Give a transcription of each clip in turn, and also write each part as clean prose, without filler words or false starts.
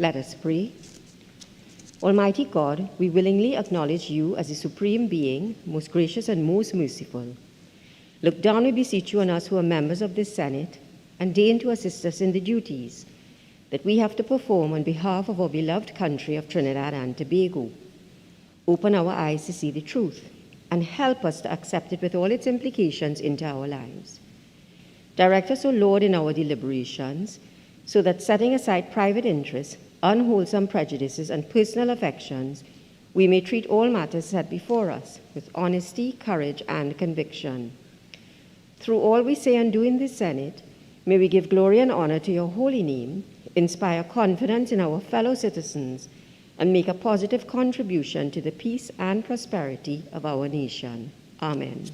Let us pray. Almighty God, we willingly acknowledge you as the supreme being, most gracious and most merciful. Look down, we beseech you, on us who are members of this Senate, and deign to assist us in the duties that we have to perform on behalf of our beloved country of Trinidad and Tobago. Open our eyes to see the truth, and help us to accept it with all its implications into our lives. Direct us, O Lord, in our deliberations, so that setting aside private interests, unwholesome prejudices, and personal affections, we may treat all matters set before us with honesty, courage, and conviction. Through all we say and do in this Senate, may we give glory and honor to your holy name, inspire confidence in our fellow citizens, and make a positive contribution to the peace and prosperity of our nation. Amen.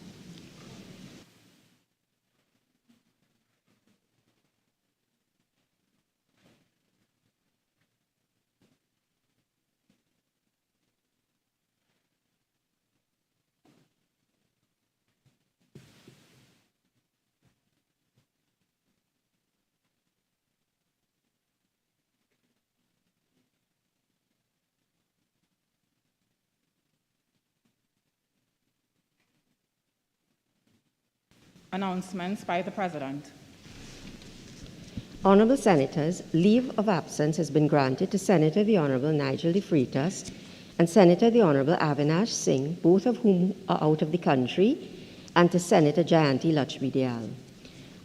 Announcements by the President. Honourable Senators, leave of absence has been granted to Senator the Honourable Nigel de Freitas and Senator the Honourable Avinash Singh, both of whom are out of the country, and to Senator Jayanti Lakshmi Dayal.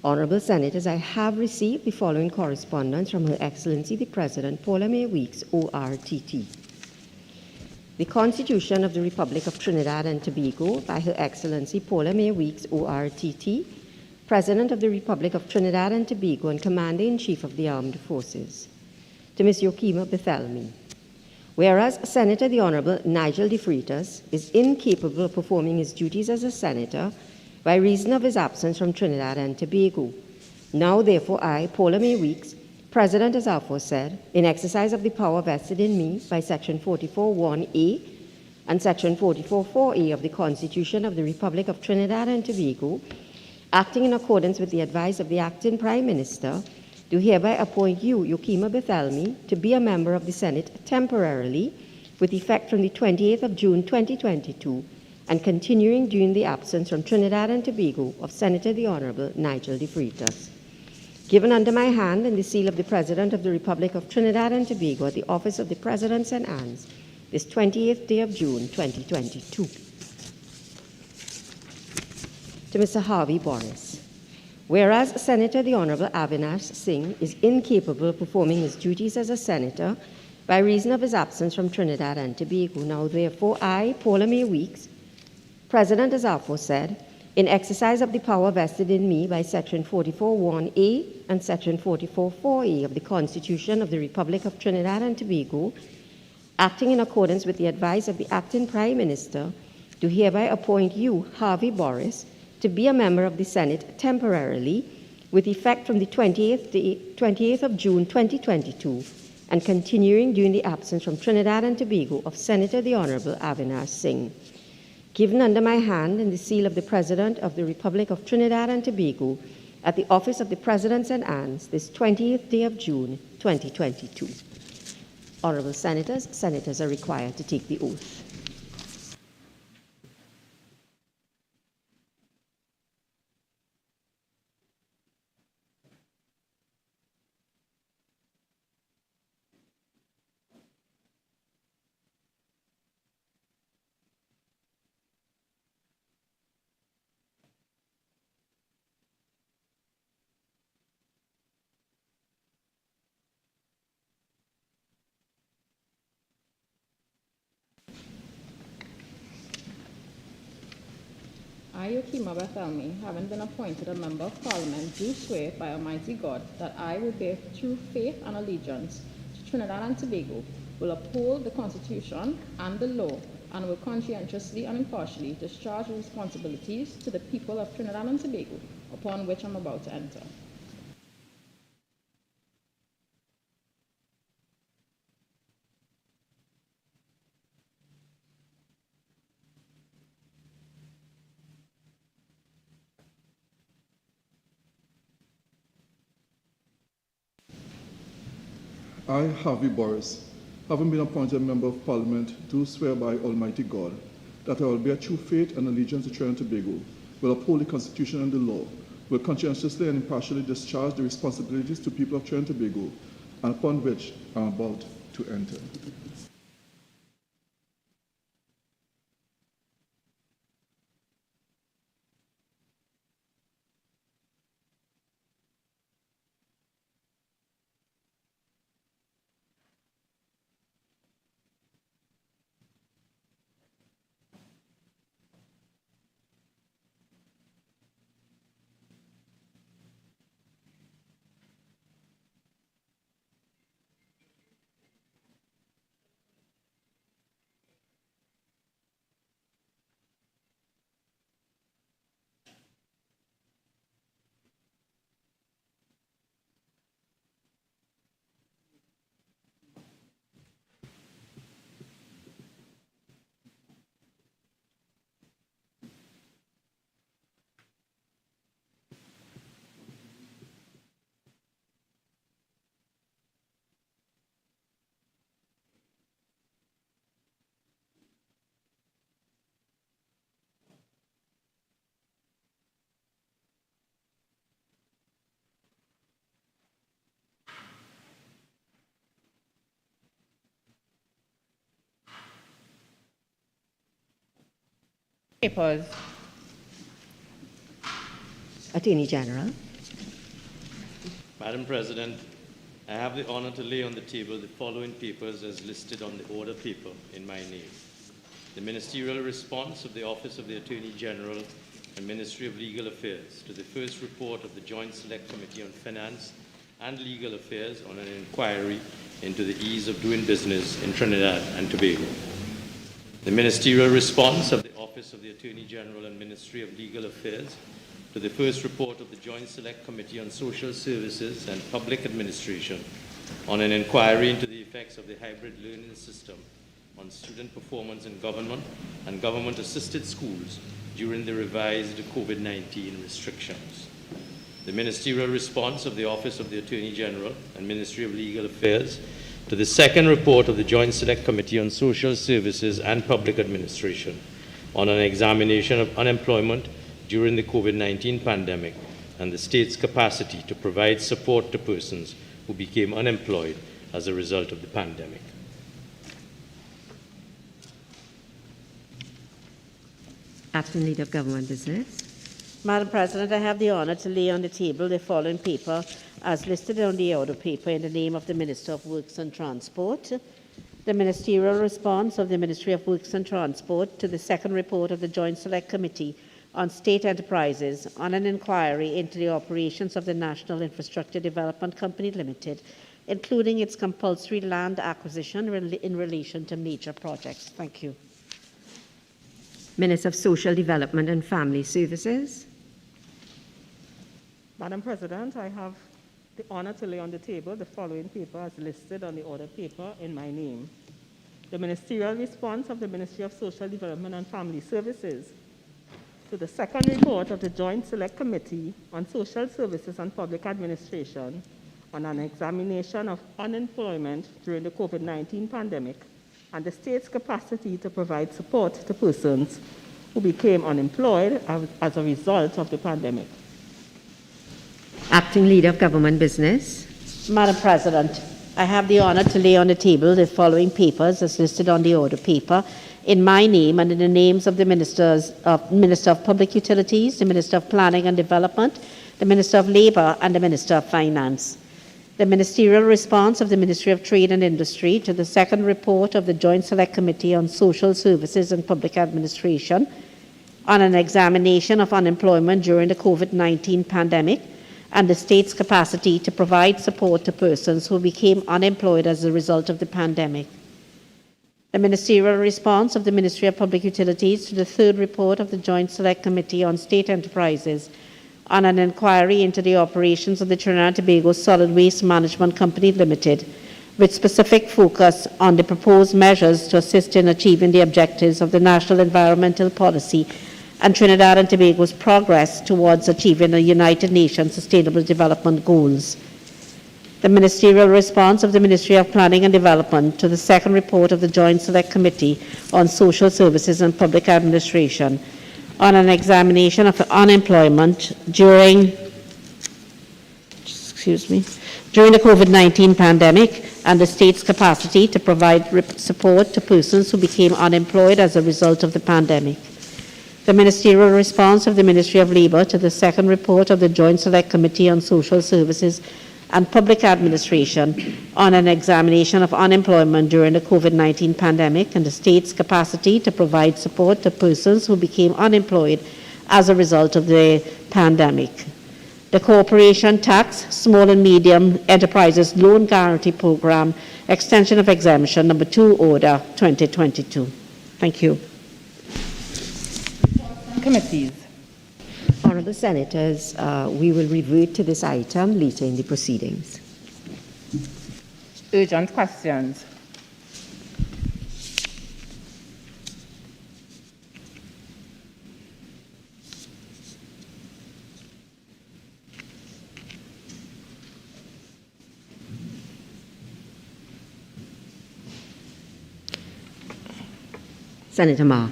Honourable Senators, I have received the following correspondence from Her Excellency the President Paula Mae Weeks, ORTT. The Constitution of the Republic of Trinidad and Tobago by Her Excellency Paula Mae Weeks, ORTT, President of the Republic of Trinidad and Tobago and Commander-in-Chief of the Armed Forces. To Ms. Yokima Bethelmy. Whereas Senator the Honourable Nigel de Freitas is incapable of performing his duties as a senator by reason of his absence from Trinidad and Tobago. Now, therefore, I, Paula Mae Weeks, President as aforesaid, in exercise of the power vested in me by Section 44(1)(a) and Section 44(4)(a) of the Constitution of the Republic of Trinidad and Tobago, acting in accordance with the advice of the Acting Prime Minister, do hereby appoint you, Yokima Bethelmy, to be a member of the Senate temporarily, with effect from the 28th of June 2022, and continuing during the absence from Trinidad and Tobago of Senator the Honourable Nigel de Freitas. Given under my hand and the seal of the President of the Republic of Trinidad and Tobago at the Office of the President St. Anne's, this 28th day of June 2022. To Mr. Harvey Boris. Whereas Senator the Honourable Avinash Singh is incapable of performing his duties as a senator by reason of his absence from Trinidad and Tobago, now therefore I, Paula Mae Weeks, President as aforesaid, in exercise of the power vested in me by Section 44(1)(a) and Section 44(4)(a) of the Constitution of the Republic of Trinidad and Tobago, acting in accordance with the advice of the Acting Prime Minister, do hereby appoint you, Harvey Boris, to be a member of the Senate temporarily, with effect from the 28th of June 2022, and continuing during the absence from Trinidad and Tobago of Senator the Honourable Avinash Singh. Given under my hand and the seal of the President of the Republic of Trinidad and Tobago at the Office of the President St. Anne's, this 20th day of June, 2022. Honourable Senators, Senators are required to take the oath. I, Yokima Bethelmy, having been appointed a member of Parliament, do swear by Almighty God that I will bear true faith and allegiance to Trinidad and Tobago, will uphold the Constitution and the law, and will conscientiously and impartially discharge the responsibilities to the people of Trinidad and Tobago upon which I'm about to enter. I, Harvey Boris, having been appointed Member of Parliament, do swear by Almighty God that I will bear true faith and allegiance to Trinidad and Tobago, will uphold the Constitution and the law, will conscientiously and impartially discharge the responsibilities to people of Trinidad and Tobago, and upon which I am about to enter. Papers. Attorney General. Madam President, I have the honor to lay on the table the following papers as listed on the order paper in my name. The ministerial response of the Office of the Attorney General and Ministry of Legal Affairs to the first report of the Joint Select Committee on Finance and Legal Affairs on an inquiry into the ease of doing business in Trinidad and Tobago. The ministerial response of the Office of the Attorney General and Ministry of Legal Affairs to the first report of the Joint Select Committee on Social Services and Public Administration on an inquiry into the effects of the hybrid learning system on student performance in government and government-assisted schools during the revised COVID-19 restrictions. The ministerial response of the Office of the Attorney General and Ministry of Legal Affairs to the second report of the Joint Select Committee on Social Services and Public Administration on an examination of unemployment during the COVID-19 pandemic and the state's capacity to provide support to persons who became unemployed as a result of the pandemic. Acting Leader of Government Business. Madam President, I have the honor to lay on the table the following paper as listed on the order paper in the name of the Minister of Works and Transport. The ministerial response of the Ministry of Works and Transport to the second report of the Joint Select Committee on State Enterprises on an inquiry into the operations of the National Infrastructure Development Company Limited, including its compulsory land acquisition in relation to major projects. Thank you. Minister of Social Development and Family Services. Madam President, I have the honor to lay on the table the following paper as listed on the order paper in my name. The ministerial response of the Ministry of Social Development and Family Services to the second report of the Joint Select Committee on Social Services and Public Administration on an examination of unemployment during the COVID-19 pandemic and the state's capacity to provide support to persons who became unemployed as a result of the pandemic. Acting Leader of Government Business. Madam President, I have the honor to lay on the table the following papers as listed on the order paper in my name and in the names of the Minister of Public Utilities, the Minister of Planning and Development, the Minister of Labour, and the Minister of Finance. The ministerial response of the Ministry of Trade and Industry to the second report of the Joint Select Committee on Social Services and Public Administration on an examination of unemployment during the COVID-19 pandemic and the state's capacity to provide support to persons who became unemployed as a result of the pandemic. The ministerial response of the Ministry of Public Utilities to the third report of the Joint Select Committee on State Enterprises on an inquiry into the operations of the Trinidad and Tobago Solid Waste Management Company Limited, with specific focus on the proposed measures to assist in achieving the objectives of the National Environmental Policy and Trinidad and Tobago's progress towards achieving the United Nations Sustainable Development Goals. the ministerial response of the Ministry of Planning and Development to the second report of the Joint Select Committee on Social Services and Public Administration on an examination of unemployment during the COVID-19 pandemic and the state's capacity to provide support to persons who became unemployed as a result of the pandemic. The ministerial response of the Ministry of Labour to the second report of the Joint Select Committee on Social Services and Public Administration on an examination of unemployment during the COVID-19 pandemic and the state's capacity to provide support to persons who became unemployed as a result of the pandemic. The Corporation Tax, Small and Medium Enterprises Loan Guarantee Program, Extension of Exemption, Number 2, Order 2022. Thank you. Committees. Honourable Senators, we will revert to this item later in the proceedings. Urgent questions. Senator Mark.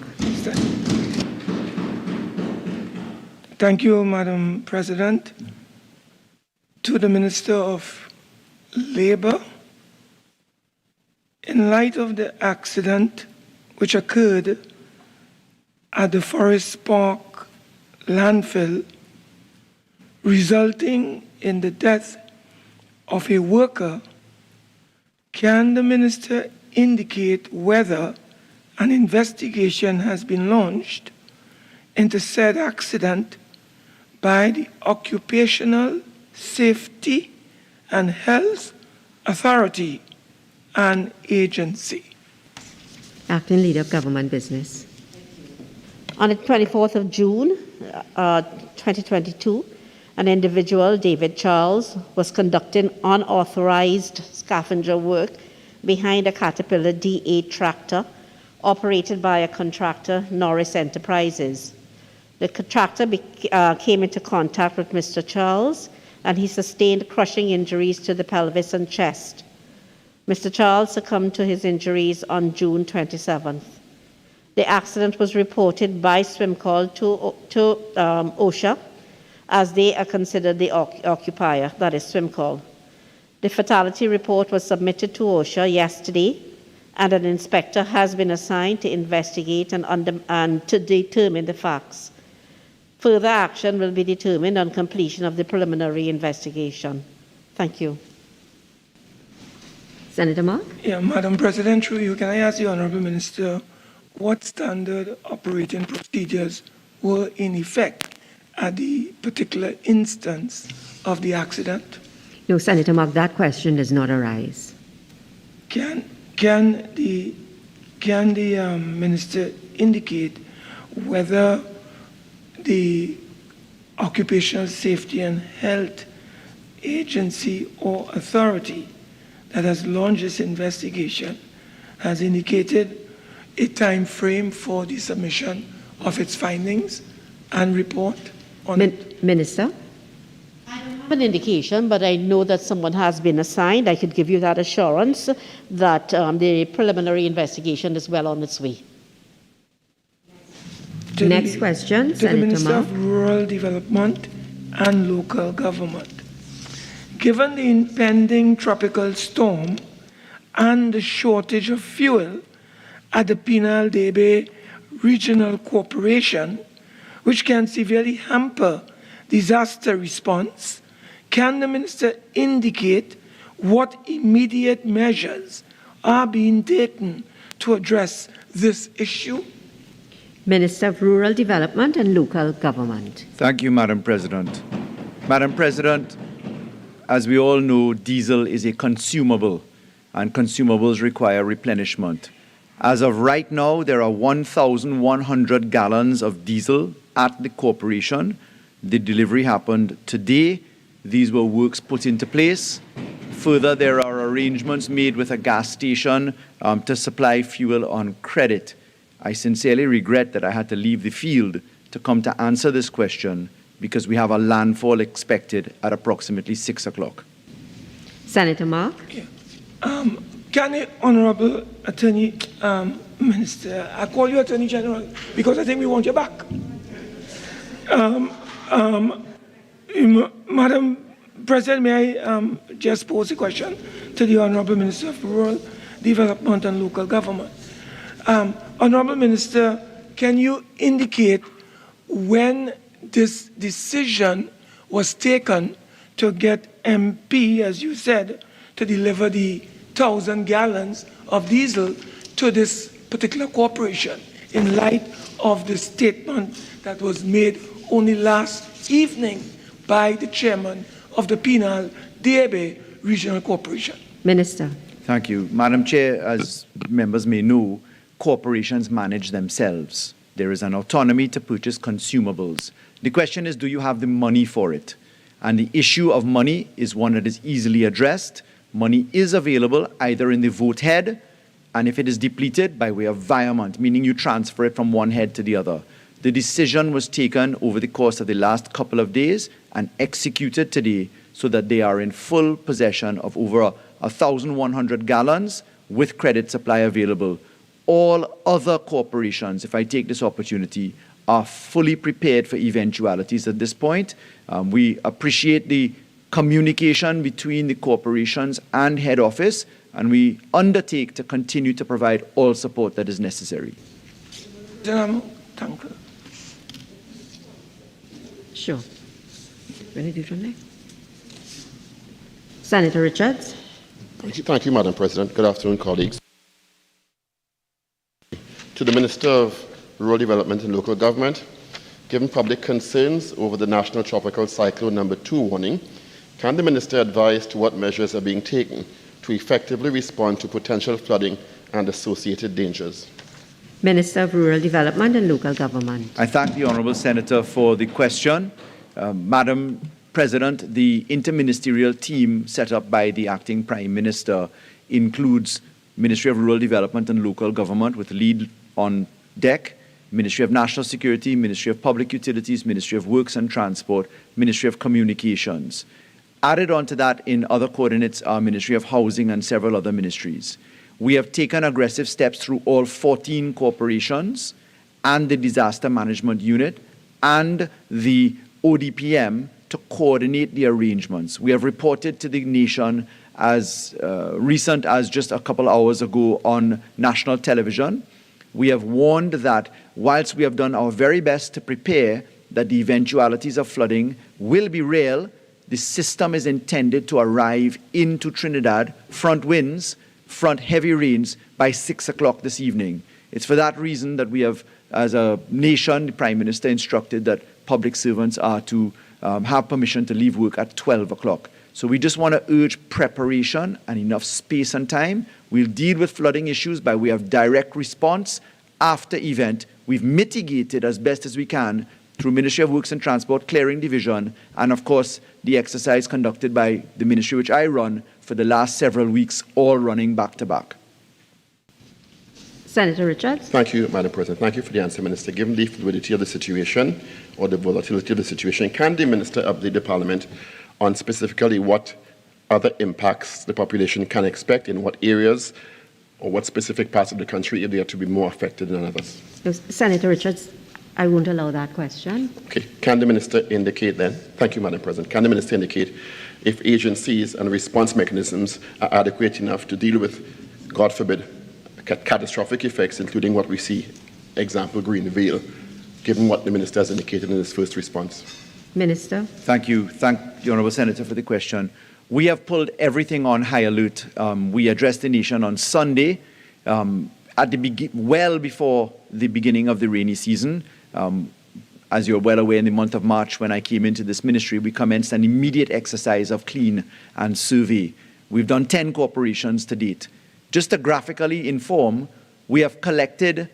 Thank you, Madam President. To the Minister of Labour, in light of the accident which occurred at the Forest Park landfill, resulting in the death of a worker, can the Minister indicate whether an investigation has been launched into said accident by the Occupational Safety and Health Authority and Agency? Acting Leader of Government Business. On the 24th of June, 2022, an individual, David Charles, was conducting unauthorized scavenger work behind a Caterpillar D8 tractor operated by a contractor, Norris Enterprises. The contractor came into contact with Mr. Charles, and he sustained crushing injuries to the pelvis and chest. Mr. Charles succumbed to his injuries on June 27th. The accident was reported by SwimCall to OSHA, as they are considered the occupier, that is SwimCall. The fatality report was submitted to OSHA yesterday, and an inspector has been assigned to investigate and to determine the facts. Further action will be determined on completion of the preliminary investigation. Thank you. Senator Mark. Yeah, Madam President, through you, can I ask the Honourable Minister what standard operating procedures were in effect at the particular instance of the accident? No, Senator Mark, that question does not arise. Can the Minister indicate whether the Occupational Safety and Health Agency or Authority that has launched this investigation has indicated a time frame for the submission of its findings and report on it? Minister? I don't have an indication, but I know that someone has been assigned. I could give you that assurance that the preliminary investigation is well on its way. Next question, to the Senator Minister Mark. of Rural Development and Local Government. Given the impending tropical storm and the shortage of fuel at the Pinal de Bay Regional Corporation, which can severely hamper disaster response, can the Minister indicate what immediate measures are being taken to address this issue? Minister of Rural Development and Local Government. Thank you, Madam President. Madam President, as we all know, diesel is a consumable, and consumables require replenishment. As of right now, there are 1,100 gallons of diesel at the corporation. The delivery happened today. These were works put into place. Further, there are arrangements made with a gas station to supply fuel on credit. I sincerely regret that I had to leave the field to come to answer this question because we have a landfall expected at approximately 6 o'clock. Senator Mark. Can the Honorable Attorney Minister, I call you Attorney General because I think we want you back. Madam President, may I just pose a question to the Honorable Minister of Rural Development and Local Government. Honorable Minister, can you indicate when this decision was taken to get MP, as you said, to deliver the 1,000 gallons of diesel to this particular corporation in light of the statement that was made only last evening by the chairman of the Penal Debe Regional Corporation? Minister. Thank you. Madam Chair, as members may know, corporations manage themselves. There is an autonomy to purchase consumables. The question is, do you have the money for it? And the issue of money is one that is easily addressed. Money is available either in the vote head, and if it is depleted, by way of virement, meaning you transfer it from one head to the other. The decision was taken over the course of the last couple of days and executed today so that they are in full possession of over 1,100 gallons with credit supply available. All other corporations, if I take this opportunity, are fully prepared for eventualities at this point. We appreciate the communication between the corporations and head office, and we undertake to continue to provide all support that is necessary. Thank you. Sure. Ready to do from there? Senator Richards. Thank you, Madam President. Good afternoon, colleagues. To the Minister of Rural Development and Local Government, given public concerns over the National Tropical Cyclone No. 2 warning, can the Minister advise to what measures are being taken to effectively respond to potential flooding and associated dangers? Minister of Rural Development and Local Government. I thank the Honourable Senator for the question. Madam President, the interministerial team set up by the Acting Prime Minister includes Ministry of Rural Development and Local Government with lead on deck, Ministry of National Security, Ministry of Public Utilities, Ministry of Works and Transport, Ministry of Communications. Added on to that in other coordinates are Ministry of Housing and several other ministries. We have taken aggressive steps through all 14 corporations and the Disaster Management Unit and the ODPM to coordinate the arrangements. We have reported to the nation as recent as just a couple hours ago on national television. We have warned that whilst we have done our very best to prepare that the eventualities of flooding will be real, the system is intended to arrive into Trinidad, front winds, front heavy rains by 6 o'clock this evening. It's for that reason that we have, as a nation, the Prime Minister instructed that public servants are to have permission to leave work at 12 o'clock. So we just want to urge preparation and enough space and time. We'll deal with flooding issues by way of direct response after event. We've mitigated as best as we can through Ministry of Works and Transport, Clearing Division, and of course the exercise conducted by the ministry which I run for the last several weeks, all running back to back. Senator Richards. Thank you, Madam President. Thank you for the answer, Minister. Given the fluidity of the situation or the volatility of the situation, can the Minister update the Parliament on specifically what other impacts the population can expect in what areas or what specific parts of the country if they are to be more affected than others? Senator Richards, I won't allow that question. Okay. Can the Minister indicate then? Thank you, Madam President. Can the Minister indicate if agencies and response mechanisms are adequate enough to deal with, God forbid, catastrophic effects, including what we see, example, Greenville, given what the Minister has indicated in his first response? Minister. Thank you. Thank the Honourable Senator for the question. We have pulled everything on high alert. We addressed the nation on Sunday, at well before the beginning of the rainy season. As you're well aware, in the month of March, when I came into this ministry, we commenced an immediate exercise of clean and survey. We've done 10 corporations to date. Just to graphically inform, we have collected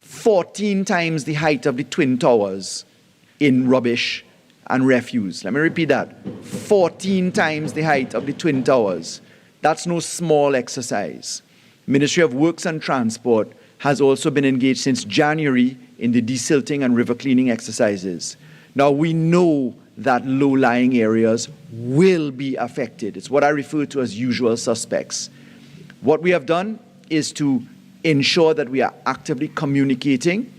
14 times the height of the Twin Towers in rubbish and refuse. Let me repeat that. 14 times the height of the Twin Towers. That's no small exercise. Ministry of Works and Transport has also been engaged since January in the desilting and river cleaning exercises. Now, we know that low-lying areas will be affected. It's what I refer to as usual suspects. What we have done is to ensure that we are actively communicating.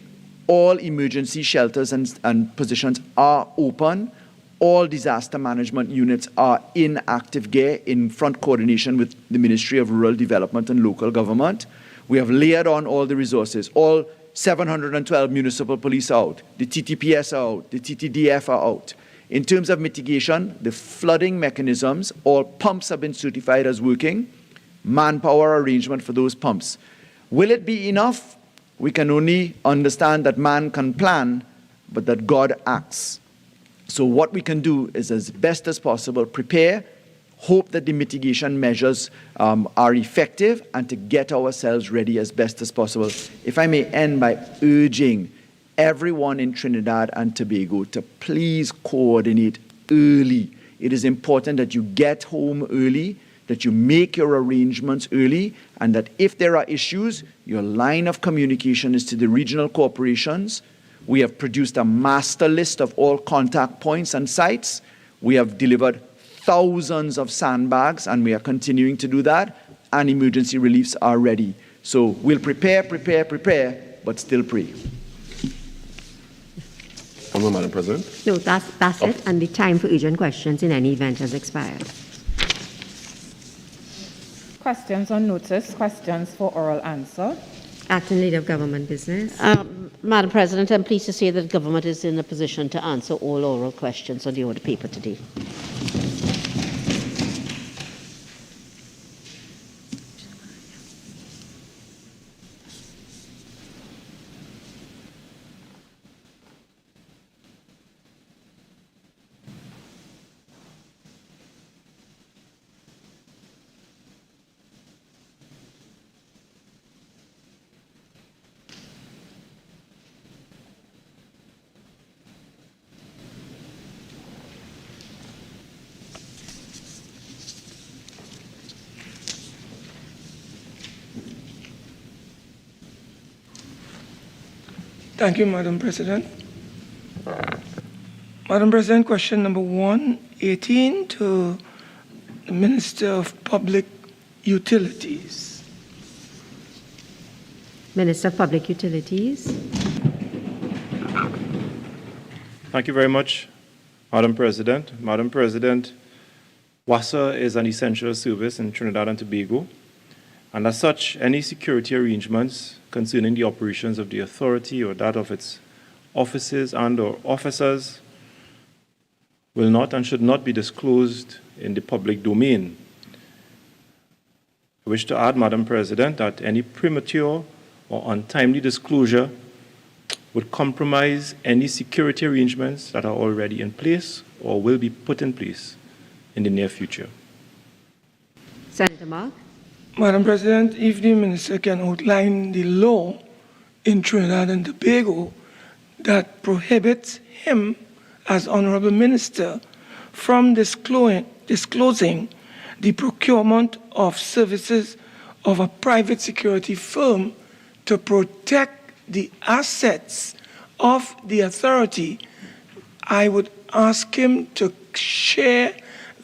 All emergency shelters and positions are open. All disaster management units are in active gear in front coordination with the Ministry of Rural Development and Local Government. We have layered on all the resources. All 712 municipal police are out. The TTPS are out. The TTDF are out. In terms of mitigation, the flooding mechanisms, all pumps have been certified as working. Manpower arrangement for those pumps. Will it be enough? We can only understand that man can plan, but that God acts. So what we can do is, as best as possible, prepare, hope that the mitigation measures are effective, and to get ourselves ready as best as possible. If I may end by urging everyone in Trinidad and Tobago to please coordinate early. It is important that you get home early, that you make your arrangements early, and that if there are issues, your line of communication is to the regional corporations. We have produced a master list of all contact points and sites. We have delivered thousands of sandbags, and we are continuing to do that, and emergency reliefs are ready. So we'll prepare, but still pray. Madam President. No, that's it, and the time for urgent questions in any event has expired. Questions on notice, questions for oral answer. Acting Leader of Government Business. Madam President, I'm pleased to say that the government is in a position to answer all oral questions on the order paper today. Thank you, Madam President. Madam President, question number 118 to the Minister of Public Utilities. Minister of Public Utilities. Thank you very much, Madam President. Madam President, WASA is an essential service in Trinidad and Tobago, and as such, any security arrangements concerning the operations of the authority or that of its offices and/or officers will not and should not be disclosed in the public domain. I wish to add, Madam President, that any premature or untimely disclosure would compromise any security arrangements that are already in place or will be put in place in the near future. Senator Mark. Madam President, if the Minister can outline the law in Trinidad and Tobago that prohibits him, as Honorable Minister, from disclosing the procurement of services of a private security firm to protect the assets of the authority, I would ask him to share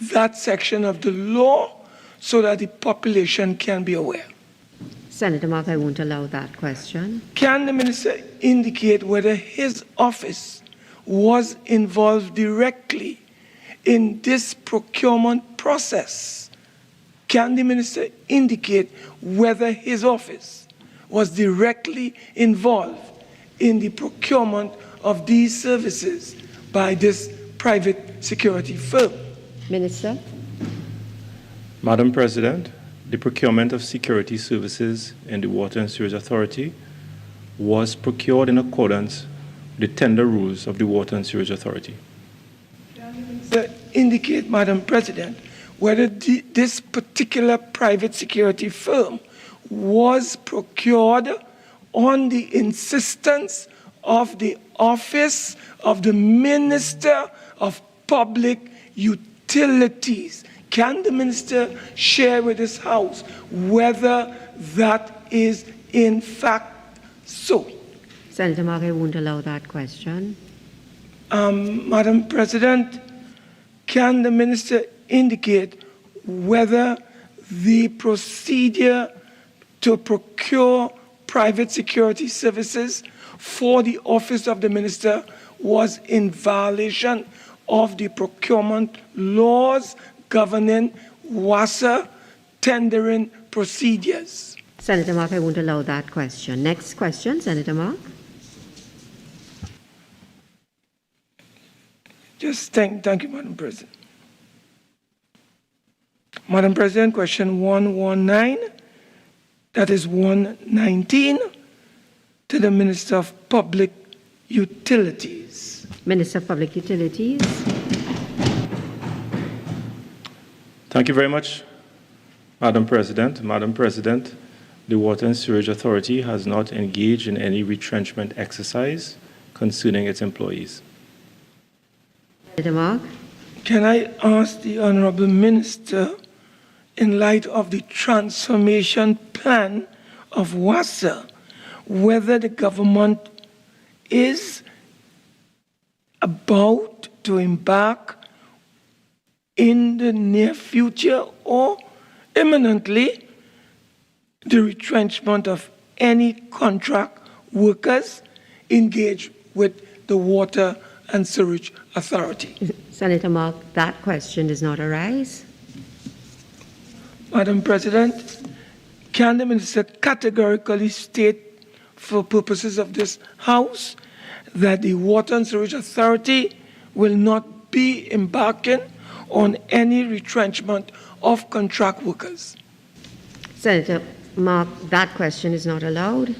that section of the law so that the population can be aware. Senator Mark, I won't allow that question. Can the Minister indicate whether his office was involved directly in this procurement process? Can the Minister indicate whether his office was directly involved in the procurement of these services by this private security firm? Minister. Madam President, the procurement of security services in the Water and Sewage Authority was procured in accordance with the tender rules of the Water and Sewage Authority. Can the indicate, Madam President, whether this particular private security firm was procured on the insistence of the Office of the Minister of Public Utilities? Can the Minister share with this House whether that is in fact so? Senator Mark, I won't allow that question. Madam President, can the minister indicate whether the procedure to procure private security services for the office of the minister was in violation of the procurement laws governing WASA tendering procedures? Senator Mark, I won't allow that question. Next question, Senator Mark. Thank you, Madam President. Madam President, question 119, that is 119, to the Minister of Public Utilities. Minister of Public Utilities. Thank you very much, Madam President. Madam President, the Water and Sewerage Authority has not engaged in any retrenchment exercise concerning its employees. Senator Mark. Can I ask the Honorable Minister, in light of the transformation plan of WASA, whether the government is about to embark in the near future or imminently the retrenchment of any contract workers engaged with the Water and Sewerage Authority? Senator Mark, that question does not arise. Madam President, can the minister categorically state, for purposes of this House, that the Water and Sewerage Authority will not be embarking on any retrenchment of contract workers? Senator Mark, that question is not allowed.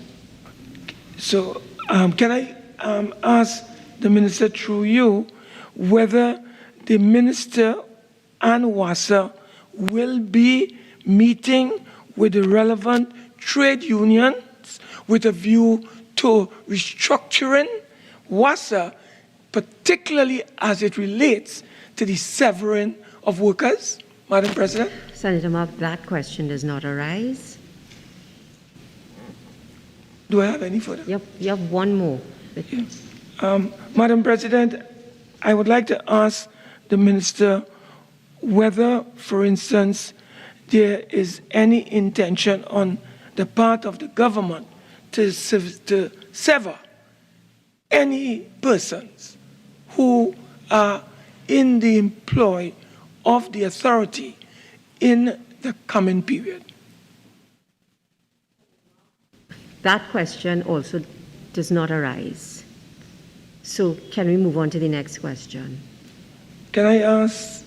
So, can I ask the minister through you whether the minister and WASA will be meeting with the relevant trade unions with a view to restructuring WASA, particularly as it relates to the severing of workers? Madam President? Senator Mark, that question does not arise. Do I have any further? You have one more. Yes. Madam President, I would like to ask the minister whether, for instance, there is any intention on the part of the government to sever any persons who are in the employ of the authority in the coming period. That question also does not arise. So can we move on to the next question? Can I ask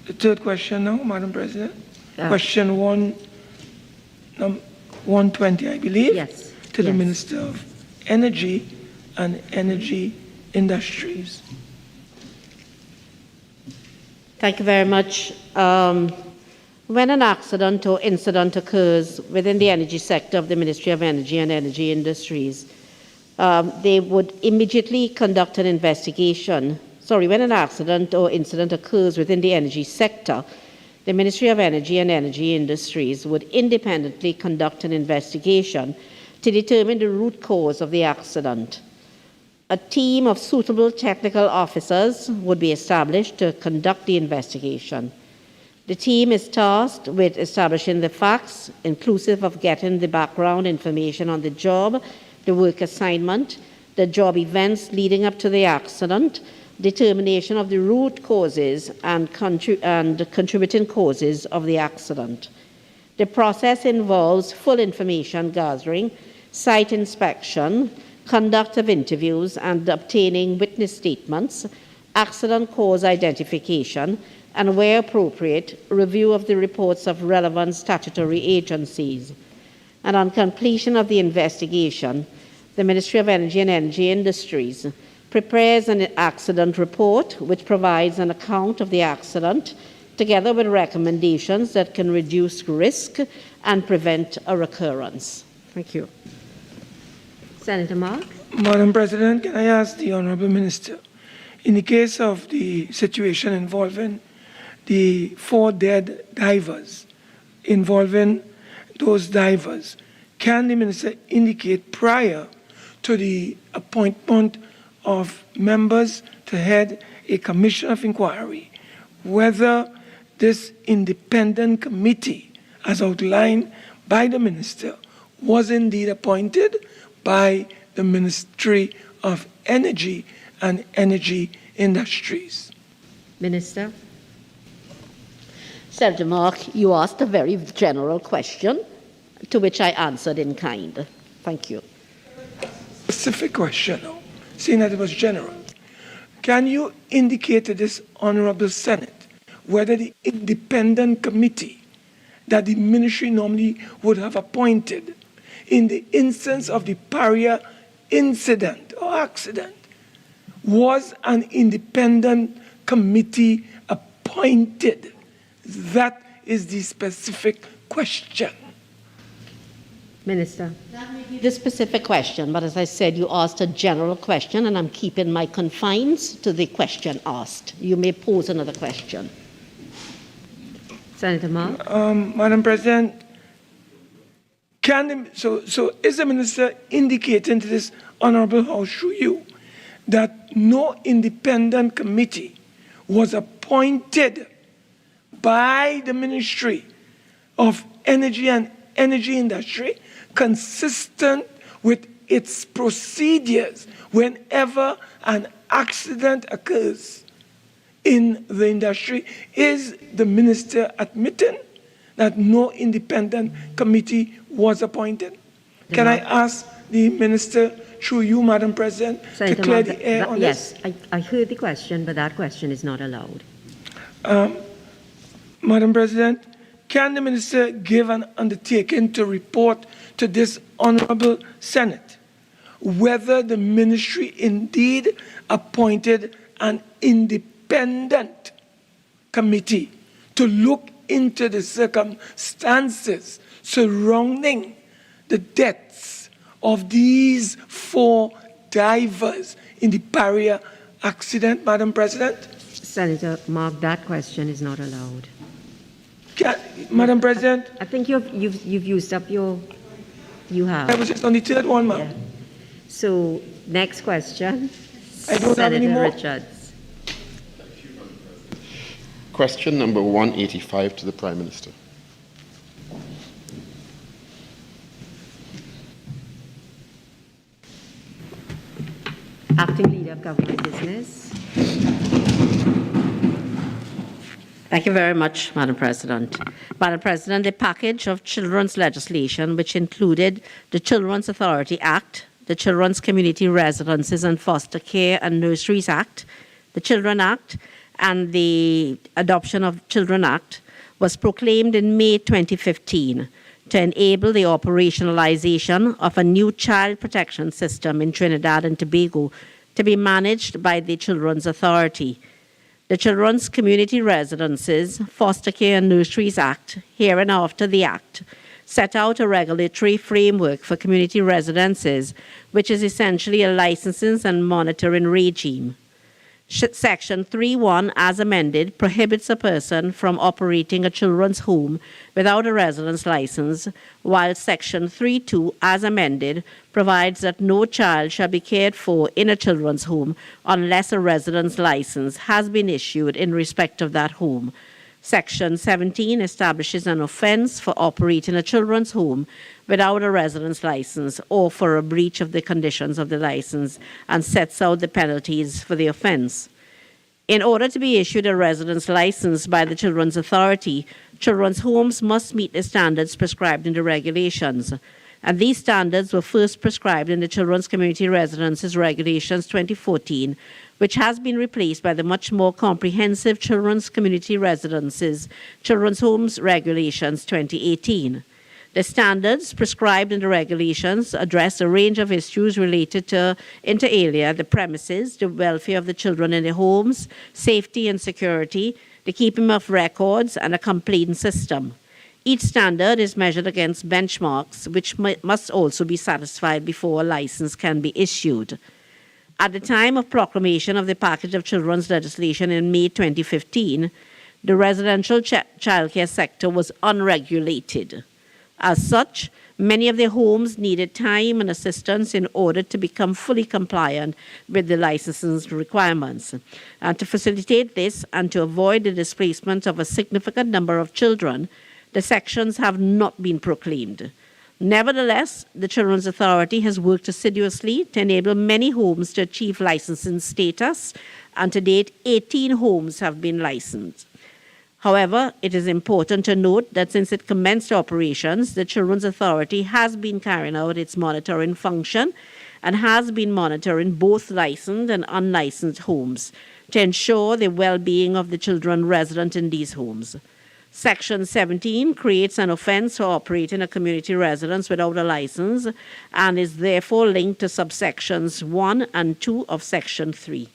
the third question now, Madam President? Question 120, I believe. Yes. To the Minister of Energy and Energy Industries. Thank you very much. When an accident or incident occurs within the energy sector of the Ministry of Energy and Energy Industries, they would immediately conduct an investigation. When an accident or incident occurs within the energy sector, the Ministry of Energy and Energy Industries would independently conduct an investigation to determine the root cause of the accident. A team of suitable technical officers would be established to conduct the investigation. The team is tasked with establishing the facts, inclusive of getting the background information on the job, the work assignment, the job events leading up to the accident, determination of the root causes and contributing causes of the accident. The process involves full information gathering, site inspection, conduct of interviews and obtaining witness statements, accident cause identification, and where appropriate, review of the reports of relevant statutory agencies. And on completion of the investigation, the Ministry of Energy and Energy Industries prepares an accident report which provides an account of the accident together with recommendations that can reduce risk and prevent a recurrence. Thank you. Senator Mark. Madam President, can I ask the Honourable Minister, in the case of the situation involving the 4 dead divers, involving those divers, can the Minister indicate prior to the appointment of members to head a commission of inquiry whether this independent committee, as outlined by the minister, was indeed appointed by the Ministry of Energy and Energy Industries. Minister. Senator Mark, you asked a very general question to which I answered in kind. Thank you. Specific question, seeing that it was general. Can you indicate to this Honorable Senate whether the independent committee that the ministry normally would have appointed in the instance of the Paria incident or accident was an independent committee appointed? That is the specific question. Minister. That may be the specific question, but as I said, you asked a general question, and I'm keeping my confines to the question asked. You may pose another question. Senator Mark. Madam President, so is the minister indicating to this Honorable House through you that no independent committee was appointed by the Ministry of Energy and Energy Industry consistent with its procedures whenever an accident occurs in the industry? Is the minister admitting that no independent committee was appointed? Can I ask the minister, through you, Madam President, Senator to clear Mark, the air on yes, this? I heard the question, but that question is not allowed. Madam President, can the minister give an undertaking to report to this Honorable Senate whether the ministry indeed appointed an independent committee to look into the circumstances surrounding the deaths of these 4 divers in the Paria accident, Madam President? Senator Mark, that question is not allowed. Madam President? I think you've used up your, you have. I was just on the 3rd one, ma'am. Yeah. So, next question. I don't have any Senator more. Richards. Question number 185 to the Prime Minister. Acting Leader of Government Business. Thank you very much, Madam President. Madam President, the package of children's legislation, which included the Children's Authority Act, the Children's Community Residences and Foster Care and Nurseries Act, the Children Act, and the Adoption of Children Act, was proclaimed in May 2015 to enable the operationalization of a new child protection system in Trinidad and Tobago to be managed by the Children's Authority. The Children's Community Residences, Foster Care and Nurseries Act, hereinafter the Act, set out a regulatory framework for community residences, which is essentially a licensing and monitoring regime. Section 3.1, as amended, prohibits a person from operating a children's home without a residence license, while Section 3.2, as amended, provides that no child shall be cared for in a children's home unless a residence license has been issued in respect of that home. Section 17 establishes an offense for operating a children's home without a residence license or for a breach of the conditions of the license and sets out the penalties for the offense. In order to be issued a residence license by the Children's Authority, children's homes must meet the standards prescribed in the regulations. And these standards were first prescribed in the Children's Community Residences Regulations 2014, which has been replaced by the much more comprehensive Children's Community Residences Children's Homes Regulations 2018. The standards prescribed in the regulations address a range of issues related to, inter alia, the premises, the welfare of the children in the homes, safety and security, the keeping of records, and a complaint system. Each standard is measured against benchmarks, which must also be satisfied before a license can be issued. At the time of proclamation of the package of children's legislation in May 2015, the residential childcare sector was unregulated. As such, many of their homes needed time and assistance in order to become fully compliant with the licensing requirements. And to facilitate this and to avoid the displacement of a significant number of children, the sections have not been proclaimed. Nevertheless, the Children's Authority has worked assiduously to enable many homes to achieve licensing status, and to date, 18 homes have been licensed. However, it is important to note that since it commenced operations, the Children's Authority has been carrying out its monitoring function and has been monitoring both licensed and unlicensed homes to ensure the well-being of the children resident in these homes. Section 17 creates an offense for operating a community residence without a license and is therefore linked to subsections 1 and 2 of Section 3.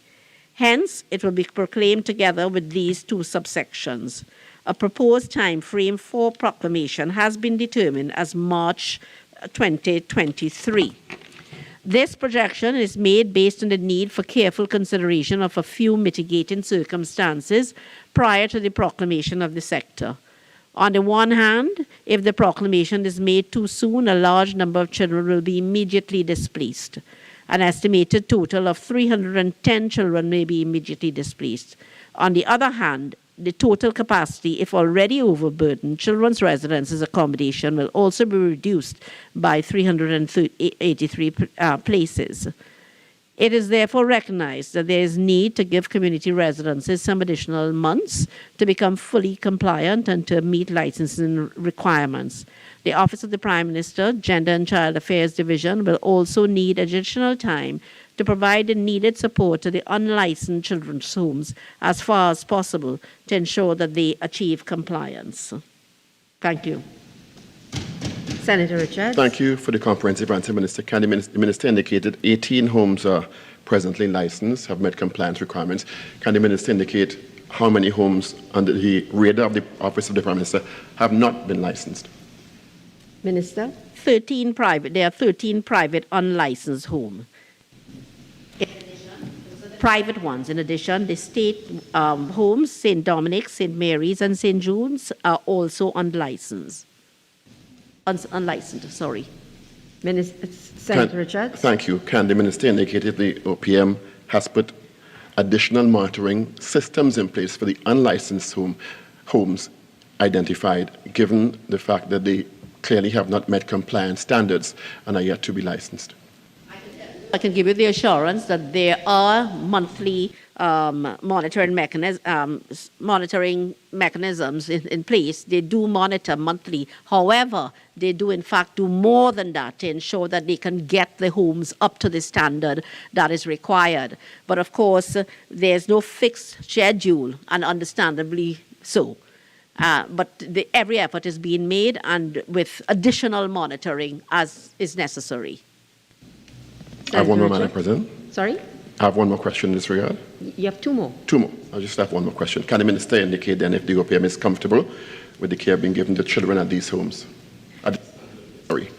Hence, it will be proclaimed together with these two subsections. A proposed time frame for proclamation has been determined as March 2023. This projection is made based on the need for careful consideration of a few mitigating circumstances prior to the proclamation of the sector. On the one hand, if the proclamation is made too soon, a large number of children will be immediately displaced. An estimated total of 310 children may be immediately displaced. On the other hand, the total capacity, if already overburdened, children's residences accommodation will also be reduced by 383 places. It is therefore recognized that there is need to give community residences some additional months to become fully compliant and to meet licensing requirements. The Office of the Prime Minister, Gender and Child Affairs Division will also need additional time to provide the needed support to the unlicensed children's homes as far as possible to ensure that they achieve compliance. Thank you. Senator Richards. Thank you for the comprehensive answer, Minister. Can the Minister indicated 18 homes are presently licensed, have met compliance requirements. Can the Minister indicate how many homes under the radar of the Office of the Prime Minister have not been licensed? Minister. 13 private. There are 13 private unlicensed homes. Private ones. In addition, the state homes, St. Dominic's, St. Mary's, and St. Jude's are also unlicensed. Unlicensed, sorry. Minister, Senator Richards. Thank you. Can the Minister indicate if the OPM has put additional monitoring systems in place for the unlicensed homes identified, given the fact that they clearly have not met compliance standards and are yet to be licensed? I can give you the assurance that there are monthly monitoring mechanisms in place. They do monitor monthly. However, they do in fact do more than that to ensure that they can get the homes up to the standard that is required. But of course, there's no fixed schedule, and understandably so. But every effort is being made, and with additional monitoring as is necessary. I have one more, Madam President. Sorry? I have one more question in this regard. You have two more. Two more. I just have one more question. Can the Minister indicate then if the OPM is comfortable with the care being given to children at these homes? Sorry.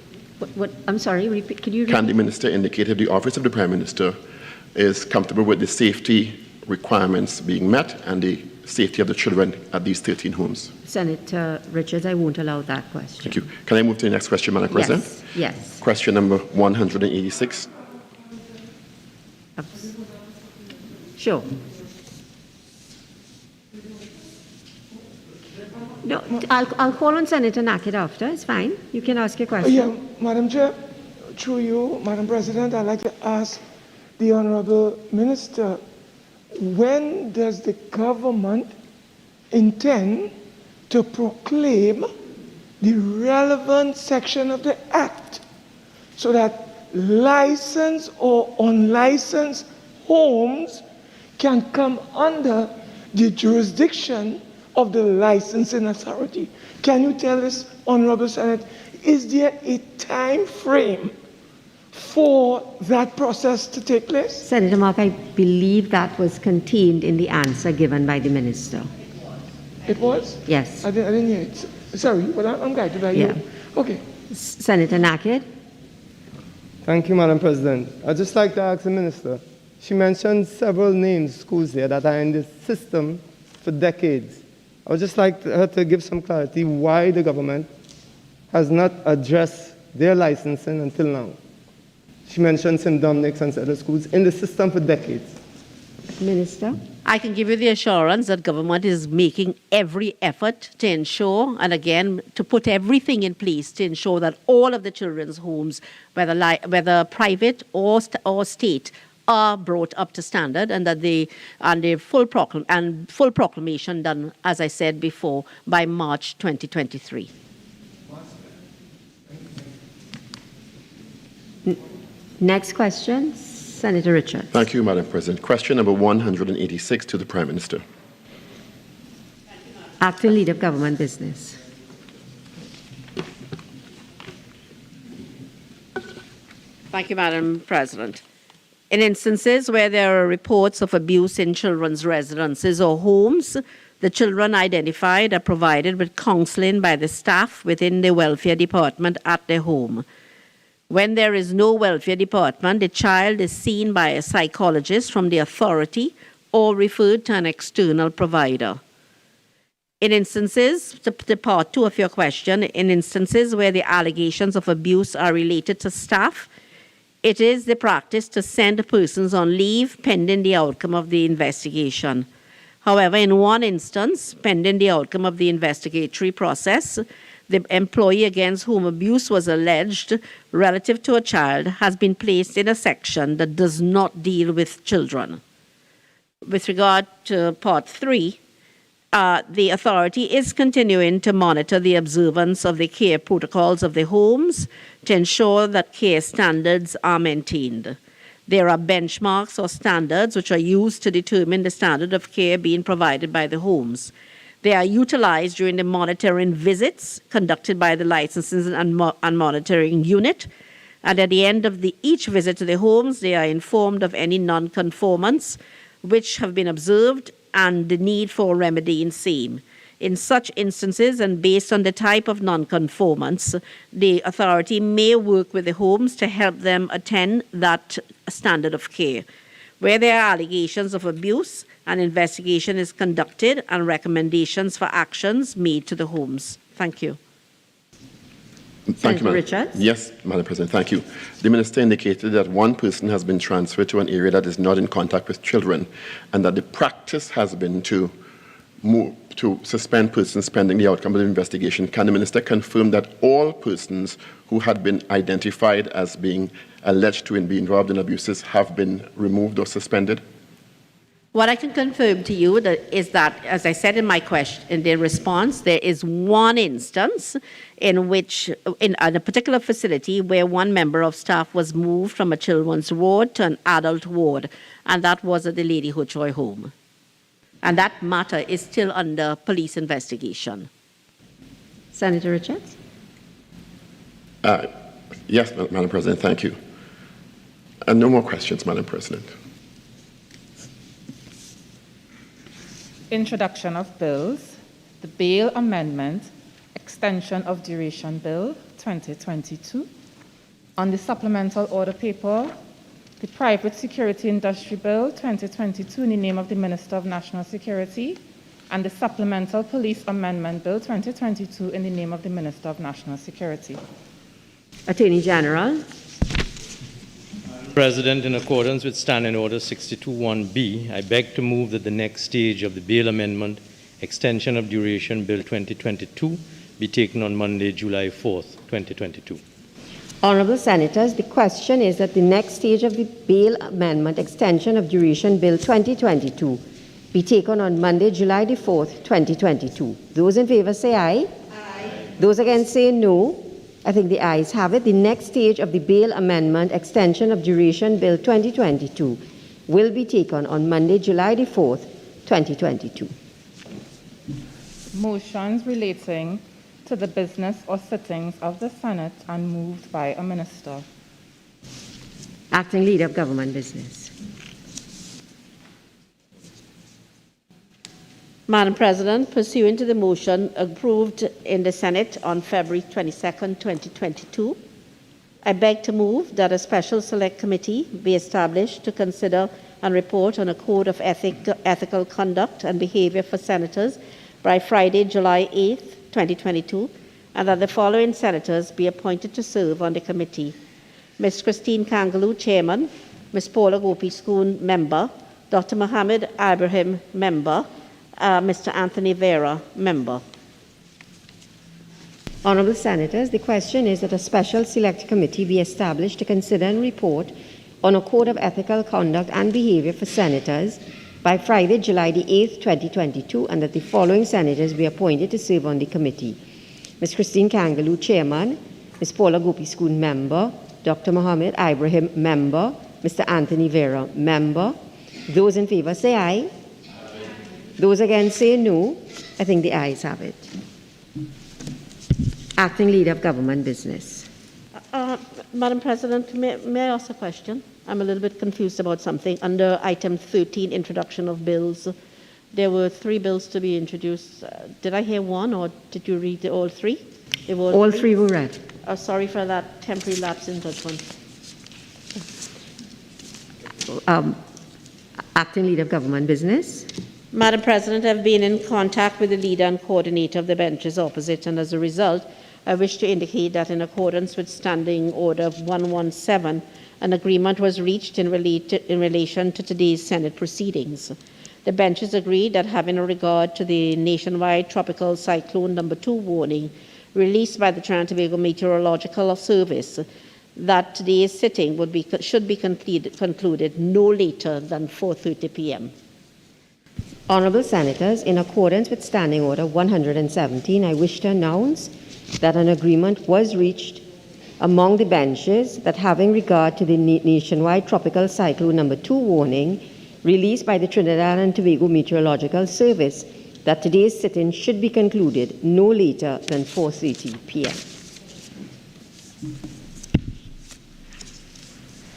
What? I'm sorry, repeat. Could you repeat? Can the Minister indicate if the Office of the Prime Minister is comfortable with the safety requirements being met and the safety of the children at these 13 homes? Senator Richards, I won't allow that question. Thank you. Can I move to the next question, Madam President? Yes. Question number 186. Sure. No, I'll call on Senator Naked after. It's fine. You can ask your question. Yeah, Madam Chair, through you, Madam President, I'd like to ask the Honorable Minister, when does the government intend to proclaim the relevant section of the Act so that licensed or unlicensed homes can come under the jurisdiction of the licensing authority? Can you tell us, Honorable Senate, is there a time frame for that process to take place? Senator Mark, I believe that was contained in the answer given by the Minister. It was? Yes. I didn't hear it. Sorry, but I'm guided by you. Okay. Senator Naked. Thank you, Madam President. I'd just like to ask the Minister. She mentioned several names, schools there that are in this system for decades. I would just like her to give some clarity why the government has not addressed their licensing until now. She mentioned St. Dominic's and other schools in the system for decades. Minister. I can give you the assurance that government is making every effort to ensure, and again, to put everything in place to ensure that all of the children's homes, whether private or state, are brought up to standard, and that the full proclamation done, as I said before, by March 2023. Next question, Senator Richards. Thank you, Madam President. Question number 186 to the Prime Minister. Acting Leader of Government Business. Thank you, Madam President. In instances where there are reports of abuse in children's residences or homes, the children identified are provided with counseling by the staff within the welfare department at their home. When there is no welfare department, the child is seen by a psychologist from the authority or referred to an external provider. In instances, to part two of your question, in instances where the allegations of abuse are related to staff, it is the practice to send persons on leave pending the outcome of the investigation. However, in one instance, pending the outcome of the investigatory process, the employee against whom abuse was alleged relative to a child has been placed in a section that does not deal with children. With regard to part three, the authority is continuing to monitor the observance of the care protocols of the homes to ensure that care standards are maintained. There are benchmarks or standards which are used to determine the standard of care being provided by the homes. They are utilized during the monitoring visits conducted by the licensing and monitoring unit. And at the end of each visit to the homes, they are informed of any non-conformance which have been observed and the need for remedying same. In such instances, and based on the type of non-conformance, the authority may work with the homes to help them attain that standard of care. Where there are allegations of abuse, an investigation is conducted and recommendations for actions made to the homes. Thank you. Thank you, Madam. Richards? Yes, Madam President, thank you. The Minister indicated that one person has been transferred to an area that is not in contact with children, and that the practice has been to suspend persons pending the outcome of the investigation. Can the Minister confirm that all persons who had been identified as being alleged to be involved in abuses have been removed or suspended? What I can confirm to you is that, as I said in my question, in the response, there is one instance in which, in a particular facility, where one member of staff was moved from a children's ward to an adult ward, and that was at the Lady Hochoy home. And that matter is still under police investigation. Senator Richards? Yes, Madam President, thank you. And no more questions, Madam President. Introduction of bills. The Bail Amendment, Extension of Duration Bill 2022. On the supplemental order paper, the Private Security Industry Bill 2022 in the name of the Minister of National Security, and the Supplemental Police Amendment Bill 2022 in the name of the Minister of National Security. Attorney General. President, in accordance with Standing Order 62(1)B, I beg to move that the next stage of the Bail Amendment, Extension of Duration Bill 2022 be taken on Monday, July 4th, 2022. Honourable Senators, the question is that the next stage of the Bail Amendment, Extension of Duration Bill 2022 be taken on Monday, July the 4th, 2022. Those in favour say aye. Aye. Those against say no. I think the ayes have it. The next stage of the Bail Amendment, Extension of Duration Bill 2022 will be taken on Monday, July the 4th, 2022. Motions relating to the business or sittings of the Senate and moved by a minister. Acting Leader of Government Business. Madam President, pursuant to the motion approved in the Senate on February 22nd, 2022, I beg to move that a special select committee be established to consider and report on a code of ethical conduct and behavior for senators by Friday, July 8th, 2022, and that the following senators be appointed to serve on the committee: Ms. Christine Kangaloo, Chairman; Ms. Paula Gopi-Schoon, Member; Dr. Mohammed Ibrahim, Member; Mr. Anthony Vera, Member. Honourable Senators, the question is that a special select committee be established to consider and report on a code of ethical conduct and behaviour for senators by Friday, July the 8th, 2022, and that the following senators be appointed to serve on the committee: Ms. Christine Kangaloo, Chairman; Ms. Paula Gopi-Schoon, Member; Dr. Mohammed Ibrahim, Member; Mr. Anthony Vera, Member. Those in favour say aye. Those against say no. I think the ayes have it. Acting Leader of Government Business. Madam President, may I ask a question? I'm a little bit confused about something. Under item 13, introduction of bills, there were 3 bills to be introduced. Did I hear one, or did you read all 3? All 3 were read. Sorry for that temporary lapse in judgment. Acting Leader of Government Business. Madam President, I've been in contact with the leader and coordinator of the benches opposite, and as a result, I wish to indicate that in accordance with Standing Order 117, an agreement was reached in relation to today's Senate proceedings. The benches agreed that, having a regard to the nationwide tropical cyclone number 2 warning released by the Trinidad and Tobago Meteorological Service, that today's sitting should be concluded no later than 4:30 p.m. Honourable Senators, in accordance with Standing Order 117, I wish to announce that an agreement was reached among the benches that, having regard to the nationwide tropical cyclone number 2 warning released by the Trinidad and Tobago Meteorological Service, that today's sitting should be concluded no later than 4:30 p.m.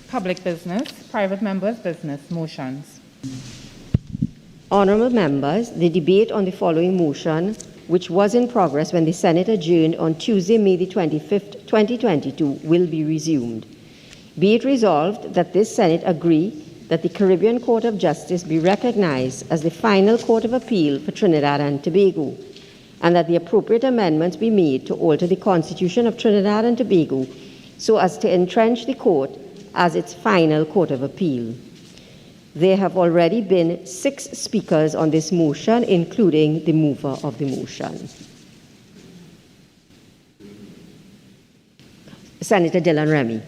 Public business, private members' business, motions. Honourable members, the debate on the following motion, which was in progress when the Senate adjourned on Tuesday, May the 25th, 2022, will be resumed. Be it resolved that this Senate agree that the Caribbean Court of Justice be recognized as the final court of appeal for Trinidad and Tobago, and that the appropriate amendments be made to alter the Constitution of Trinidad and Tobago so as to entrench the court as its final court of appeal. There have already been 6 speakers on this motion, including the mover of the motion. Senator Dillon-Remy.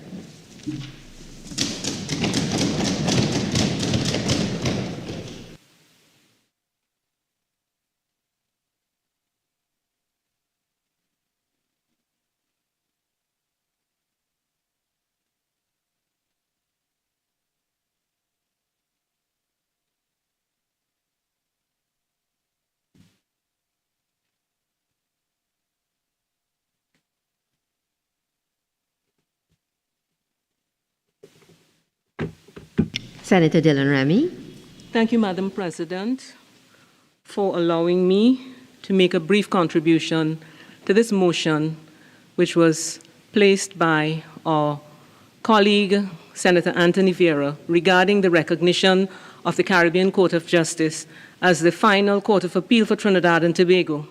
Senator Dillon-Remy. Thank you, Madam President, for allowing me to make a brief contribution to this motion, which was placed by our colleague, Senator Anthony Vera, regarding the recognition of the Caribbean Court of Justice as the final court of appeal for Trinidad and Tobago.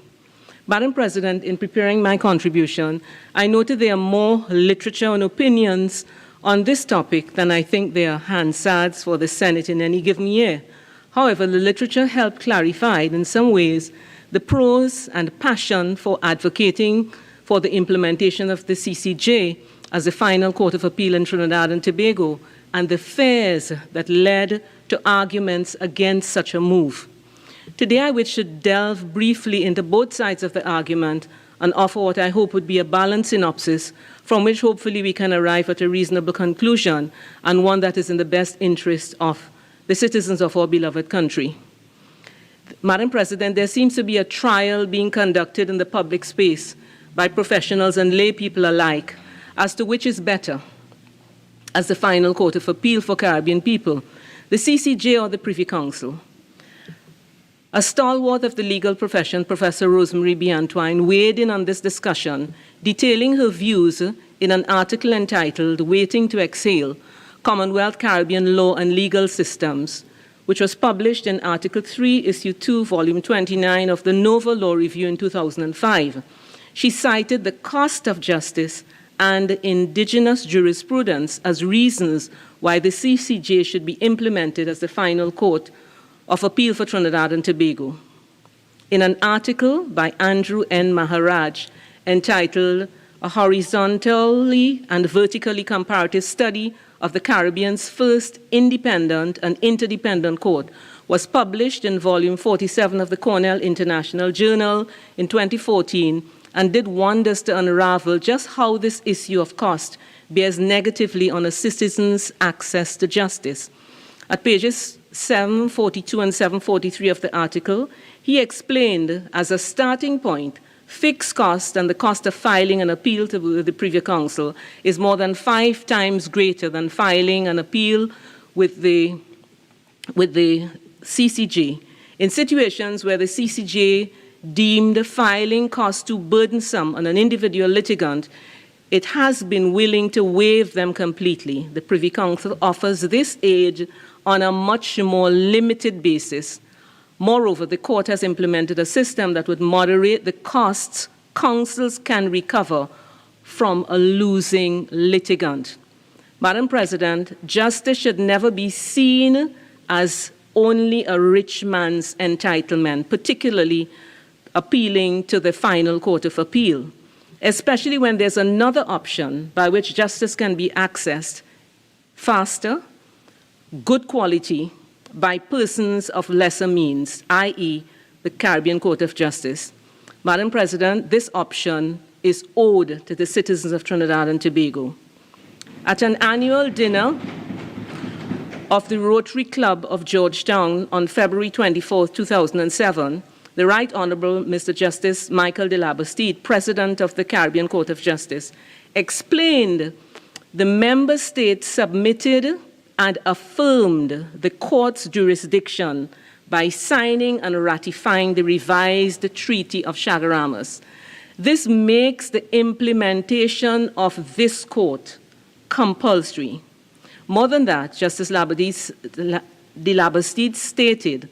Madam President, in preparing my contribution, I noted there are more literature and opinions on this topic than I think there are Hansards for the Senate in any given year. However, the literature helped clarify in some ways the pros and passion for advocating for the implementation of the CCJ as the final court of appeal in Trinidad and Tobago, and the fears that led to arguments against such a move. Today, I wish to delve briefly into both sides of the argument and offer what I hope would be a balanced synopsis from which hopefully we can arrive at a reasonable conclusion, and one that is in the best interest of the citizens of our beloved country. Madam President, there seems to be a trial being conducted in the public space by professionals and lay people alike as to which is better as the final court of appeal for Caribbean people, the CCJ or the Privy Council. A stalwart of the legal profession, Professor Rosemary B. Antwine, weighed in on this discussion, detailing her views in an article entitled Waiting to Exhale, Commonwealth Caribbean Law and Legal Systems, which was published in Article 3, Issue 2, Volume 29 of the Nova Law Review in 2005. She cited the cost of justice and indigenous jurisprudence as reasons why the CCJ should be implemented as the final court of appeal for Trinidad and Tobago. In an article by Andrew N. Maharaj entitled "A Horizontally and Vertically Comparative Study of the Caribbean's First Independent and Interdependent Court," was published in volume 47 of the Cornell International Journal in 2014 and did wonders to unravel just how this issue of cost bears negatively on a citizen's access to justice. At pages 742 and 743 of the article, he explained as a starting point, fixed cost and the cost of filing an appeal to the Privy Council is more than 5 times greater than filing an appeal with the CCJ. In situations where the CCJ deemed filing costs too burdensome on an individual litigant, it has been willing to waive them completely. The Privy Council offers this aid on a much more limited basis. Moreover, the court has implemented a system that would moderate the costs councils can recover from a losing litigant. Madam President, justice should never be seen as only a rich man's entitlement, particularly appealing to the final court of appeal, especially when there's another option by which justice can be accessed faster, good quality, by persons of lesser means, i.e. the Caribbean Court of Justice. Madam President, this option is owed to the citizens of Trinidad and Tobago. At an annual dinner of the Rotary Club of Georgetown on February 24, 2007, the Right Honorable Mr. Justice Michael de Labastide, President of the Caribbean Court of Justice, explained the member states submitted and affirmed the court's jurisdiction by signing and ratifying the revised Treaty of Chaguaramas. This makes the implementation of this court compulsory. More than that, Justice de Labastide stated,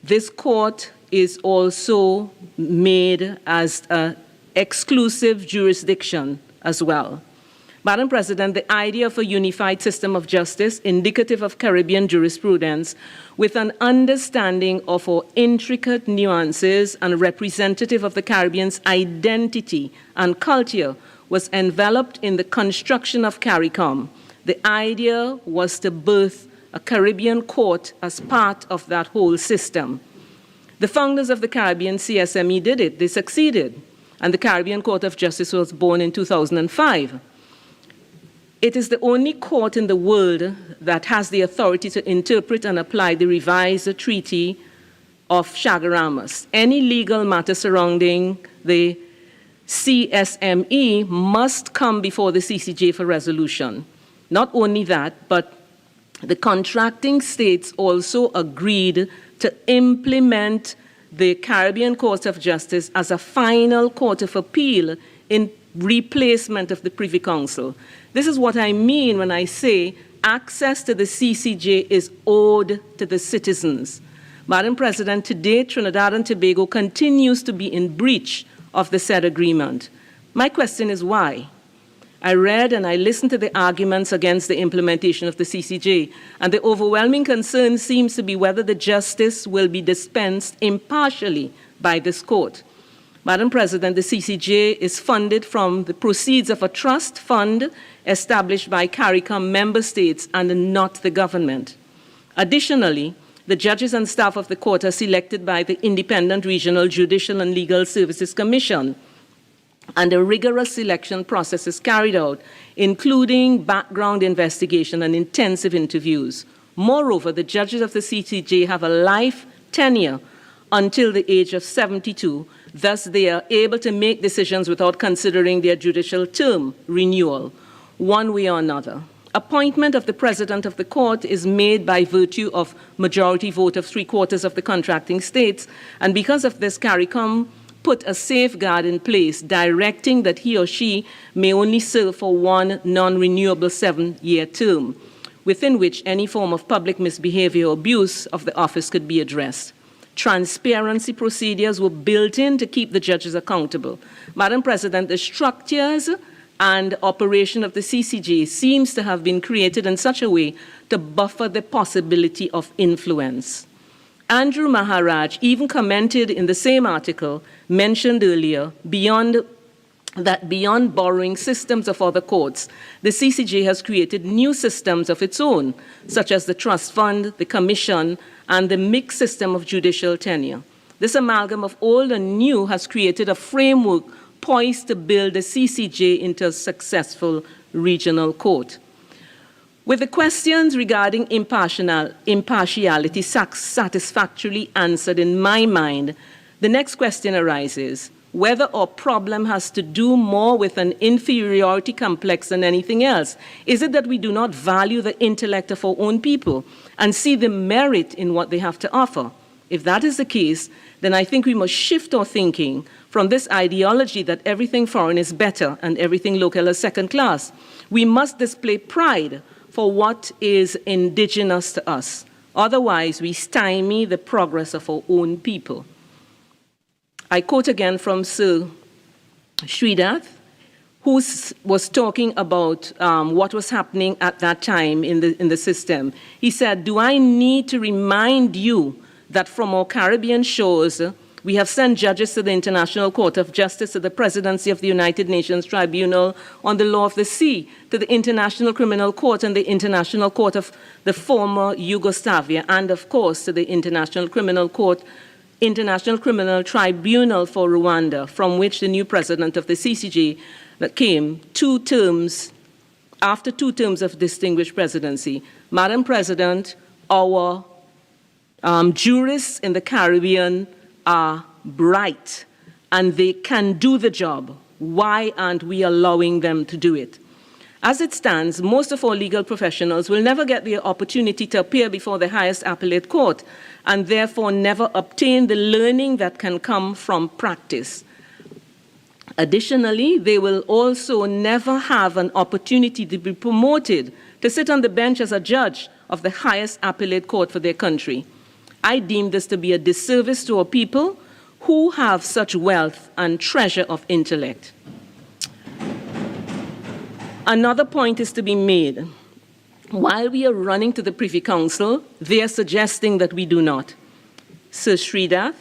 this court is also made as an exclusive jurisdiction as well. Madam President, the idea of a unified system of justice, indicative of Caribbean jurisprudence, with an understanding of our intricate nuances and representative of the Caribbean's identity and culture, was enveloped in the construction of CARICOM. The idea was to birth a Caribbean court as part of that whole system. The founders of the Caribbean CSME did it. They succeeded. And the Caribbean Court of Justice was born in 2005. It is the only court in the world that has the authority to interpret and apply the revised Treaty of Chaguaramas. Any legal matter surrounding the CSME must come before the CCJ for resolution. Not only that, but the contracting states also agreed to implement the Caribbean Court of Justice as a final court of appeal in replacement of the Privy Council. This is what I mean when I say access to the CCJ is owed to the citizens. Madam President, today Trinidad and Tobago continues to be in breach of the said agreement. My question is why? I read and I listened to the arguments against the implementation of the CCJ, and the overwhelming concern seems to be whether the justice will be dispensed impartially by this court. Madam President, the CCJ is funded from the proceeds of a trust fund established by CARICOM member states and not the government. Additionally, the judges and staff of the court are selected by the Independent Regional Judicial and Legal Services Commission, and a rigorous selection process is carried out, including background investigation and intensive interviews. Moreover, the judges of the CCJ have a life tenure until the age of 72. Thus, they are able to make decisions without considering their judicial term renewal, one way or another. Appointment of the president of the court is made by virtue of majority vote of 3/4 of the contracting states, and because of this, CARICOM put a safeguard in place directing that he or she may only serve for one non-renewable 7-year term, within which any form of public misbehavior or abuse of the office could be addressed. Transparency procedures were built in to keep the judges accountable. Madam President, the structures and operation of the CCJ seems to have been created in such a way to buffer the possibility of influence. Andrew Maharaj even commented in the same article mentioned earlier, beyond borrowing systems of other courts, the CCJ has created new systems of its own, such as the trust fund, the commission, and the mixed system of judicial tenure. This amalgam of old and new has created a framework poised to build the CCJ into a successful regional court. With the questions regarding impartiality satisfactorily answered in my mind, the next question arises: whether our problem has to do more with an inferiority complex than anything else. Is it that we do not value the intellect of our own people and see the merit in what they have to offer? If that is the case, then I think we must shift our thinking from this ideology that everything foreign is better and everything local is second class. We must display pride for what is indigenous to us. Otherwise, we stymie the progress of our own people. I quote again from Sir Sridath, who was talking about what was happening at that time in the system. He said, "Do I need to remind you that from our Caribbean shores, we have sent judges to the International Court of Justice, to the Presidency of the United Nations Tribunal on the Law of the Sea, to the International Criminal Court and the International Court of the former Yugoslavia, and of course to the International Criminal Court, International Criminal Tribunal for Rwanda, from which the new president of the CCJ came after 2 terms of distinguished presidency." Madam President, our jurists in the Caribbean are bright and they can do the job. Why aren't we allowing them to do it? As it stands, most of our legal professionals will never get the opportunity to appear before the highest appellate court and therefore never obtain the learning that can come from practice. Additionally, they will also never have an opportunity to be promoted to sit on the bench as a judge of the highest appellate court for their country. I deem this to be a disservice to our people who have such wealth and treasure of intellect. Another point is to be made. While we are running to the Privy Council, they are suggesting that we do not. Sir Sridath,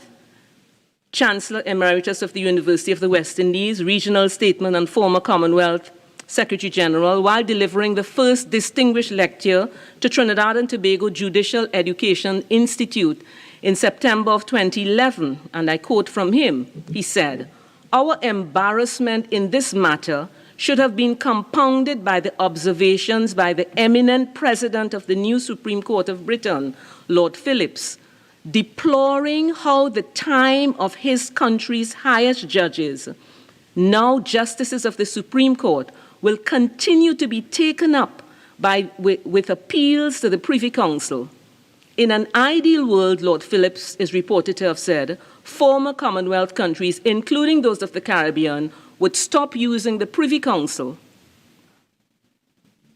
Chancellor Emeritus of the University of the West Indies, regional statesman and former Commonwealth Secretary General, while delivering the first distinguished lecture to Trinidad and Tobago Judicial Education Institute in September of 2011, and I quote from him, he said, "Our embarrassment in this matter should have been compounded by the observations by the eminent president of the new Supreme Court of Britain, Lord Phillips, deploring how the time of his country's highest judges, now justices of the Supreme Court, will continue to be taken up with appeals to the Privy Council. In an ideal world," Lord Phillips is reported to have said, "former Commonwealth countries, including those of the Caribbean, would stop using the Privy Council.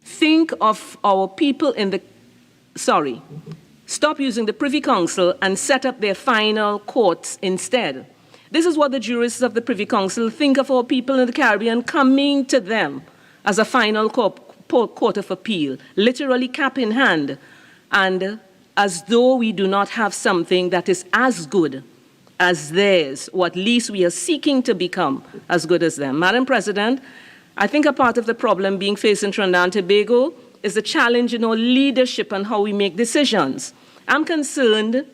Think of our people stop using the Privy Council and set up their final courts instead." This is what the jurists of the Privy Council think of our people in the Caribbean coming to them as a final court of appeal, literally cap in hand, and as though we do not have something that is as good as theirs, or at least we are seeking to become as good as them. Madam President, I think a part of the problem being faced in Trinidad and Tobago is the challenge in our leadership and how we make decisions. I'm concerned,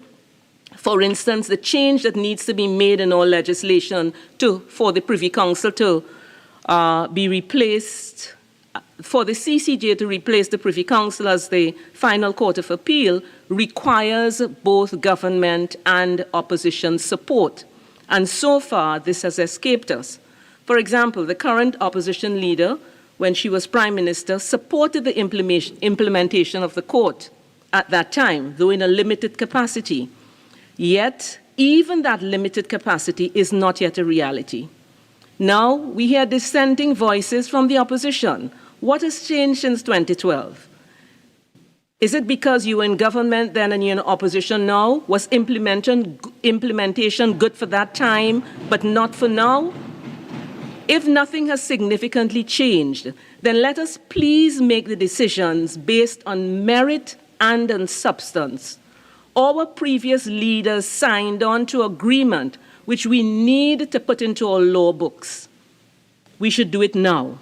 for instance, the change that needs to be made in our legislation for the Privy Council to be replaced, for the CCJ to replace the Privy Council as the final court of appeal requires both government and opposition support. And so far, this has escaped us. For example, the current opposition leader, when she was Prime Minister, supported the implementation of the court at that time, though in a limited capacity. Yet, even that limited capacity is not yet a reality. Now, we hear dissenting voices from the opposition. What has changed since 2012? Is it because you were in government then and you're in opposition now? Was implementation good for that time, but not for now? If nothing has significantly changed, then let us please make the decisions based on merit and on substance. Our previous leaders signed on to agreement which we need to put into our law books. We should do it now.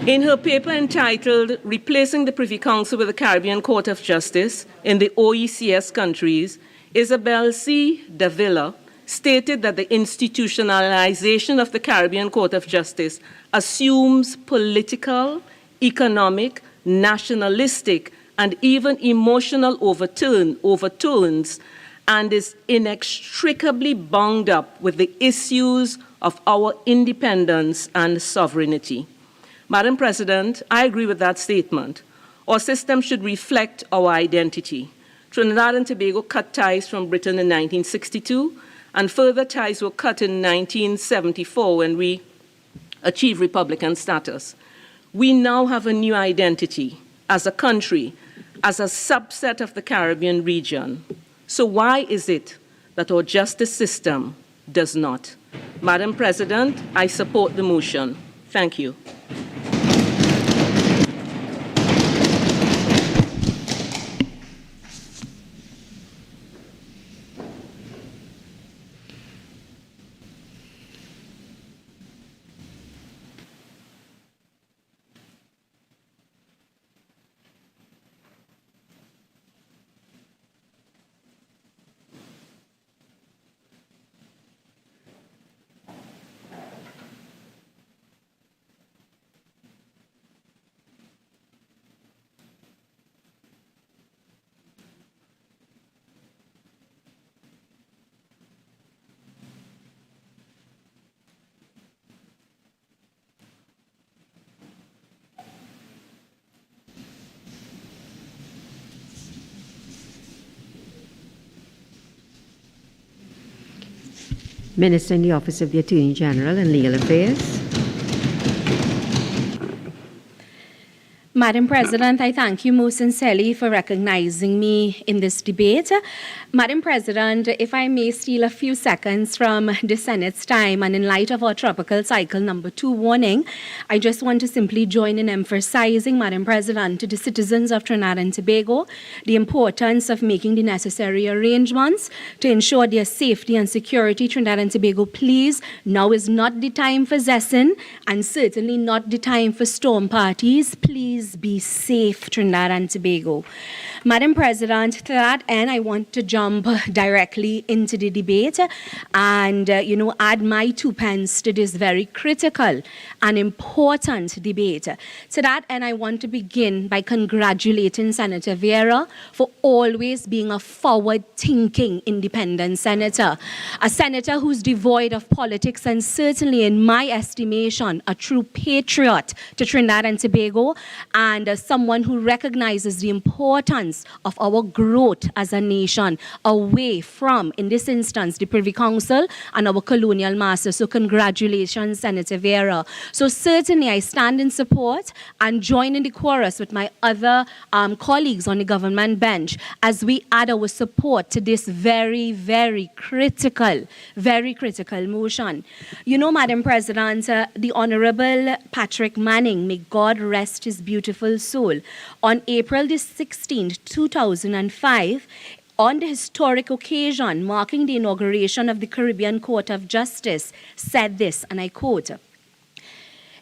In her paper entitled Replacing the Privy Council with the Caribbean Court of Justice in the OECS countries, Isabel C. Davila stated that the institutionalization of the Caribbean Court of Justice assumes political, economic, nationalistic, and even emotional overtones and is inextricably bound up with the issues of our independence and sovereignty. Madam President, I agree with that statement. Our system should reflect our identity. Trinidad and Tobago cut ties from Britain in 1962, and further ties were cut in 1974 when we achieved Republican status. We now have a new identity as a country, as a subset of the Caribbean region. So why is it that our justice system does not? Madam President, I support the motion. Thank you. Minister in the Office of the Attorney General and Legal Affairs. Madam President, I thank you most sincerely for recognizing me in this debate. Madam President, if I may steal a few seconds from the Senate's time, and in light of our tropical cycle number 2 warning, I just want to simply join in emphasizing, Madam President, to the citizens of Trinidad and Tobago, the importance of making the necessary arrangements to ensure their safety and security. Trinidad and Tobago, please, now is not the time for zessing, and certainly not the time for storm parties. Please be safe, Trinidad and Tobago. Madam President, to that end, I want to jump directly into the debate and, add my 2 pence to this very critical and important debate. To that end, I want to begin by congratulating Senator Vieira for always being a forward-thinking independent senator, a senator who's devoid of politics and certainly, in my estimation, a true patriot to Trinidad and Tobago, and someone who recognizes the importance of our growth as a nation away from, in this instance, the Privy Council and our colonial masters. So congratulations, Senator Vieira. So certainly I stand in support and join in the chorus with my other colleagues on the government bench as we add our support to this very, very critical motion. Madam President, the Honorable Patrick Manning, may God rest his beautiful soul, on April the 16th, 2005, on the historic occasion marking the inauguration of the Caribbean Court of Justice, said this, and I quote,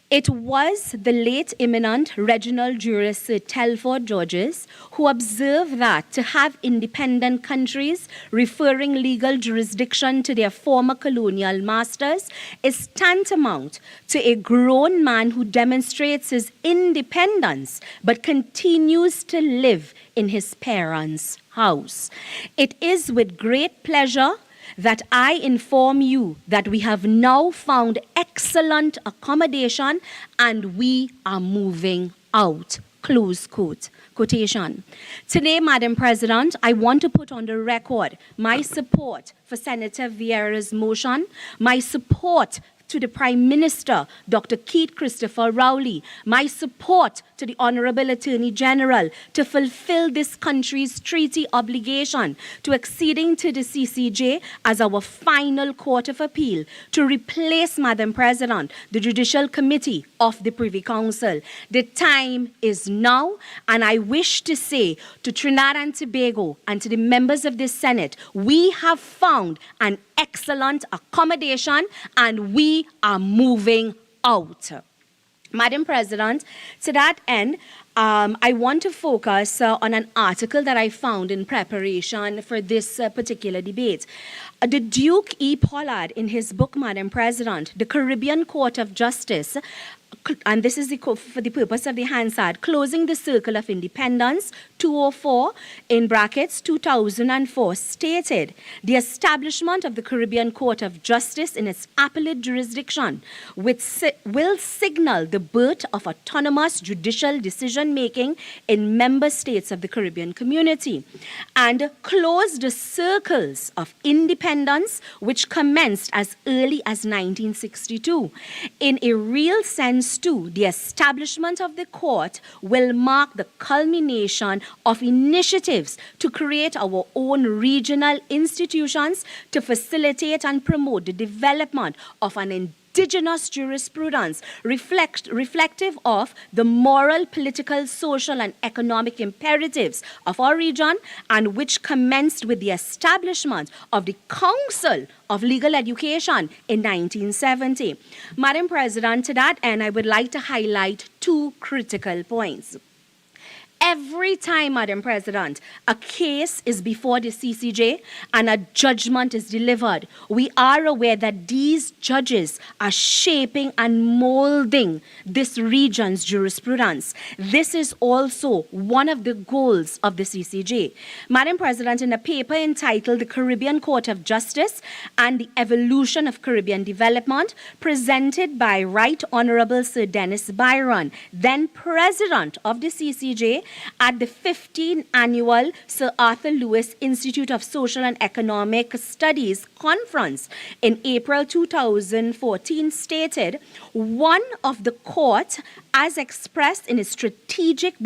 "It was the late eminent Reginald Juris Sir Telford Georges who observed that to have independent countries referring legal jurisdiction to their former colonial masters is tantamount to a grown man who demonstrates his independence but continues to live in his parents' house. It is with great pleasure that I inform you that we have now found excellent accommodation and we are moving out." Close quote. Quotation. Today, Madam President, I want to put on the record my support for Senator Vieira's motion, my support to the Prime Minister, Dr. Keith Christopher Rowley, my support to the Honorable Attorney General to fulfill this country's treaty obligation to acceding to the CCJ as our final court of appeal to replace, Madam President, the Judicial Committee of the Privy Council. The time is now, and I wish to say to Trinidad and Tobago and to the members of the Senate, we have found an excellent accommodation and we are moving out. Madam President, to that end, I want to focus on an article that I found in preparation for this particular debate. The Duke E. Pollard, in his book, Madam President, The Caribbean Court of Justice, and this is for the purpose of the Hansard, Closing the Circle of Independence, 204, in brackets, 2004, stated, the establishment of the Caribbean Court of Justice in its appellate jurisdiction will signal the birth of autonomous judicial decision-making in member states of the Caribbean community and close the circles of independence which commenced as early as 1962. In a real sense, too, the establishment of the court will mark the culmination of initiatives to create our own regional institutions to facilitate and promote the development of an indigenous jurisprudence reflective of the moral, political, social, and economic imperatives of our region, and which commenced with the establishment of the Council of Legal Education in 1970. Madam President, to that end, I would like to highlight two critical points. Every time, Madam President, a case is before the CCJ and a judgment is delivered, we are aware that these judges are shaping and molding this region's jurisprudence. This is also one of the goals of the CCJ. Madam President, in a paper entitled The Caribbean Court of Justice and the Evolution of Caribbean Development, presented by Right Honorable Sir Dennis Byron, then President of the CCJ, at the 15th Annual Sir Arthur Lewis Institute of Social and Economic Studies Conference in April 2014, stated, one of the aims as expressed in its strategic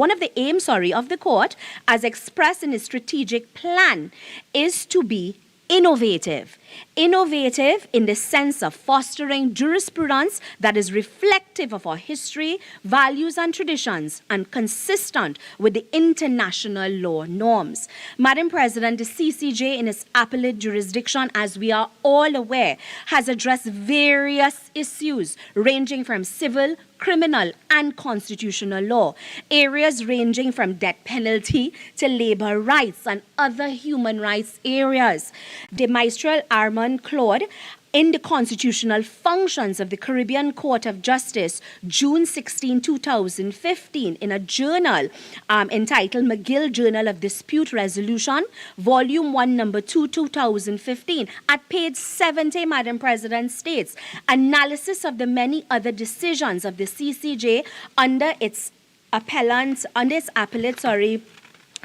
plan is to be innovative. Innovative in the sense of fostering jurisprudence that is reflective of our history, values, and traditions, and consistent with the international law norms. Madam President, the CCJ in its appellate jurisdiction, as we are all aware, has addressed various issues ranging from civil, criminal, and constitutional law, areas ranging from death penalty to labor rights and other human rights areas. The Maestral Armand Claude, in the constitutional functions of the Caribbean Court of Justice, June 16, 2015, in a journal entitled McGill Journal of Dispute Resolution, Volume 1, Number 2, 2015, at page 70, Madam President, states, analysis of the many other decisions of the CCJ under its appellate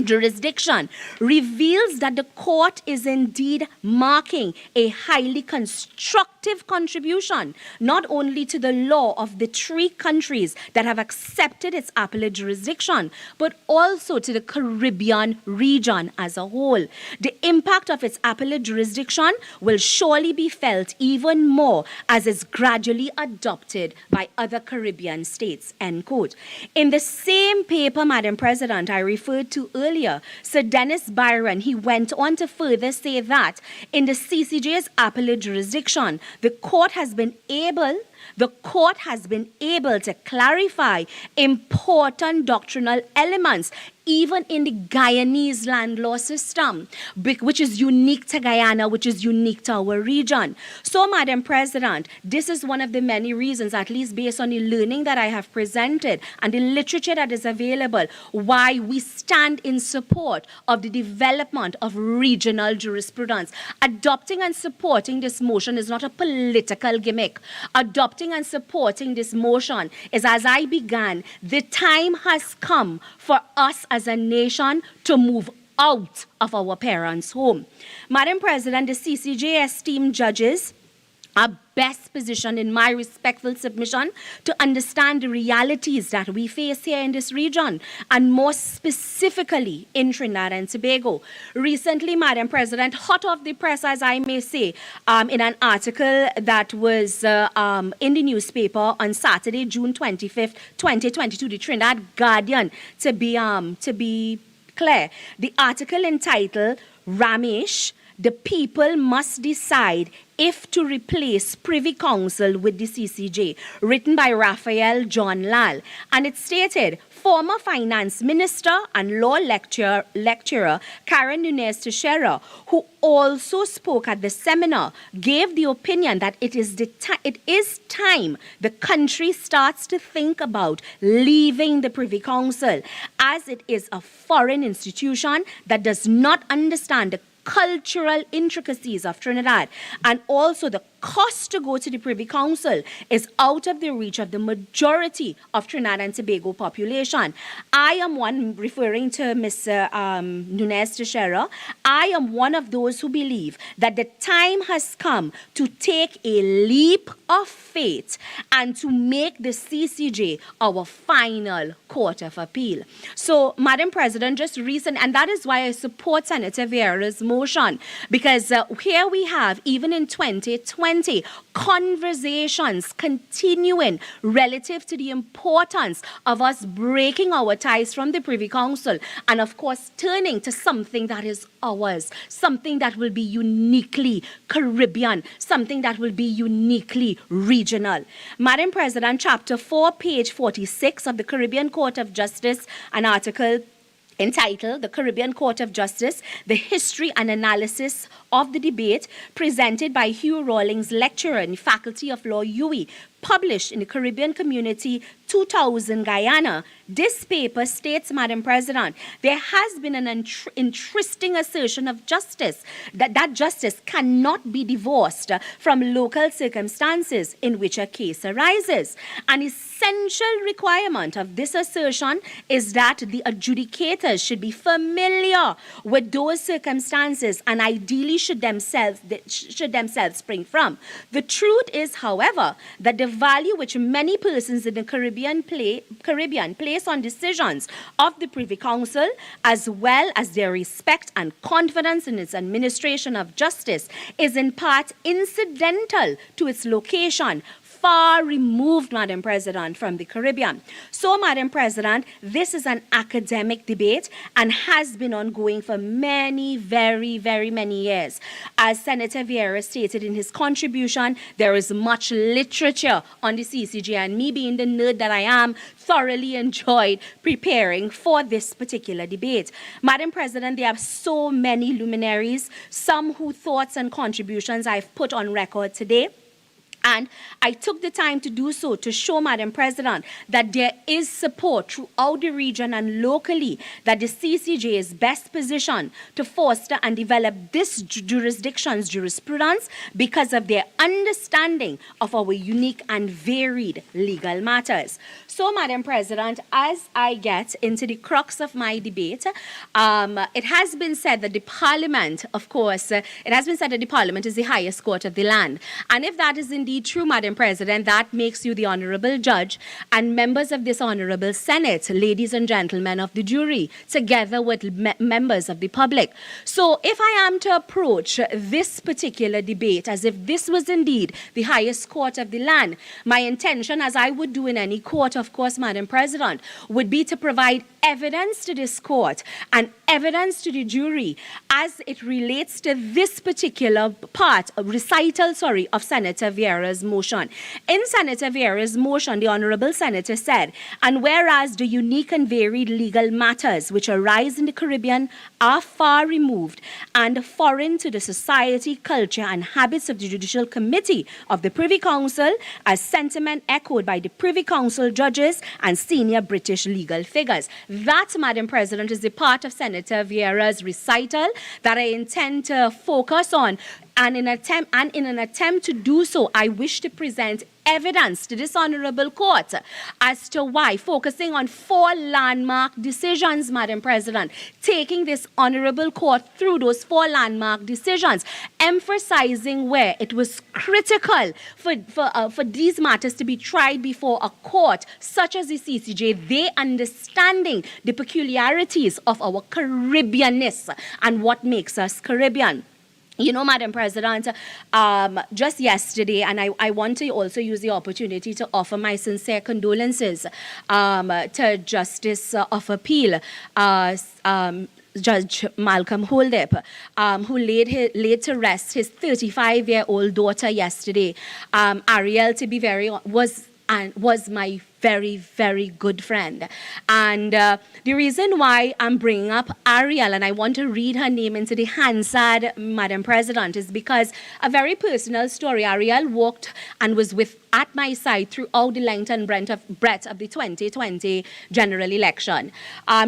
jurisdiction reveals that the court is indeed marking a highly constructive contribution not only to the law of the three countries that have accepted its appellate jurisdiction, but also to the Caribbean region as a whole. The impact of its appellate jurisdiction will surely be felt even more as it's gradually adopted by other Caribbean states, end quote. In the same paper, Madam President, I referred to earlier, Sir Dennis Byron, he went on to further say that in the CCJ's appellate jurisdiction, the court has been able to clarify important doctrinal elements even in the Guyanese land law system, which is unique to Guyana, which is unique to our region. So, Madam President, this is one of the many reasons, at least based on the learning that I have presented and the literature that is available, why we stand in support of the development of regional jurisprudence. Adopting and supporting this motion is not a political gimmick. Adopting and supporting this motion is, as I began, the time has come for us as a nation to move out of our parents' home. Madam President, the CCJ esteemed judges are best positioned, in my respectful submission, to understand the realities that we face here in this region, and more specifically in Trinidad and Tobago. Recently, Madam President, hot off the press, as I may say, in an article that was in the newspaper on Saturday, June 25th, 2022, the Trinidad Guardian, to be clear. The article entitled, Ramesh, the people must decide if to replace Privy Council with the CCJ, written by Raphael John Lal. And it stated, former finance minister and law lecturer Karen Nunez Teixeira, who also spoke at the seminar, gave the opinion that it is time the country starts to think about leaving the Privy Council, as it is a foreign institution that does not understand the cultural intricacies of Trinidad, and also the cost to go to the Privy Council is out of the reach of the majority of Trinidad and Tobago population. I am one, referring to Ms. Nunez Teixeira, I am one of those who believe that the time has come to take a leap of faith and to make the CCJ our final court of appeal. So, Madam President, just recent, and that is why I support Senator Vieira's motion, because here we have, even in 2020, conversations continuing relative to the importance of us breaking our ties from the Privy Council and, of course, turning to something that is ours, something that will be uniquely Caribbean, something that will be uniquely regional. Madam President, Chapter 4, page 46 of the Caribbean Court of Justice, an article entitled The Caribbean Court of Justice, The History and Analysis of the Debate, presented by Hugh Rawlings, lecturer in the Faculty of Law, UWI, published in the Caribbean Community 2000 Guyana. This paper states, Madam President, there has been an interesting assertion of justice, that justice cannot be divorced from local circumstances in which a case arises. An essential requirement of this assertion is that the adjudicators should be familiar with those circumstances and ideally should themselves spring from. The truth is, however, that the value which many persons in the Caribbean place on decisions of the Privy Council, as well as their respect and confidence in its administration of justice, is in part incidental to its location, far removed, Madam President, from the Caribbean. So, Madam President, this is an academic debate and has been ongoing for many, very, very many years. As Senator Vieira stated in his contribution, there is much literature on the CCJ, and me being the nerd that I am, thoroughly enjoyed preparing for this particular debate. Madam President, there are so many luminaries, some whose thoughts and contributions I've put on record today. And I took the time to do so to show, Madam President, that there is support throughout the region and locally that the CCJ is best positioned to foster and develop this jurisdiction's jurisprudence because of their understanding of our unique and varied legal matters. So, Madam President, as I get into the crux of my debate, it has been said that the Parliament, of course, it has been said that the Parliament is the highest court of the land. And if that is indeed true, Madam President, that makes you the honorable judge and members of this honorable Senate, ladies and gentlemen of the jury, together with members of the public. So if I am to approach this particular debate as if this was indeed the highest court of the land, my intention, as I would do in any court, of course, Madam President, would be to provide evidence to this court and evidence to the jury as it relates to this particular part, recital, of Senator Vieira's motion. In Senator Vieira's motion, the Honorable Senator said, and whereas the unique and varied legal matters which arise in the Caribbean are far removed and foreign to the society, culture, and habits of the Judicial Committee of the Privy Council, as sentiment echoed by the Privy Council judges and senior British legal figures. That, Madam President, is the part of Senator Vieira's recital that I intend to focus on. And in an attempt to do so, I wish to present evidence to this honorable court as to why, focusing on 4 landmark decisions, Madam President, taking this honorable court through those 4 landmark decisions, emphasizing where it was critical for these matters to be tried before a court such as the CCJ, they understanding the peculiarities of our Caribbeanness and what makes us Caribbean. You know, Madam President, just yesterday, and I want to also use the opportunity to offer my sincere condolences to Justice of Appeal, Judge Malcolm Holdip, who laid to rest his 35-year-old daughter yesterday. Ariel, to be was my very, very good friend. And the reason why I'm bringing up Ariel, and I want to read her name into the Hansard, Madam President, is because a very personal story. Ariel walked and was at my side throughout the length and breadth of the 2020 general election.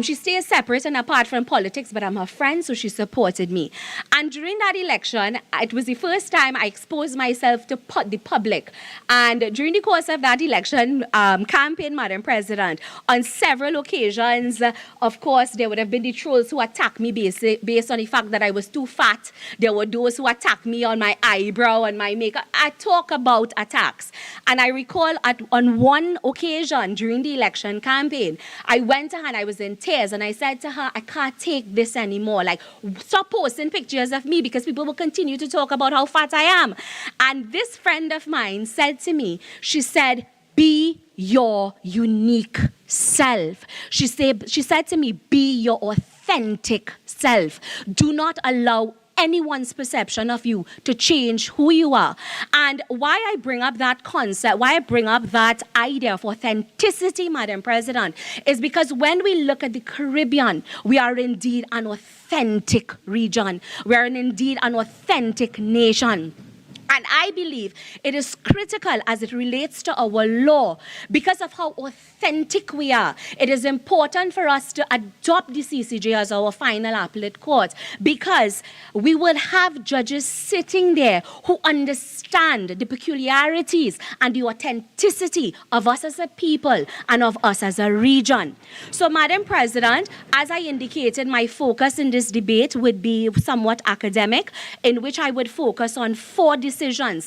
She stays separate and apart from politics, but I'm her friend, so she supported me. And during that election, it was the first time I exposed myself to the public. And during the course of that election campaign, Madam President, on several occasions, of course, there would have been the trolls who attacked me based on the fact that I was too fat. There were those who attacked me on my eyebrow and my makeup. I talk about attacks. And I recall on one occasion during the election campaign, I went to her and I was in tears and I said to her, I can't take this anymore. Like, stop posting pictures of me because people will continue to talk about how fat I am. And this friend of mine said to me, she said, be your unique self. She said to me, be your authentic self. Do not allow anyone's perception of you to change who you are. And why I bring up that concept, why I bring up that idea of authenticity, Madam President, is because when we look at the Caribbean, we are indeed an authentic region. We are indeed an authentic nation. And I believe it is critical as it relates to our law because of how authentic we are. It is important for us to adopt the CCJ as our final appellate court because we will have judges sitting there who understand the peculiarities and the authenticity of us as a people and of us as a region. So, Madam President, as I indicated, my focus in this debate would be somewhat academic, in which I would focus on 4 decisions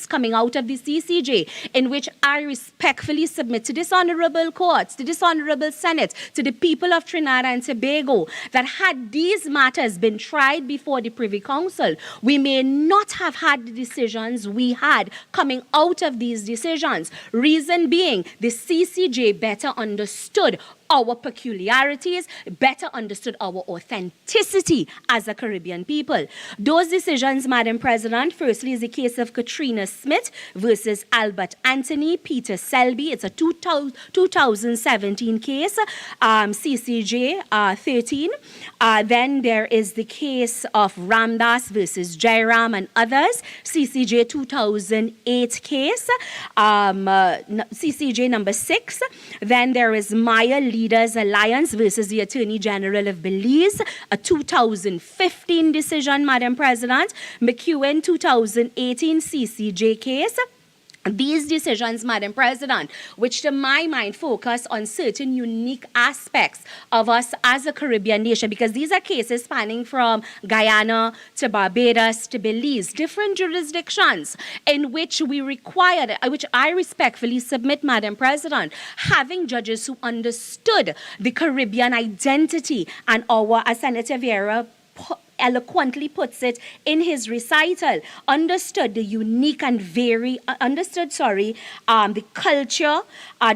coming out of the CCJ, in which I respectfully submit to this honorable court, to this honorable Senate, to the people of Trinidad and Tobago, that had these matters been tried before the Privy Council, we may not have had the decisions we had coming out of these decisions. Reason being, the CCJ better understood our peculiarities, better understood our authenticity as a Caribbean people. Those decisions, Madam President, firstly is the case of Katrina Smith versus Albert Anthony, Peter Selby. It's a 2017 case, CCJ 13. Then there is the case of Ramdas versus Jairam and others, CCJ 2008 case, CCJ number 6. Then there is Maya Leaders Alliance versus the Attorney General of Belize, a 2015 decision, Madam President. McEwen 2018 CCJ case. These decisions, Madam President, which to my mind focus on certain unique aspects of us as a Caribbean nation, because these are cases spanning from Guyana to Barbados to Belize, different jurisdictions in which we required, which I respectfully submit, Madam President, having judges who understood the Caribbean identity and our, as Senator Vieira eloquently puts it in his recital, understood the unique and the culture,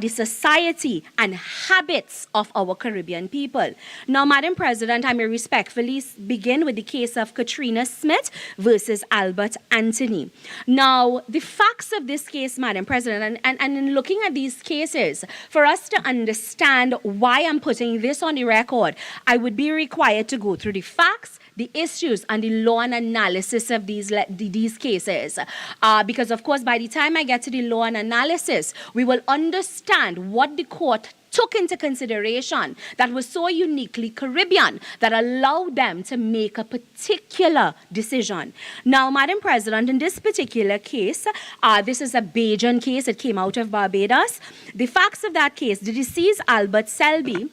the society and habits of our Caribbean people. Now, Madam President, I may respectfully begin with the case of Katrina Smith versus Albert Anthony. Now, the facts of this case, Madam President, and in looking at these cases, for us to understand why I'm putting this on the record, I would be required to go through the facts, the issues and the law and analysis of these cases. Because, of course, by the time I get to the law and analysis, we will understand what the court took into consideration that was so uniquely Caribbean that allowed them to make a particular decision. Now, Madam President, in this particular case, this is a Bajan case. It came out of Barbados. The facts of that case, the deceased Albert Selby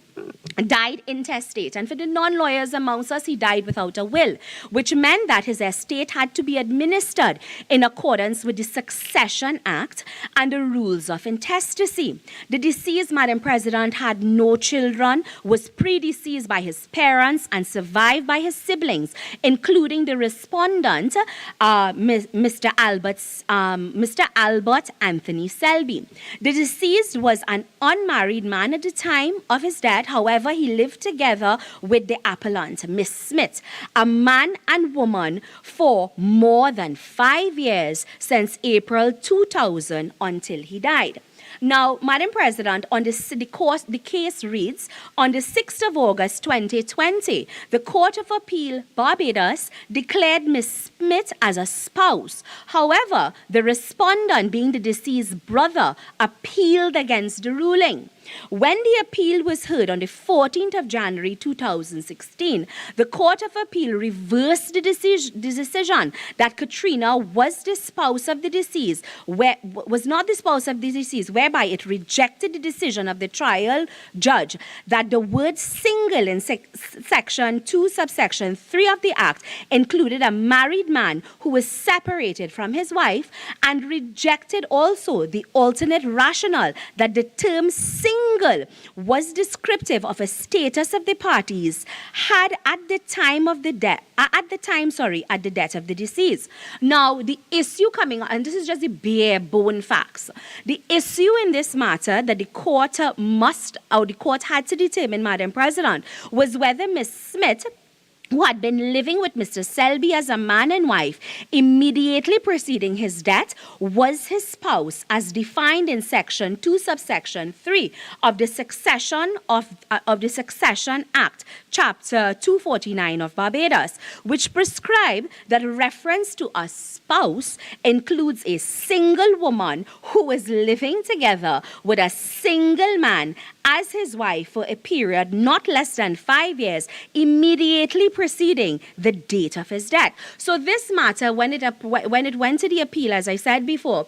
died intestate, and for the non-lawyers amongst us, he died without a will, which meant that his estate had to be administered in accordance with the Succession Act and the rules of intestacy. The deceased, Madam President, had no children, was predeceased by his parents and survived by his siblings, including the respondent, Mr. Albert Anthony Selby. The deceased was an unmarried man at the time of his death. However, he lived together with the appellant, Miss Smith, a man and woman, for more than 5 years, since April 2000 until he died. Now, Madam President, on the case reads, on the 6th of August 2020, the Court of Appeal Barbados declared Ms. Smith as a spouse. However, the respondent, being the deceased brother, appealed against the ruling. When the appeal was heard on the 14th of January 2016, the Court of Appeal reversed the decision that Katrina was the spouse of the deceased, was not the spouse of the deceased, whereby it rejected the decision of the trial judge that the word single in section 2 subsection 3 of the Act included a married man who was separated from his wife, and rejected also the alternate rationale that the term single was descriptive of a status of the parties had at the time of the death, at the death of the deceased. Now, the issue coming, and this is just the bare bone facts. The issue in this matter that the court had to determine, Madam President, was whether Ms. Smith, who had been living with Mr. Selby as a man and wife immediately preceding his death, was his spouse as defined in section 2 subsection 3 of the Succession Act, chapter 249 of Barbados, which prescribed that reference to a spouse includes a single woman who is living together with a single man as his wife for a period not less than 5 years immediately preceding the date of his death. So this matter, when it went to the appeal, as I said before,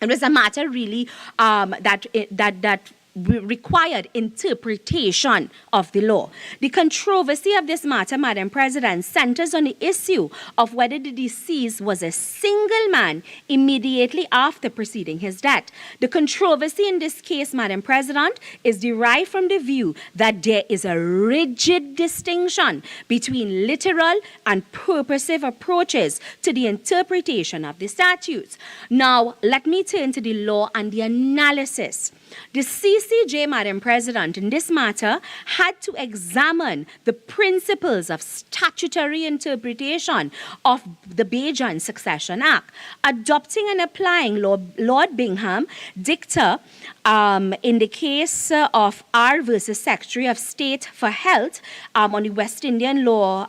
it was a matter really that required interpretation of the law. The controversy of this matter, Madam President, centers on the issue of whether the deceased was a single man immediately after preceding his death. The controversy in this case, Madam President, is derived from the view that there is a rigid distinction between literal and purposive approaches to the interpretation of the statutes. Now, let me turn to the law and the analysis. The CCJ, Madam President, in this matter had to examine the principles of statutory interpretation of the Bajan Succession Act, adopting and applying Lord Bingham dicta in the case of R versus Secretary of State for Health on the West Indian law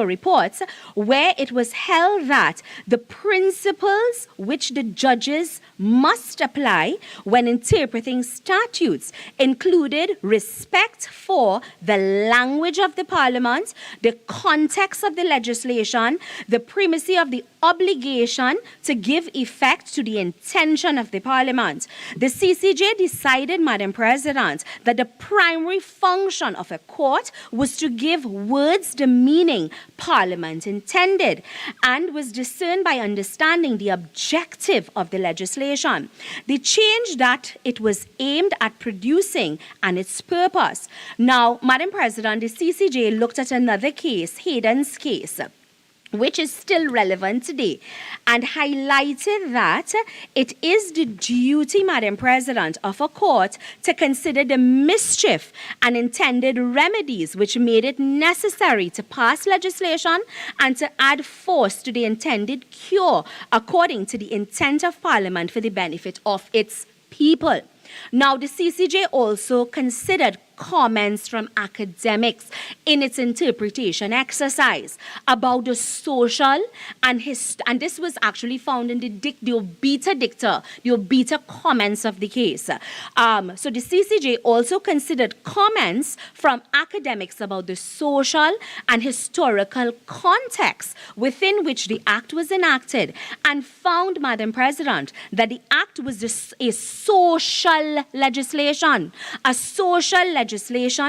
reports, where it was held that the principles which the judges must apply when interpreting statutes included respect for the language of the Parliament, the context of the legislation, the primacy of the obligation to give effect to the intention of the Parliament. The CCJ decided, Madam President, that the primary function of a court was to give words the meaning Parliament intended, and was discerned by understanding the objective of the legislation, the change that it was aimed at producing, and its purpose. Now, Madam President, the CCJ looked at another case, Hayden's case, which is still relevant today, and highlighted that it is the duty, Madam President, of a court to consider the mischief and intended remedies which made it necessary to pass legislation and to add force to the intended cure according to the intent of Parliament for the benefit of its people. Now, the CCJ also considered comments from academics in its interpretation exercise about the social and this was actually found in the obiter dicta, the obiter comments of the case. So the CCJ also considered comments from academics about the social and historical context within which the Act was enacted and found, Madam President, that the Act was a social legislation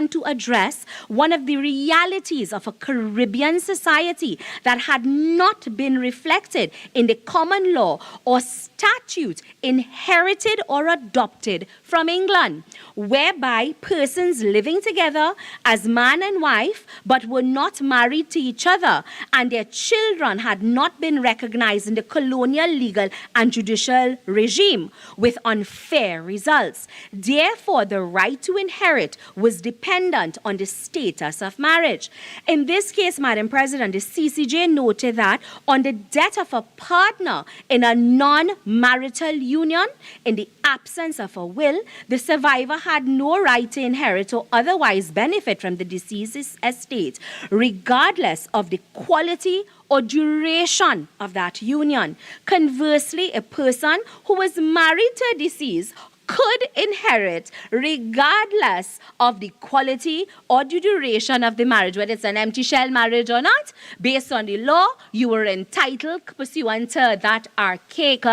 to address one of the realities of a Caribbean society that had not been reflected in the common law or statute inherited or adopted from England, whereby persons living together as man and wife but were not married to each other and their children had not been recognized in the colonial legal and judicial regime with unfair results. Therefore, the right to inherit was dependent on the status of marriage. In this case, Madam President, the CCJ noted that on the death of a partner in a non-marital union, in the absence of a will, the survivor had no right to inherit or otherwise benefit from the deceased's estate, regardless of the quality or duration of that union. Conversely, a person who was married to a deceased could inherit regardless of the quality or the duration of the marriage, whether it's an empty shell marriage or not. Based on the law, you were entitled, pursuant to that archaic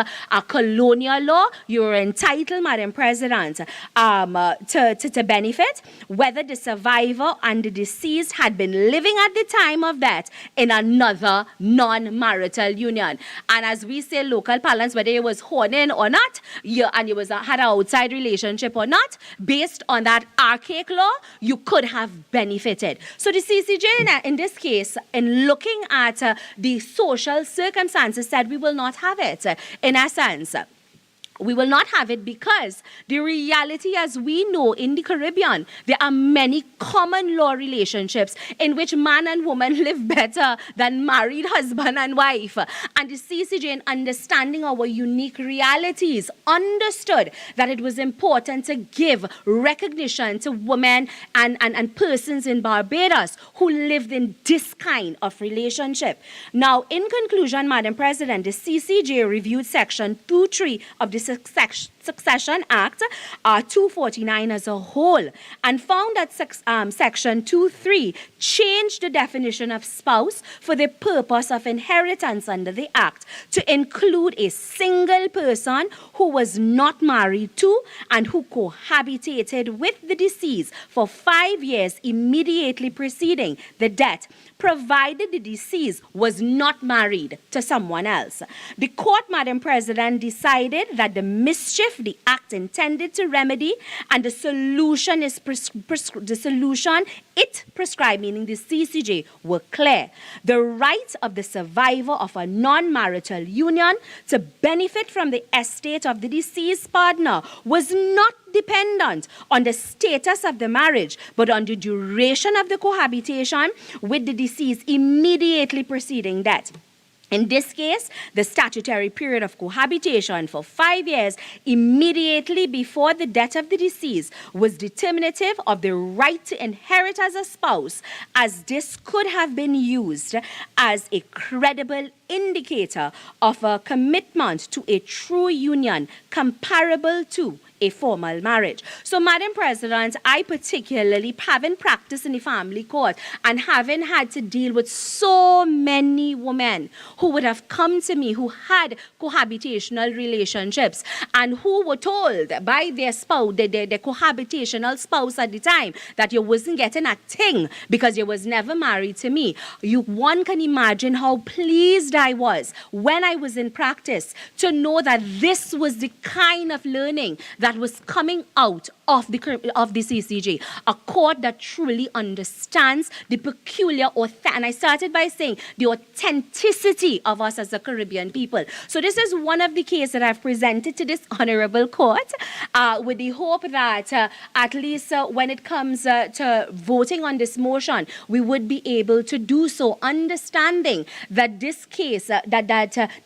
colonial law, you were entitled, Madam President, to benefit, whether the survivor and the deceased had been living at the time of death in another non-marital union. And as we say local parlance, whether it was horning or not, and you had an outside relationship or not, based on that archaic law, you could have benefited. So the CCJ in this case, in looking at the social circumstances, said we will not have it. In essence, we will not have it because the reality, as we know in the Caribbean, there are many common law relationships in which man and woman live better than married husband and wife. And the CCJ, in understanding our unique realities, understood that it was important to give recognition to women and persons in Barbados who lived in this kind of relationship. Now, in conclusion, Madam President, the CCJ reviewed Section 2.3 of the Succession Act 249 as a whole and found that Section 2.3 changed the definition of spouse for the purpose of inheritance under the Act to include a single person who was not married to and who cohabitated with the deceased for 5 years immediately preceding the death, provided the deceased was not married to someone else. The court, Madam President, decided that the mischief the Act intended to remedy and the solution it prescribed, meaning the CCJ, were clear. The right of the survivor of a non-marital union to benefit from the estate of the deceased partner was not dependent on the status of the marriage, but on the duration of the cohabitation with the deceased immediately preceding death. In this case, the statutory period of cohabitation for 5 years immediately before the death of the deceased was determinative of the right to inherit as a spouse, as this could have been used as a credible indicator of a commitment to a true union comparable to a formal marriage. So, Madam President, I particularly, having practiced in the family court and having had to deal with so many women who would have come to me who had cohabitational relationships and who were told by their spouse, their cohabitational spouse at the time, that you wasn't getting a thing because you was never married to me. One can imagine how pleased I was when I was in practice to know that this was the kind of learning that was coming out of the CCJ, a court that truly understands the peculiar, and I started by saying the authenticity of us as a Caribbean people. So this is one of the cases that I've presented to this honorable court with the hope that at least when it comes to voting on this motion, we would be able to do so, understanding that this case case that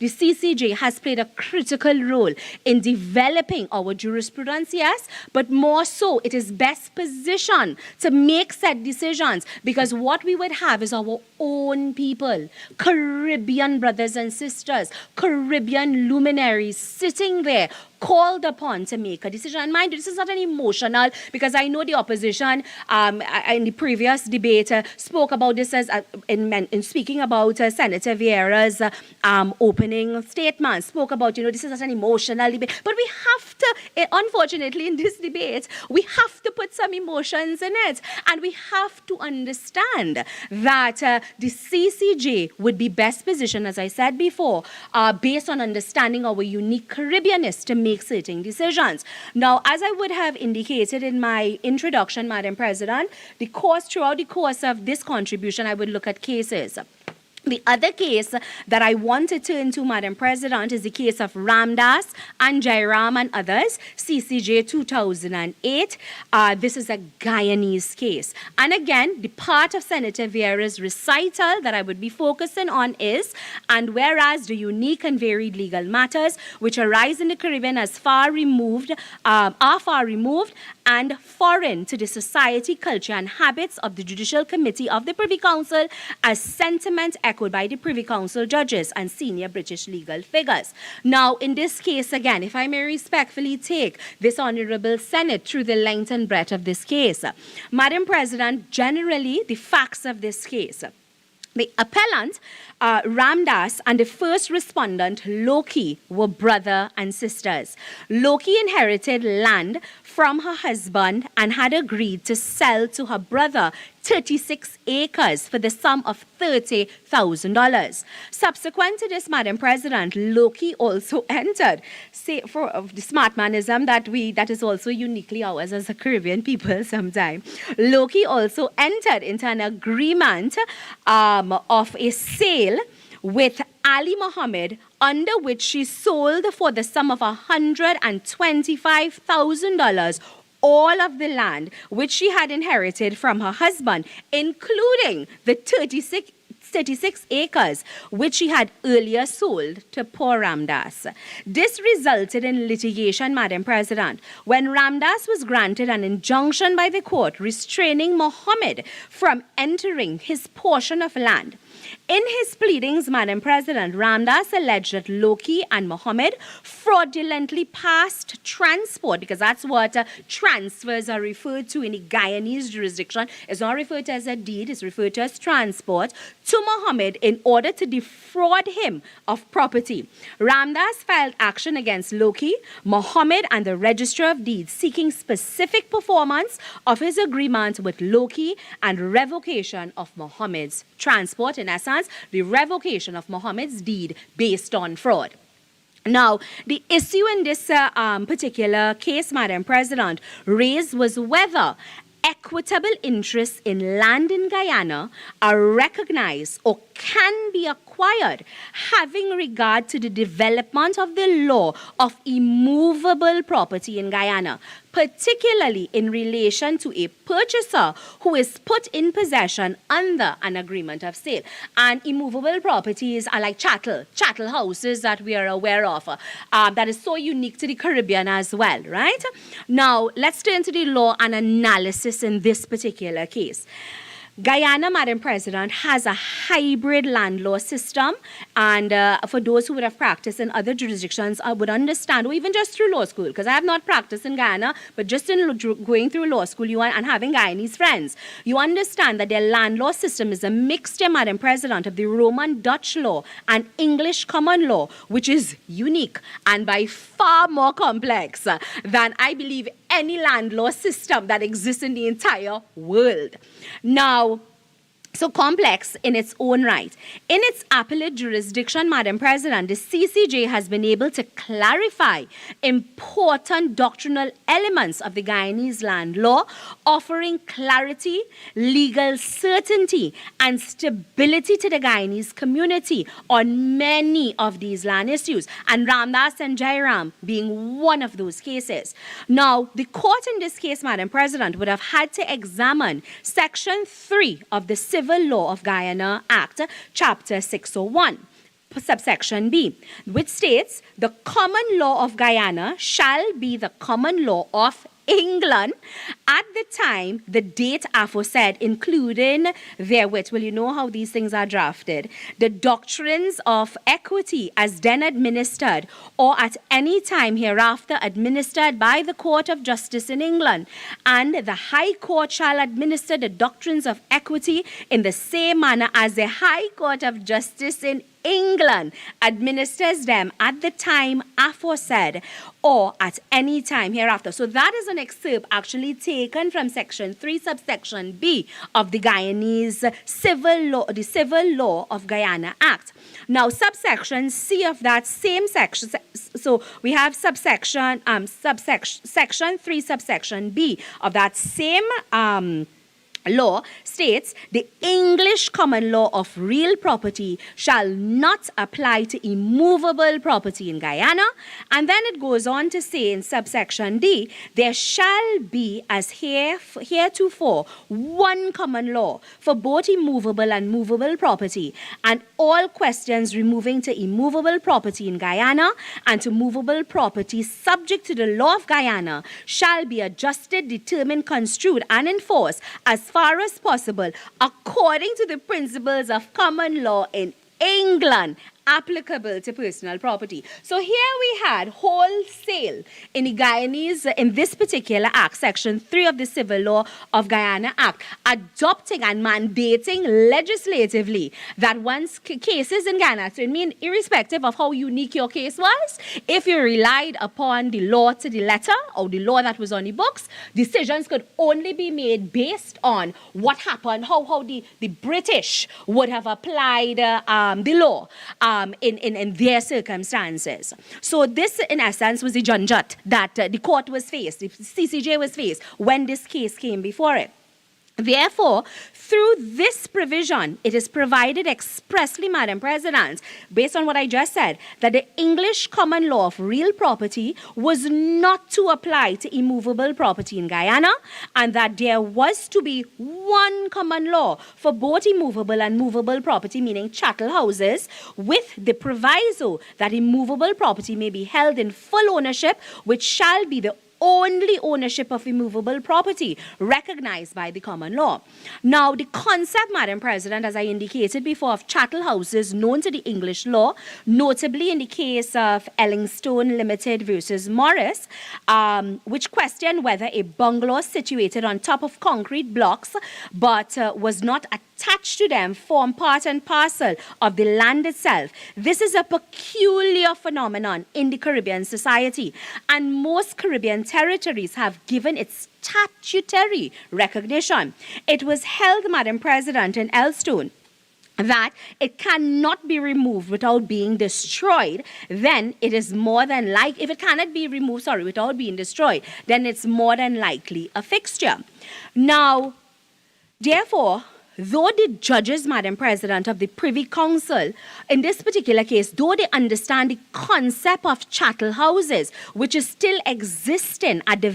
the CCJ has played a critical role in developing our jurisprudence, yes, but more so it is best positioned to make said decisions, because what we would have is our own people, Caribbean brothers and sisters, Caribbean luminaries sitting there called upon to make a decision. And mind you, this is not an emotional, because I know the opposition in the previous debate spoke about this as in speaking about Senator Vieira's opening statement, spoke about, this is not an emotional debate. But we have to, unfortunately, in this debate, we have to put some emotions in it. And we have to understand that the CCJ would be best positioned, as I said before, based on understanding our unique Caribbeanness to make certain decisions. Now, as I would have indicated in my introduction, Madam President, throughout the course of this contribution, I would look at cases. The other case that I want to turn to, Madam President, is the case of Ramdas and Jairam and others, CCJ 2008. This is a Guyanese case. And again, the part of Senator Vieira's recital that I would be focusing on is, and whereas the unique and varied legal matters which arise in the Caribbean are far removed and foreign to the society, culture, and habits of the Judicial Committee of the Privy Council, as sentiment echoed by the Privy Council judges and senior British legal figures. Now, in this case, again, if I may respectfully take this Honourable Senate through the length and breadth of this case. Madam President, generally, the facts of this case. The appellant, Ramdas, and the first respondent, Loki, were brother and sisters. Loki inherited land from her husband and had agreed to sell to her brother 36 acres for the sum of $30,000. Subsequent to this, Madam President, Loki also entered, for the smart manism that is also uniquely ours as a Caribbean people sometime. Loki also entered into an agreement of a sale with Ali Muhammad, under which she sold for the sum of $125,000 all of the land which she had inherited from her husband, including the 36 acres which she had earlier sold to poor Ramdas. This resulted in litigation, Madam President, when Ramdas was granted an injunction by the court restraining Muhammad from entering his portion of land. In his pleadings, Madam President, Ramdas alleged that Loki and Muhammad fraudulently passed transport, because that's what transfers are referred to in the Guyanese jurisdiction. It's not referred to as a deed, it's referred to as transport, to Muhammad in order to defraud him of property. Ramdas filed action against Loki, Muhammad, and the Registrar of Deeds, seeking specific performance of his agreement with Loki and revocation of Muhammad's transport. In essence, the revocation of Muhammad's deed based on fraud. Now, the issue in this particular case, Madam President, raised was whether equitable interests in land in Guyana are recognized or can be acquired having regard to the development of the law of immovable property in Guyana, particularly in relation to a purchaser who is put in possession under an agreement of sale. And immovable properties are like chattel houses that we are aware of, that is so unique to the Caribbean as well, right? Now, let's turn to the law and analysis in this particular case. Guyana, Madam President, has a hybrid land law system, and for those who would have practiced in other jurisdictions, I would understand, or even just through law school, because I have not practiced in Guyana, but just in going through law school and having Guyanese friends, you understand that their land law system is a mixture, Madam President, of the Roman Dutch law and English common law, which is unique and by far more complex than, I believe, any land law system that exists in the entire world. Now, so complex in its own right. In its appellate jurisdiction, Madam President, the CCJ has been able to clarify important doctrinal elements of the Guyanese land law, offering clarity, legal certainty, and stability to the Guyanese community on many of these land issues, and Ramdas and Jairam being one of those cases. Now, the court in this case, Madam President, would have had to examine Section 3 of the Civil Law of Guyana Act, Chapter 601. subsection B, which states the common law of Guyana shall be the common law of England at the time the date aforesaid, including therewith. Well, you know how these things are drafted. The doctrines of equity as then administered or at any time hereafter administered by the Court of Justice in England, and the High Court shall administer the doctrines of equity in the same manner as the High Court of Justice in England administers them at the time aforesaid or at any time hereafter. So that is an excerpt actually taken from section 3 subsection B of the Guyanese civil law, the Civil Law of Guyana Act. Now subsection C of that same section, so we have section 3 subsection B of that same law states the English common law of real property shall not apply to immovable property in Guyana. And then it goes on to say in subsection D, there shall be as heretofore one common law for both immovable and movable property, and all questions removing to immovable property in Guyana and to movable property subject to the law of Guyana shall be adjusted, determined, construed, and enforced as far as possible according to the principles of common law in England applicable to personal property. So here we had wholesale in the Guyanese, in this particular act, section 3 of the Civil Law of Guyana Act, adopting and mandating legislatively that once cases in Guyana, so I mean irrespective of how unique your case was, if you relied upon the law to the letter or the law that was on the books, decisions could only be made based on what happened, how the British would have applied the law in their circumstances. So this, in essence, was the junjat that the court was faced, the CCJ was faced when this case came before it. Therefore, through this provision, it is provided expressly, Madam President, based on what I just said, that the English common law of real property was not to apply to immovable property in Guyana, and that there was to be one common law for both immovable and movable property, meaning chattel houses, with the proviso that immovable property may be held in full ownership, which shall be the only ownership of immovable property recognized by the common law. Now, the concept, Madam President, as I indicated before, of chattel houses known to the English law, notably in the case of Ellingstone Limited versus Morris, which questioned whether a bungalow situated on top of concrete blocks but was not attached to them form part and parcel of the land itself. This is a peculiar phenomenon in the Caribbean society, and most Caribbean territories have given it statutory recognition. It was held, Madam President, in Ellingstone that it cannot be removed without being destroyed, then it is more than likely, if it cannot be removed, without being destroyed, then it's more than likely a fixture. Now, therefore, though the judges, Madam President, of the Privy Council, in this particular case, though they understand the concept of chattel houses, which is still existing at the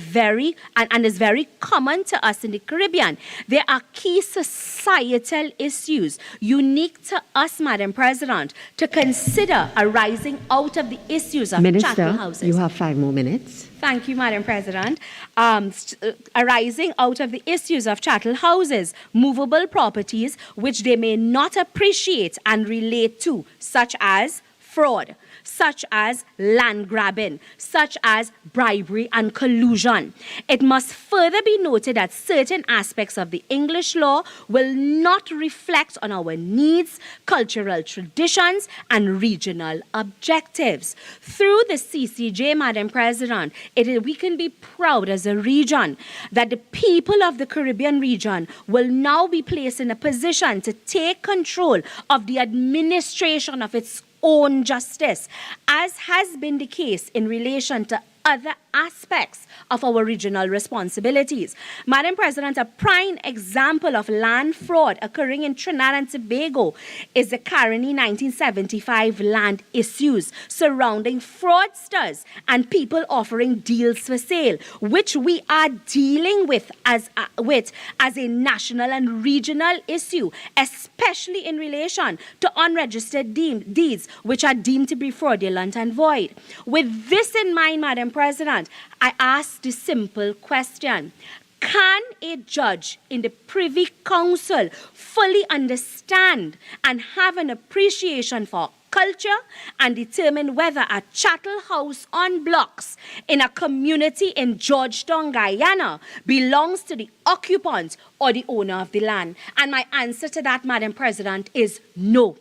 and is very common to us in the Caribbean, there are key societal issues unique to us, Madam President, to consider arising out of the issues of chattel houses. Minister, you have 5 more minutes. Thank you, Madam President. Arising out of the issues of chattel houses, movable properties which they may not appreciate and relate to, such as fraud, such as land grabbing, such as bribery and collusion. It must further be noted that certain aspects of the English law will not reflect on our needs, cultural traditions, and regional objectives. Through the CCJ, Madam President, we can be proud as a region that the people of the Caribbean region will now be placed in a position to take control of the administration of its own justice, as has been the case in relation to other aspects of our regional responsibilities. Madam President, a prime example of land fraud occurring in Trinidad and Tobago is the currently 1975 land issues surrounding fraudsters and people offering deals for sale, which we are dealing with as a national and regional issue, especially in relation to unregistered deeds, which are deemed to be fraudulent and void. With this in mind, Madam President, I ask the simple question: can a judge in the Privy Council fully understand and have an appreciation for culture and determine whether a chattel house on blocks in a community in Georgetown, Guyana belongs to the occupant or the owner of the land? And my answer to that, Madam President, is no.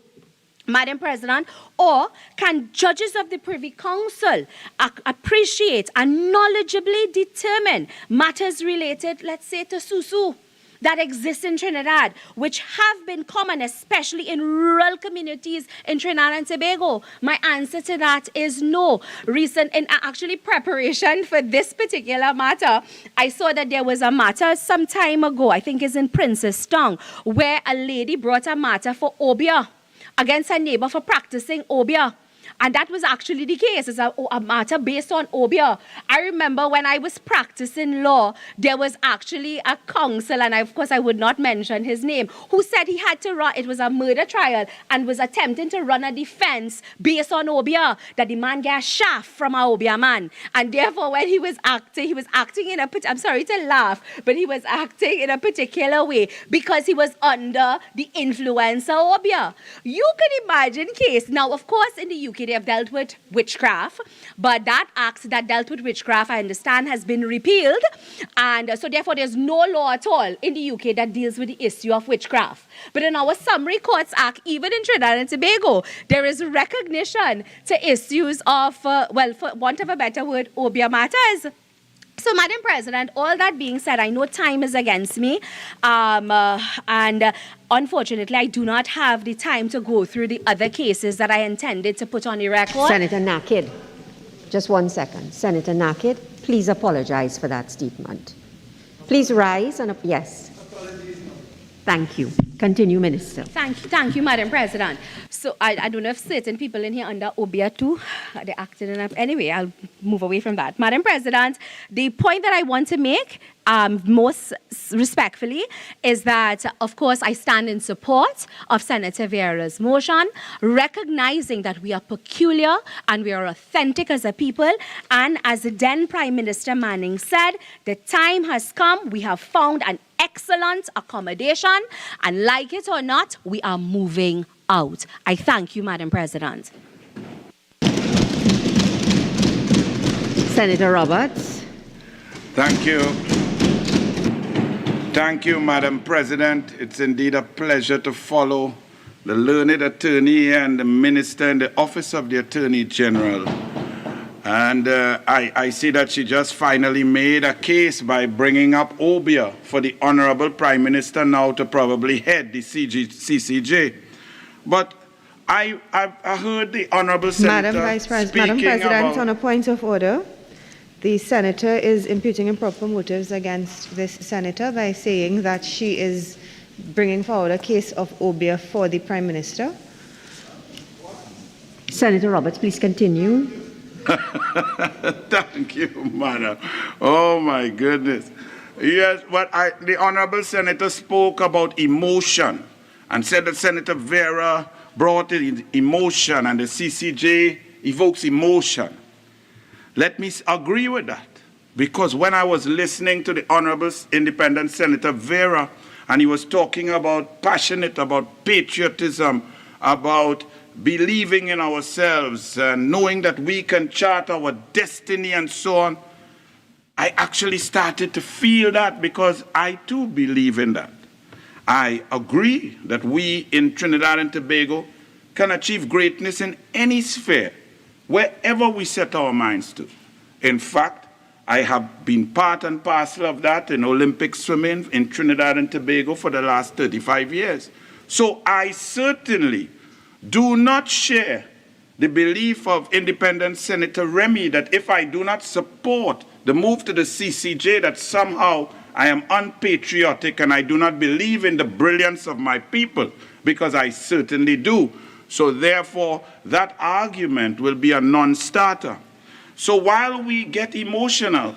Madam President, or can judges of the Privy Council appreciate and knowledgeably determine matters related, let's say, to Susu that exist in Trinidad, which have been common, especially in rural communities in Trinidad and Tobago? My answer to that is no. In actually preparation for this particular matter, I saw that there was a matter some time ago, I think it's in Princess Town, where a lady brought a matter for obia against her neighbor for practicing obia. And that was actually the case. It's a matter based on obia. I remember when I was practicing law, there was actually a counsel, and of course I would not mention his name, who said he had to run, it was a murder trial, and was attempting to run a defense based on obia, that the man got shaft from a obia man. And therefore when he was acting in a, I'm sorry to laugh, but he was acting in a particular way because he was under the influence of obia. You can imagine case. Now, of course, in the UK, they have dealt with witchcraft, but that act that dealt with witchcraft, I understand, has been repealed, and so therefore there's no law at all in the UK that deals with the issue of witchcraft. But in our Summary Courts Act, even in Trinidad and Tobago, there is recognition to issues of, well, for want of a better word, obia matters. So, Madam President, all that being said, I know time is against me, and unfortunately, I do not have the time to go through the other cases that I intended to put on the record. Senator Nakid, just 1 second. Senator Nakid, please apologize for that statement. Please rise and, yes. Thank you. Continue, Minister. Thank you, Madam President. So I don't know if certain people in here under obia too, they're acting enough. Anyway, I'll move away from that. Madam President, the point that I want to make most respectfully is that, of course, I stand in support of Senator Vieira's motion, recognizing that we are peculiar and we are authentic as a people. And as the then Prime Minister Manning said, the time has come. We have found an excellent accommodation, and like it or not, we are moving out. I thank you, Madam President. Senator Roberts. Thank you. Thank you, Madam President. It's indeed a pleasure to follow the learned attorney and the minister in the office of the Attorney General. And I see that she just finally made a case by bringing up obia for the Honorable Prime Minister now to probably head the CCJ. But I heard the Honorable Senator Madam President, about... on a point of order, the Senator is imputing improper motives against this Senator by saying that she is bringing forward a case of obia for the Prime Minister. Senator Roberts, please continue. Thank you, Madam. Oh, my goodness. Yes, but the Honorable Senator spoke about emotion and said that Senator Vieira brought in emotion and the CCJ evokes emotion. Let me agree with that, because when I was listening to the Honorable Independent Senator Vieira and he was talking about passionate, about patriotism, about believing in ourselves and knowing that we can chart our destiny and so on, I actually started to feel that, because I too believe in that. I agree that we in Trinidad and Tobago can achieve greatness in any sphere, wherever we set our minds to. In fact, I have been part and parcel of that in Olympic swimming in Trinidad and Tobago for the last 35 years. So I certainly do not share the belief of independent Senator Remy that if I do not support the move to the CCJ, that somehow I am unpatriotic and I do not believe in the brilliance of my people, because I certainly do. So therefore, that argument will be a non-starter. So while we get emotional,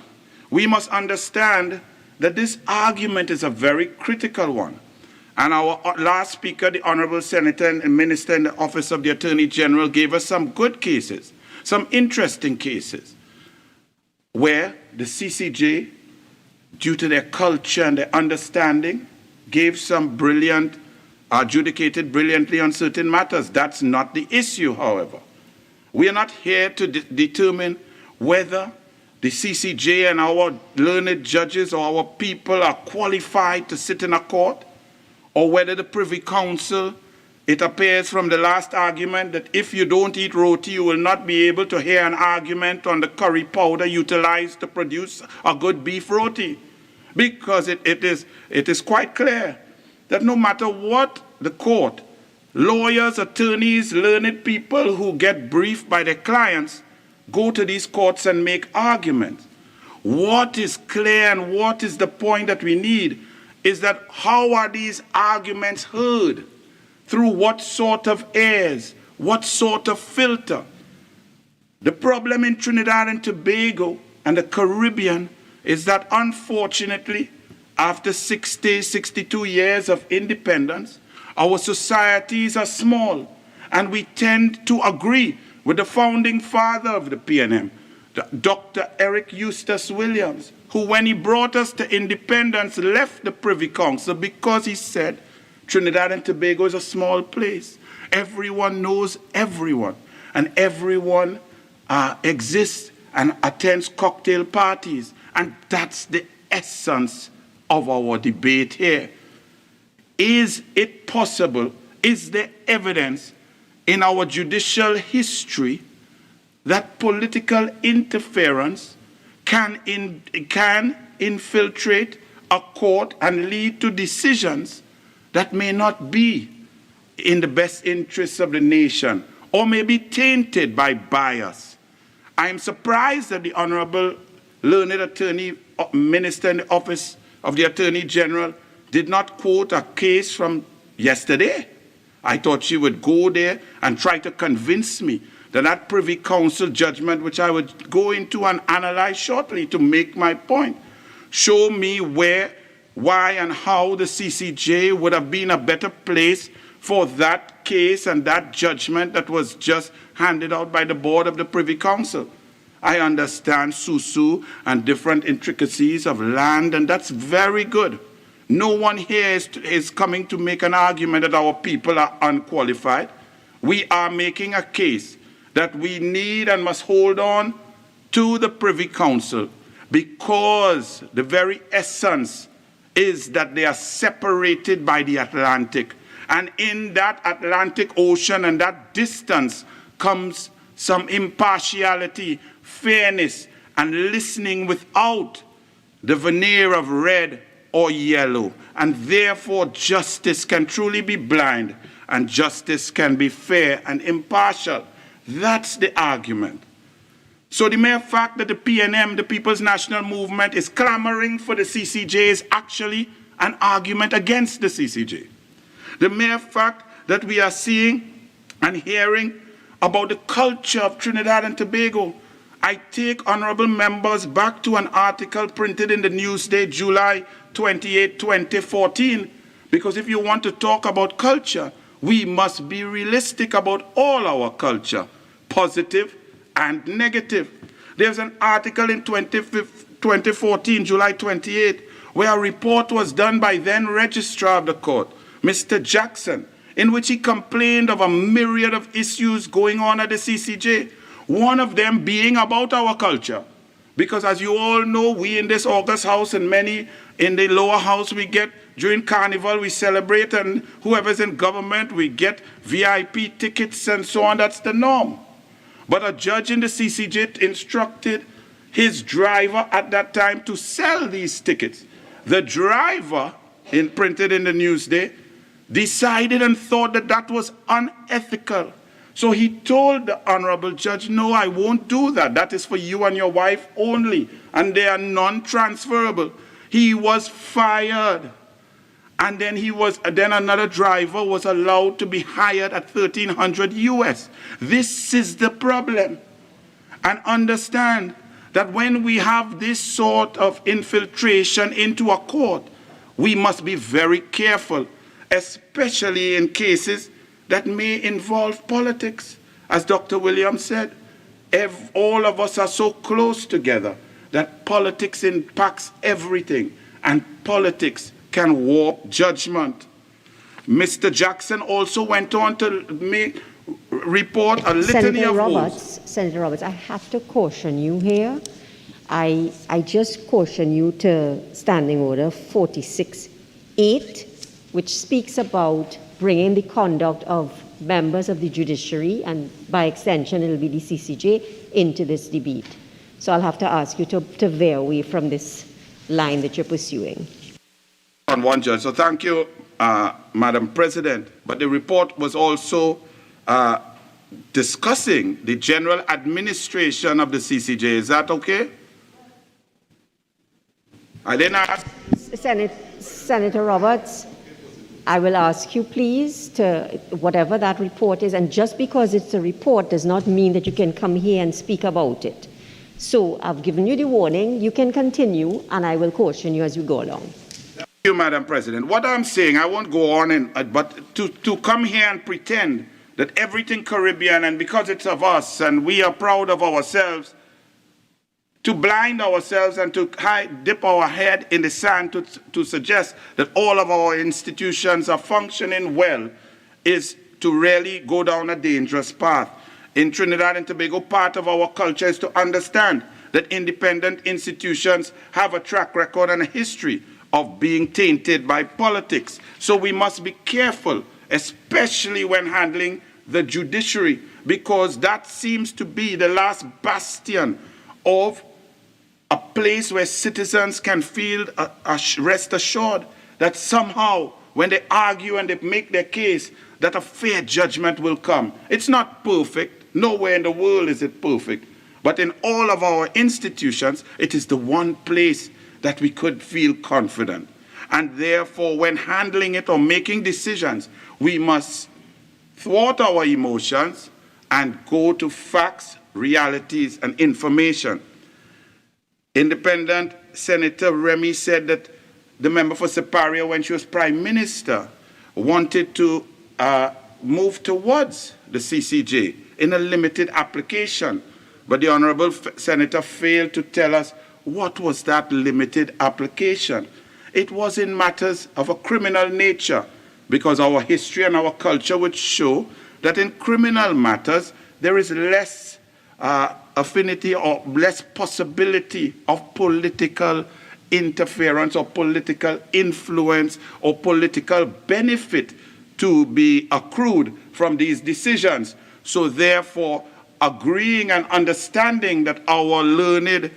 we must understand that this argument is a very critical one. And our last speaker, the Honorable Senator and Minister in the Office of the Attorney General, gave us some good cases, some interesting cases, where the CCJ, due to their culture and their understanding, gave some brilliant, adjudicated brilliantly on certain matters. That's not the issue, however. We are not here to determine whether the CCJ and our learned judges or our people are qualified to sit in a court, or whether the Privy Council, it appears from the last argument that if you don't eat roti, you will not be able to hear an argument on the curry powder utilized to produce a good beef roti. Because it is quite clear that no matter what the court, lawyers, attorneys, learned people who get briefed by their clients go to these courts and make arguments. What is clear and what is the point that we need is that how are these arguments heard? Through what sort of ears? What sort of filter? The problem in Trinidad and Tobago and the Caribbean is that unfortunately, after 60, 62 years of independence, our societies are small, and we tend to agree with the founding father of the PNM, Dr. Eric Eustace Williams, who, when he brought us to independence, left the Privy Council because he said Trinidad and Tobago is a small place. Everyone knows everyone, and everyone exists and attends cocktail parties. And that's the essence of our debate here. Is it possible, is there evidence in our judicial history that political interference can infiltrate a court and lead to decisions that may not be in the best interests of the nation or may be tainted by bias? I am surprised that the Honorable Learned Attorney Minister in the Office of the Attorney General did not quote a case from yesterday. I thought she would go there and try to convince me that that Privy Council judgment, which I would go into and analyze shortly to make my point, show me where, why, and how the CCJ would have been a better place for that case and that judgment that was just handed out by the board of the Privy Council. I understand Susu and different intricacies of land, and that's very good. No one here is coming to make an argument that our people are unqualified. We are making a case that we need and must hold on to the Privy Council because the very essence is that they are separated by the Atlantic. And in that Atlantic Ocean and that distance comes some impartiality, fairness, and listening without the veneer of red or yellow. And therefore, justice can truly be blind and justice can be fair and impartial. That's the argument. So the mere fact that the PNM, the People's National Movement, is clamoring for the CCJ is actually an argument against the CCJ. The mere fact that we are seeing and hearing about the culture of Trinidad and Tobago, I take honorable members back to an article printed in the Newsday, July 28, 2014, because if you want to talk about culture, we must be realistic about all our culture, positive and negative. There's an article in 2014, July 28, where a report was done by then Registrar of the Court, Mr. Jackson, in which he complained of a myriad of issues going on at the CCJ, one of them being about our culture. Because as you all know, we in this August House and many in the lower house, we get, during Carnival, we celebrate, and whoever's in government, we get VIP tickets and so on. That's the norm. But a judge in the CCJ instructed his driver at that time to sell these tickets. The driver, printed in the Newsday, decided and thought that that was unethical So he told the honorable judge, no, I won't do that. That is for you and your wife only, and they are non-transferable. He was fired. And then then another driver was allowed to be hired at $1,300 US. This is the problem. And understand that when we have this sort of infiltration into a court, we must be very careful, especially in cases that may involve politics. As Dr. Williams said, all of us are so close together that politics impacts everything, and politics can warp judgment. Mr. Jackson also went on to report a litany of woes. Senator Roberts, I have to caution you here. I just caution you to Standing Order 46.8, which speaks about bringing the conduct of members of the judiciary, and by extension it will be the CCJ, into this debate. So I'll have to ask you to veer away from this line that you're pursuing. On one judge. So thank you, Madam President. But the report was also discussing the general administration of the CCJ. Is that okay? I didn't ask. Senator Roberts, I will ask you please to, whatever that report is, and just because it's a report does not mean that you can come here and speak about it. So I've given you the warning, you can continue, and I will caution you as you go along. Thank you, Madam President. What I'm saying, I won't go on, but to come here and pretend that everything Caribbean, and because it's of us, and we are proud of ourselves, to blind ourselves and to dip our head in the sand to suggest that all of our institutions are functioning well is to really go down a dangerous path. In Trinidad and Tobago, part of our culture is to understand that independent institutions have a track record and a history of being tainted by politics. So we must be careful, especially when handling the judiciary, because that seems to be the last bastion of a place where citizens can feel rest assured that somehow when they argue and they make their case, that a fair judgment will come. It's not perfect. Nowhere in the world is it perfect. But in all of our institutions, it is the one place that we could feel confident. And therefore, when handling it or making decisions, we must thwart our emotions and go to facts, realities, and information. Independent Senator Remy said that the member for Siparia, when she was Prime Minister, wanted to move towards the CCJ in a limited application. But the Honorable Senator failed to tell us what was that limited application. It was in matters of a criminal nature, because our history and our culture would show that in criminal matters, there is less affinity or less possibility of political interference or political influence or political benefit to be accrued from these decisions. So therefore, agreeing and understanding that our learned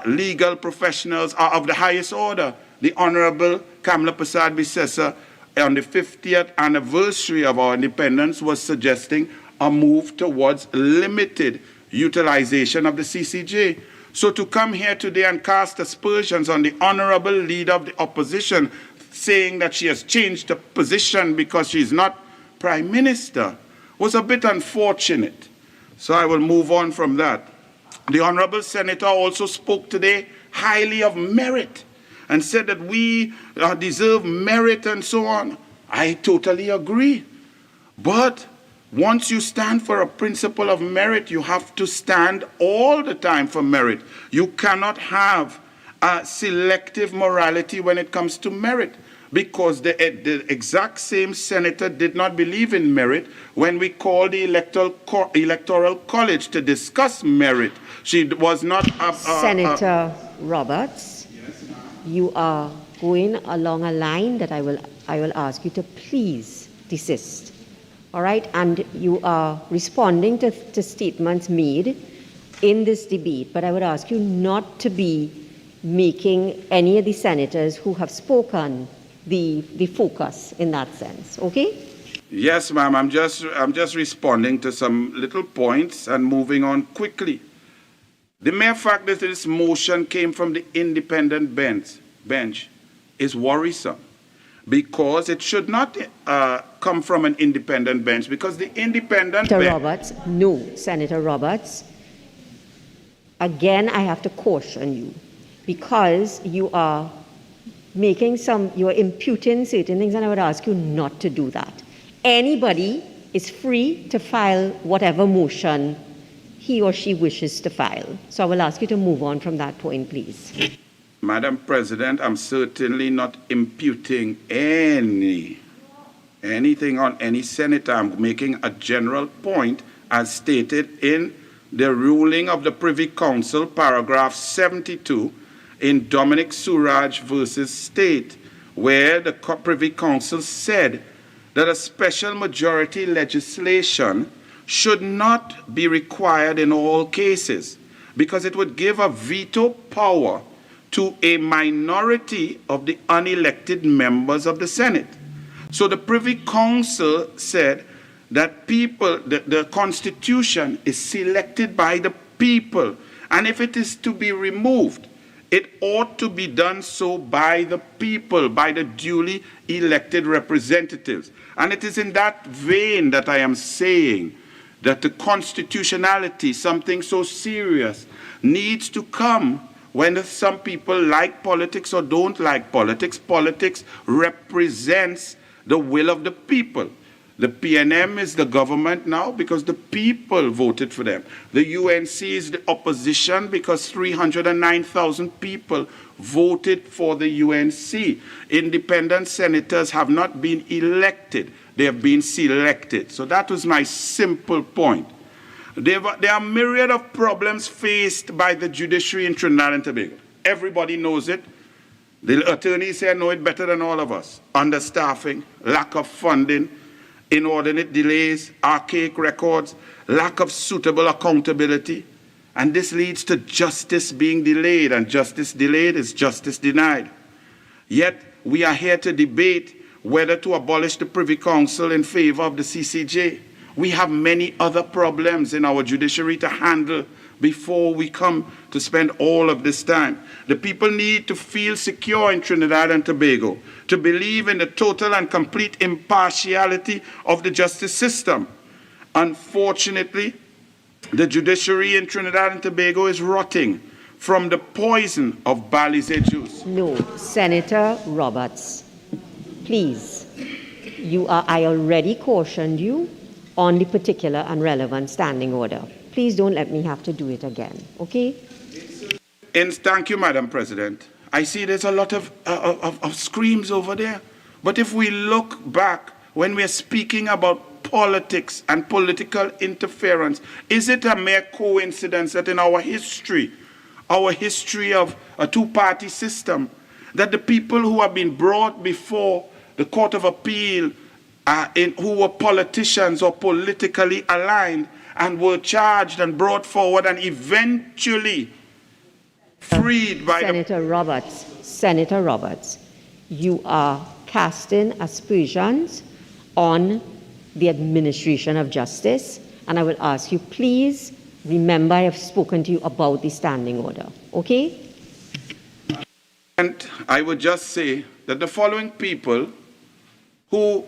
legal professionals are of the highest order, the Honorable Kamla Prasad Bisesa, on the 50th anniversary of our independence, was suggesting a move towards limited utilization of the CCJ. So to come here today and cast aspersions on the honorable leader of the opposition, saying that she has changed her position because she's not Prime Minister, was a bit unfortunate. So I will move on from that. The Honorable Senator also spoke today highly of merit and said that we deserve merit and so on. I totally agree. But once you stand for a principle of merit, you have to stand all the time for merit. You cannot have a selective morality when it comes to merit, because the exact same senator did not believe in merit when we called the Electoral College to discuss merit. She was not Senator Roberts, you are going along a line that I will ask you to please desist. All right, and you are responding to statements made in this debate, but I would ask you not to be making any of the senators who have spoken the focus in that sense, okay? Yes, ma'am. I'm just responding to some little points and moving on quickly. The mere fact that this motion came from the independent bench is worrisome, because it should not come from an independent bench, because the independent Senator bench... Roberts, no, Senator Roberts. Again, I have to caution you, because you are you are imputing certain things, and I would ask you not to do that. Anybody is free to file whatever motion he or she wishes to file. So I will ask you to move on from that point, please. Madam President, I'm certainly not imputing anything on any senator. I'm making a general point as stated in the ruling of the Privy Council, paragraph 72, in Dominic Suraj versus State, where the Privy Council said that a special majority legislation should not be required in all cases, because it would give a veto power to a minority of the unelected members of the Senate. So the Privy Council said that the Constitution is selected by the people, and if it is to be removed, it ought to be done so by the people, by the duly elected representatives. And it is in that vein that I am saying that the constitutionality, something so serious, needs to come when some people like politics or don't like politics. Politics represents the will of the people. The PNM is the government now because the people voted for them. The UNC is the opposition because 309,000 people voted for the UNC. Independent senators have not been elected. They have been selected. So that was my simple point. There are a myriad of problems faced by the judiciary in Trinidad and Tobago. Everybody knows it. The attorneys here know it better than all of us. Understaffing, lack of funding, inordinate delays, archaic records, lack of suitable accountability. And this leads to justice being delayed, and justice delayed is justice denied. Yet we are here to debate whether to abolish the Privy Council in favor of the CCJ. We have many other problems in our judiciary to handle before we come to spend all of this time. The people need to feel secure in Trinidad and Tobago, to believe in the total and complete impartiality of the justice system. Unfortunately, the judiciary in Trinidad and Tobago is rotting from the poison of Balize juice. No, Senator Roberts, please, I already cautioned you on the particular and relevant standing order. Please don't let me have to do it again, okay? Thank you, Madam President. I see there's a lot of screams over there. But if we look back, when we're speaking about politics and political interference, is it a mere coincidence that in our history of a two-party system, that the people who have been brought before the Court of Appeal who were politicians or politically aligned and were charged and brought forward and eventually freed by Senator Roberts, you are casting aspersions on the administration of justice, and I will ask you, please remember I have spoken to you about the standing order, okay? And I would just say that the following people who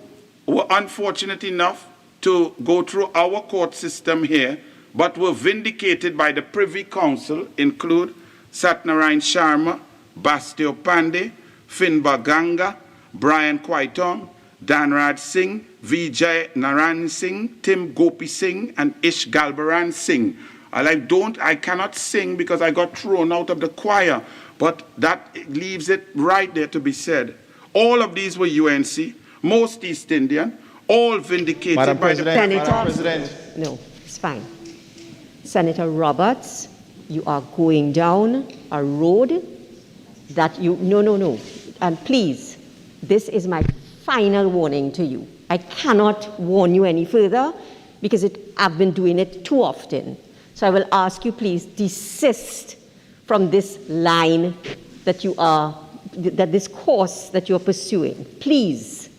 were unfortunate enough to go through our court system here, but were vindicated by the Privy Council, include Satnarayan Sharma, Bastio Pandey, Finbar Ganga, Brian Kwaitong, Danraj Singh, Vijay Naran Singh, Tim Gopi Singh, and Ish Galbaran Singh. I cannot sing because I got thrown out of the choir, but that leaves it right there to be said. All of these were UNC, most East Indian, all vindicated by the President. No, it's fine. Senator Roberts, you are going down a road that no. And please, this is my final warning to you. I cannot warn you any further because I've been doing it too often. So I will ask you, please desist from this line that this course that you're pursuing. Please.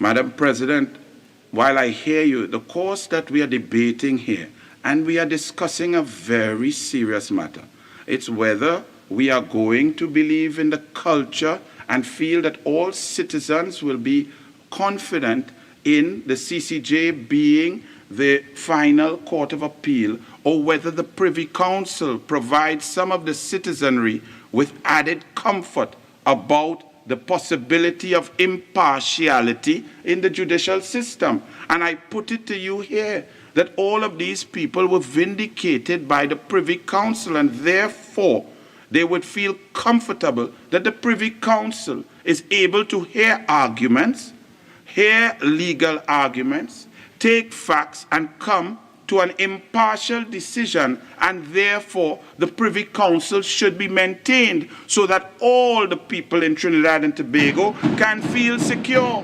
Madam President, while I hear you, the course that we are debating here, and we are discussing a very serious matter, it's whether we are going to believe in the culture and feel that all citizens will be confident in the CCJ being the final court of appeal, or whether the Privy Council provides some of the citizenry with added comfort about the possibility of impartiality in the judicial system. And I put it to you here that all of these people were vindicated by the Privy Council, and therefore they would feel comfortable that the Privy Council is able to hear arguments, hear legal arguments, take facts, and come to an impartial decision, and therefore the Privy Council should be maintained so that all the people in Trinidad and Tobago can feel secure.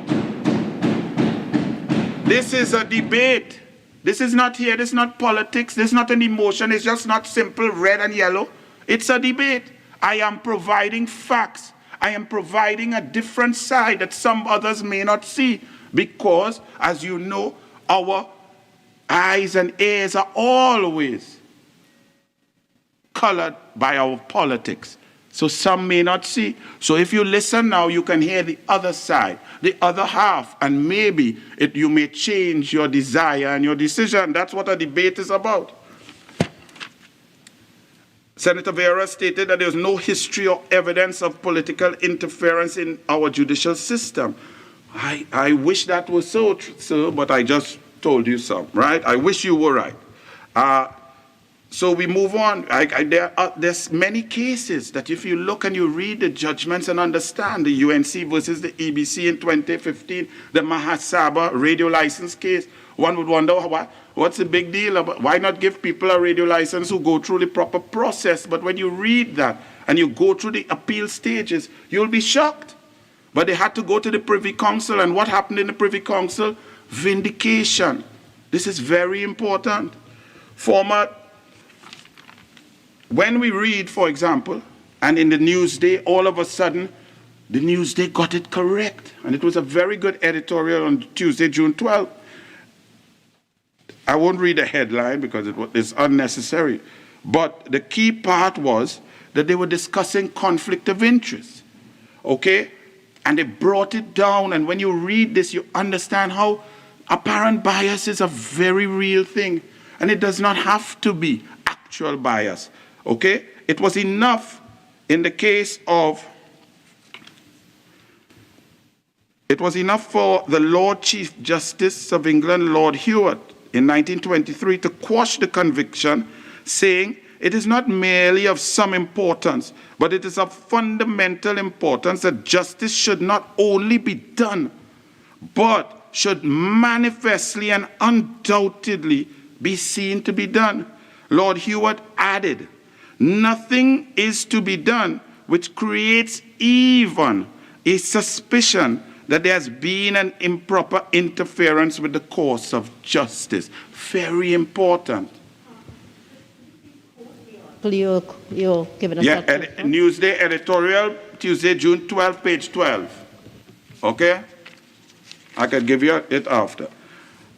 This is a debate. This is not here, this is not politics, this is not an emotion, it's just not simple red and yellow. It's a debate. I am providing facts. I am providing a different side that some others may not see, because, as you know, our eyes and ears are always colored by our politics. So some may not see. So if you listen now, you can hear the other side, the other half, and maybe you may change your desire and your decision. That's what a debate is about. Senator Vera stated that there's no history or evidence of political interference in our judicial system. I wish that was so, sir, but I just told you so, right? I wish you were right. So we move on. There's many cases that if you look and you read the judgments and understand, the UNC versus the EBC in 2015, the Mahasaba radio license case, one would wonder, what's the big deal about? Why not give people a radio license who go through the proper process? But when you read that and you go through the appeal stages, you'll be shocked. But they had to go to the Privy Council, and what happened in the Privy Council? Vindication. This is very important. When we read, for example, and in the Newsday, all of a sudden, the Newsday got it correct. And it was a very good editorial on Tuesday, June 12th. I won't read the headline because it's unnecessary. But the key part was that they were discussing conflict of interest. Okay? And they brought it down. And when you read this, you understand how apparent bias is a very real thing. And it does not have to be actual bias. Okay? It was enough in the case of, it was enough for the Lord Chief Justice of England, Lord Hewitt, in 1923 to quash the conviction, saying, it is not merely of some importance, but it is of fundamental importance that justice should not only be done, but should manifestly and undoubtedly be seen to be done. Lord Hewitt added, nothing is to be done which creates even a suspicion that there has been an improper interference with the course of justice. Very important. You're giving us Newsday editorial, Tuesday, June 12, page 12. Okay? I can give you it after.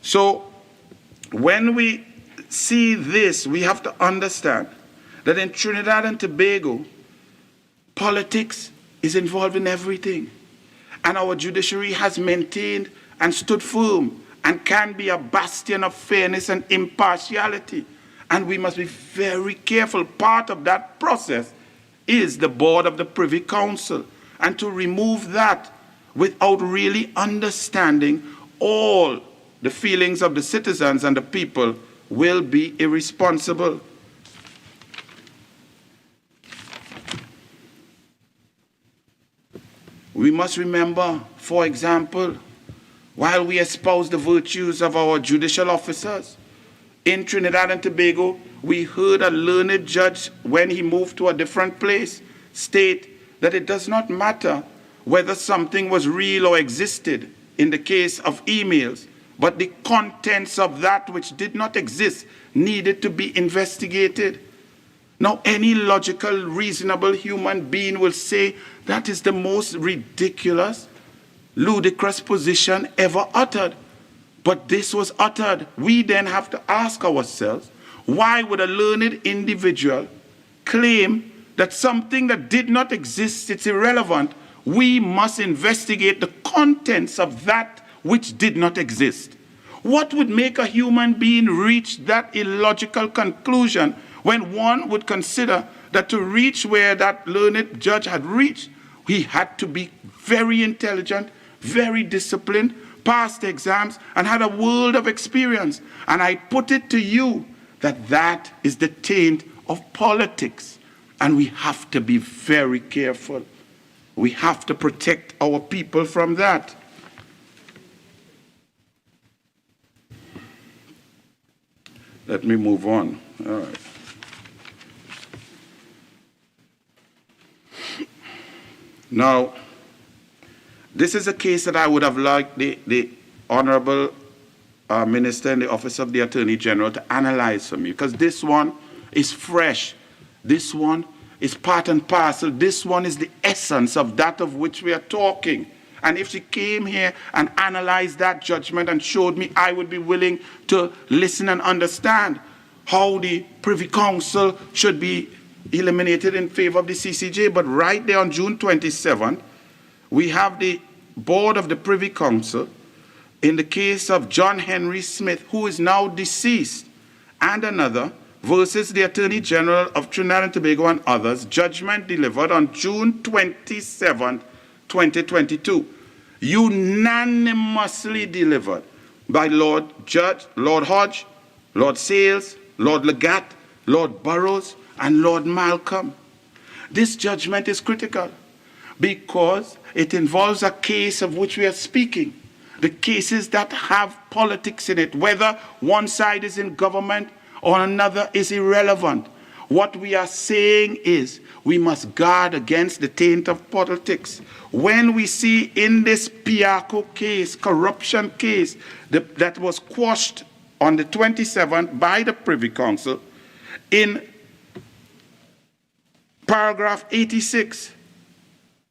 So, when we see this, we have to understand that in Trinidad and Tobago, politics is involved in everything. And our judiciary has maintained and stood firm and can be a bastion of fairness and impartiality. And we must be very careful. Part of that process is the board of the Privy Council. And to remove that without really understanding all the feelings of the citizens and the people will be irresponsible. We must remember, for example, while we espouse the virtues of our judicial officers, in Trinidad and Tobago, we heard a learned judge, when he moved to a different place, state that it does not matter whether something was real or existed in the case of emails, but the contents of that which did not exist needed to be investigated. Now, any logical, reasonable human being will say that is the most ridiculous ludicrous position ever uttered. But this was uttered. We then have to ask ourselves, why would a learned individual claim that something that did not exist is irrelevant? We must investigate the contents of that which did not exist. What would make a human being reach that illogical conclusion when one would consider that to reach where that learned judge had reached, he had to be very intelligent, very disciplined, passed exams, and had a world of experience. And I put it to you that that is the taint of politics. And we have to be very careful. We have to protect our people from that. Let me move on. All right. Now, this is a case that I would have liked the Honorable Minister in the Office of the Attorney General to analyze for me, because this one is fresh. This one is part and parcel. This one is the essence of that of which we are talking. And if she came here and analyzed that judgment and showed me, I would be willing to listen and understand how the Privy Council should be eliminated in favor of the CCJ. But right there on June 27th, we have the board of the Privy Council in the case of John Henry Smith, who is now deceased, and another, versus the Attorney General of Trinidad and Tobago and others, judgment delivered on June 27, 2022, unanimously delivered by Lord Judge, Lord Hodge, Lord Sales, Lord Legat, Lord Burrows, and Lord Malcolm. This judgment is critical because it involves a case of which we are speaking. The cases that have politics in it, whether one side is in government or another, is irrelevant. What we are saying is we must guard against the taint of politics. When we see in this Piaco case, corruption case, that was quashed on the 27th by the Privy Council, in paragraph 86,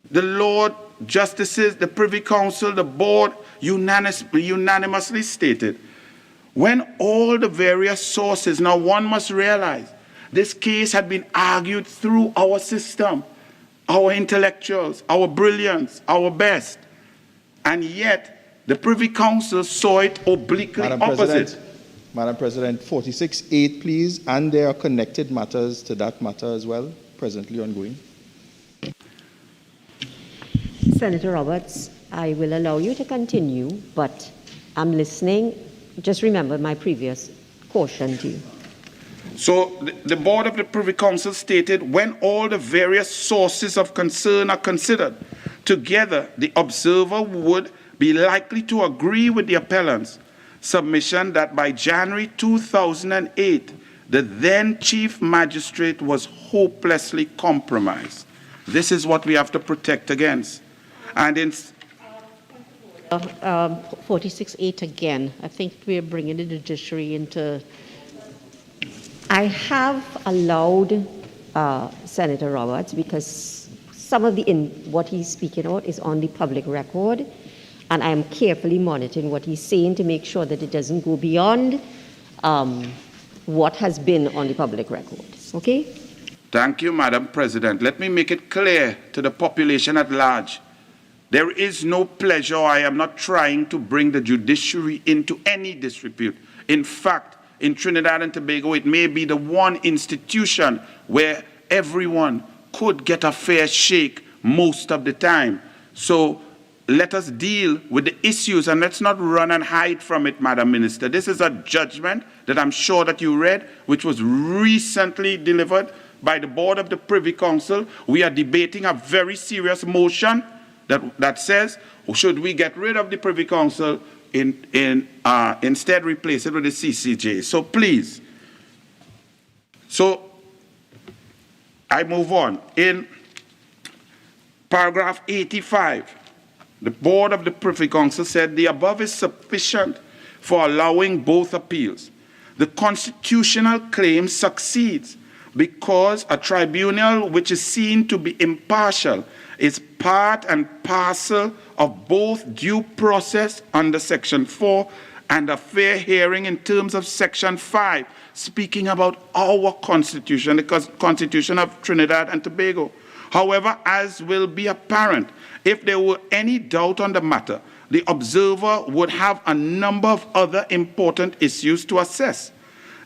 the Lord Justices, the Privy Council, the board unanimously stated, when all the various sources, now one must realize, this case had been argued through our system, our intellectuals, our brilliance, our best, and yet the Privy Council saw it obliquely opposite. Madam President, 46.8, please, and there are connected matters to that matter as well, presently ongoing. Senator Roberts, I will allow you to continue, but I'm listening. Just remember my previous caution to you. So the board of the Privy Council stated, when all the various sources of concern are considered, together the observer would be likely to agree with the appellant's submission that by January 2008, the then Chief Magistrate was hopelessly compromised. This is what we have to protect against. And in 46.8 again, I think we're bringing the judiciary into... I have allowed Senator Roberts because some of what he's speaking about is on the public record, and I am carefully monitoring what he's saying to make sure that it doesn't go beyond what has been on the public record. Okay? Thank you, Madam President. Let me make it clear to the population at large. There is no pleasure. I am not trying to bring the judiciary into any disrepute. In fact, in Trinidad and Tobago, it may be the one institution where everyone could get a fair shake most of the time. So let us deal with the issues and let's not run and hide from it, Madam Minister. This is a judgment that I'm sure that you read, which was recently delivered by the board of the Privy Council. We are debating a very serious motion that says, should we get rid of the Privy Council, instead replace it with the CCJ. So please. So I move on. In paragraph 85, the board of the Privy Council said the above is sufficient for allowing both appeals. The constitutional claim succeeds because a tribunal which is seen to be impartial is part and parcel of both due process under Section 4 and a fair hearing in terms of Section 5, speaking about our Constitution, the Constitution of Trinidad and Tobago. However, as will be apparent, if there were any doubt on the matter, the observer would have a number of other important issues to assess.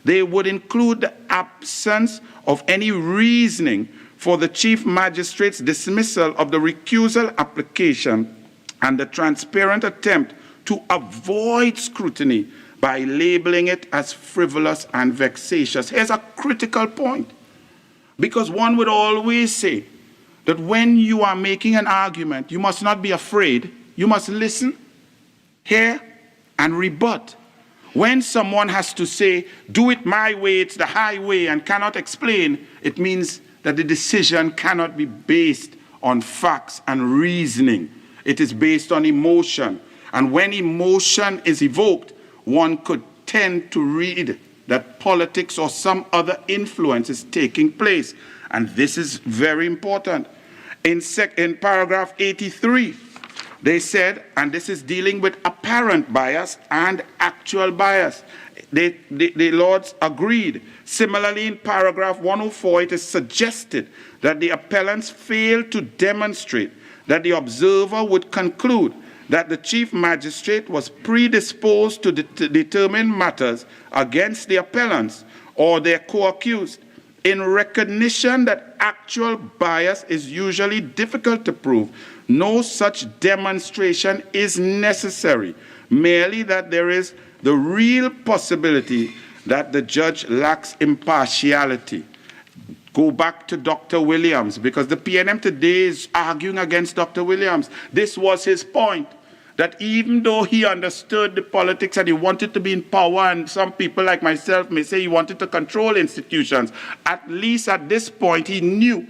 They would include the absence of any reasoning for the Chief Magistrate's dismissal of the recusal application and the transparent attempt to avoid scrutiny by labeling it as frivolous and vexatious. Here's a critical point, because one would always say that when you are making an argument, you must not be afraid. You must listen, hear, and rebut. When someone has to say, do it my way, it's the highway, and cannot explain, it means that the decision cannot be based on facts and reasoning. It is based on emotion. And when emotion is evoked, one could tend to read that politics or some other influence is taking place. And this is very important. In paragraph 83, they said, and this is dealing with apparent bias and actual bias, the Lords agreed. Similarly, in paragraph 104, it is suggested that the appellants failed to demonstrate that the observer would conclude that the Chief Magistrate was predisposed to determine matters against the appellants or their co-accused. In recognition that actual bias is usually difficult to prove, no such demonstration is necessary, merely that there is the real possibility that the judge lacks impartiality. Go back to Dr. Williams, because the PNM today is arguing against Dr. Williams. This was his point, that even though he understood the politics and he wanted to be in power, and some people like myself may say he wanted to control institutions, at least at this point he knew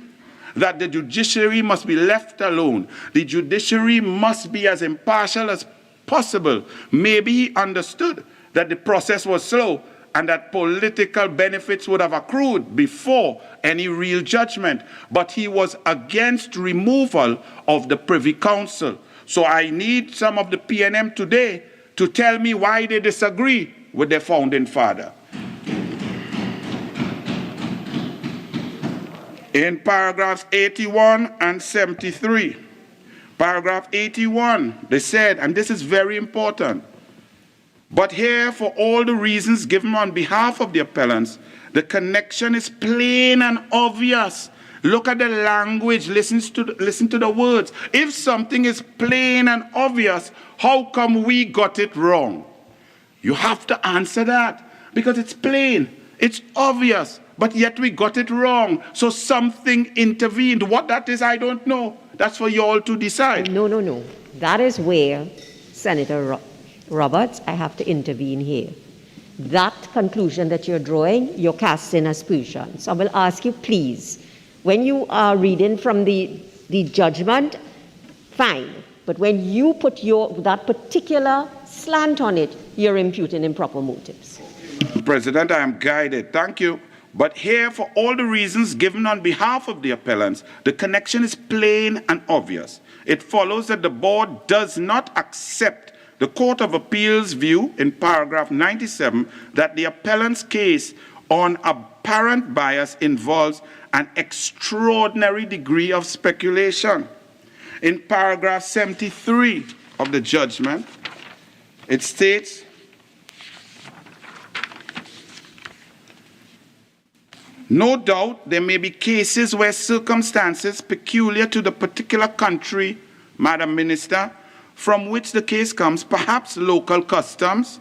that the judiciary must be left alone. The judiciary must be as impartial as possible. Maybe he understood that the process was slow and that political benefits would have accrued before any real judgment, but he was against removal of the Privy Council. So I need some of the PNM today to tell me why they disagree with their founding father. In paragraphs 81 and 73, paragraph 81, they said, and this is very important, but here, for all the reasons given on behalf of the appellants, the connection is plain and obvious. Look at the language, listen to the words. If something is plain and obvious, how come we got it wrong? You have to answer that, because it's plain, it's obvious, but yet we got it wrong. So something intervened. What that is, I don't know. That's for you all to decide. No. That is where Senator Roberts, I have to intervene here. That conclusion that you're drawing, you're casting aspersions. I will ask you, please, when you are reading from the judgment, fine. But when you put that particular slant on it, you're imputing improper motives. President, I am guided. Thank you. But here, for all the reasons given on behalf of the appellants, the connection is plain and obvious. It follows that the board does not accept the Court of Appeal's view in paragraph 97 that the appellant's case on apparent bias involves an extraordinary degree of speculation. In paragraph 73 of the judgment, it states, no doubt there may be cases where circumstances peculiar to the particular country, Madam Minister, from which the case comes, perhaps local customs,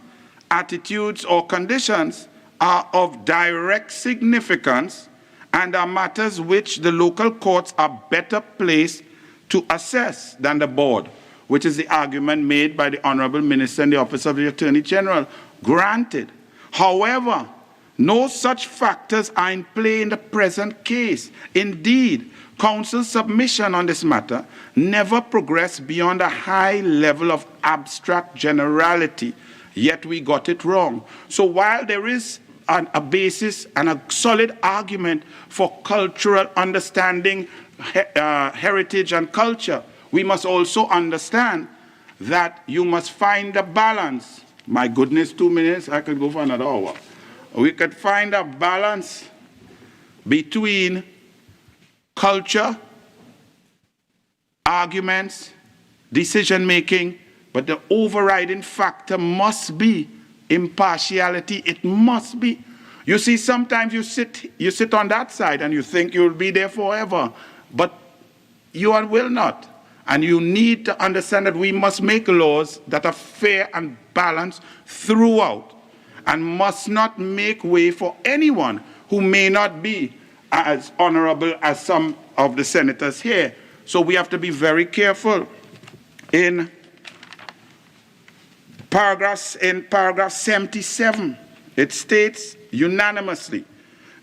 attitudes, or conditions, are of direct significance and are matters which the local courts are better placed to assess than the board, which is the argument made by the Honorable Minister in the Office of the Attorney General. Granted. However, no such factors are in play in the present case. Indeed, Council's submission on this matter never progressed beyond a high level of abstract generality, yet we got it wrong. So while there is a basis and a solid argument for cultural understanding heritage and culture, we must also understand that you must find a balance. My goodness, 2 minutes, I could go for another hour. We could find a balance between culture, arguments, decision-making, but the overriding factor must be impartiality. It must be. You see, sometimes you sit on that side and you think you'll be there forever, but you will not. And you need to understand that we must make laws that are fair and balanced throughout, and must not make way for anyone who may not be as honorable as some of the senators here. So we have to be very careful. In paragraph 77, it states unanimously,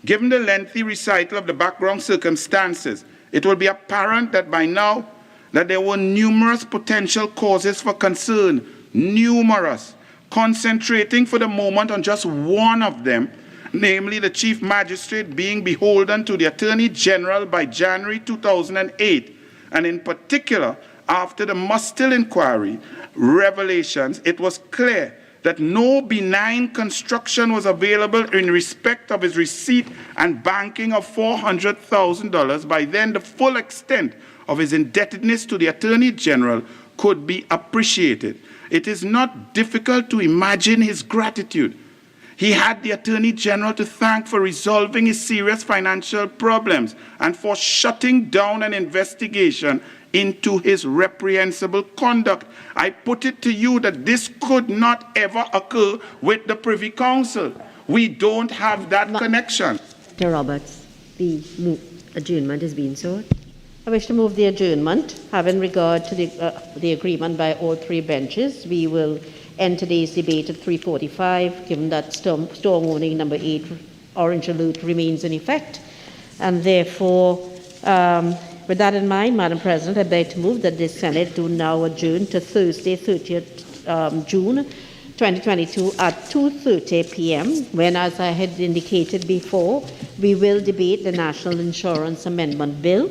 given the lengthy recital of the background circumstances, it will be apparent that by now that there were numerous potential causes for concern, numerous, concentrating for the moment on just one of them, namely the Chief Magistrate being beholden to the Attorney General by January 2008, and in particular, after the Mustill inquiry revelations, it was clear that no benign construction was available in respect of his receipt and banking of $400,000. By then, the full extent of his indebtedness to the Attorney General could be appreciated. It is not difficult to imagine his gratitude. He had the Attorney General to thank for resolving his serious financial problems and for shutting down an investigation into his reprehensible conduct. I put it to you that this could not ever occur with the Privy Council. We don't have that connection. Mr. Roberts, the adjournment is being sought. I wish to move the adjournment. Having regard to the agreement by all three benches, we will end today's debate at 3:45, given that storm warning number 8, orange alert, remains in effect. And therefore, with that in mind, Madam President, I beg to move that the Senate do now adjourn to Thursday, 30th June 2022 at 2:30 p.m., when, as I had indicated before, we will debate the National Insurance Amendment Bill.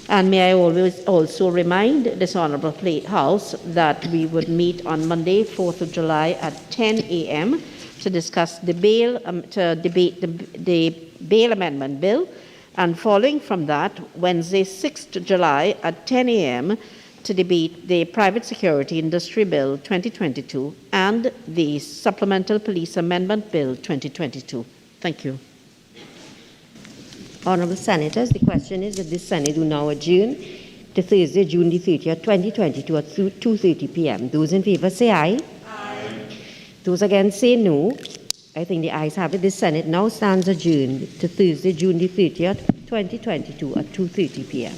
And may I always also remind this Honourable House that we would meet on Monday, 4th of July at 10 a.m. to discuss the bail, to debate the bail amendment bill, and following from that, Wednesday, 6th July at 10 a.m. to debate the Private Security Industry Bill 2022 and the Supplemental Police Amendment Bill 2022. Thank you. Honourable Senators, the question is that this Senate do now adjourn to Thursday, June the 30th, 2022 at 2:30 p.m. Those in favour say aye. Aye. Those against say no. I think the ayes have it. This Senate now stands adjourned to Thursday, June the 30th, 2022 at 2:30 p.m.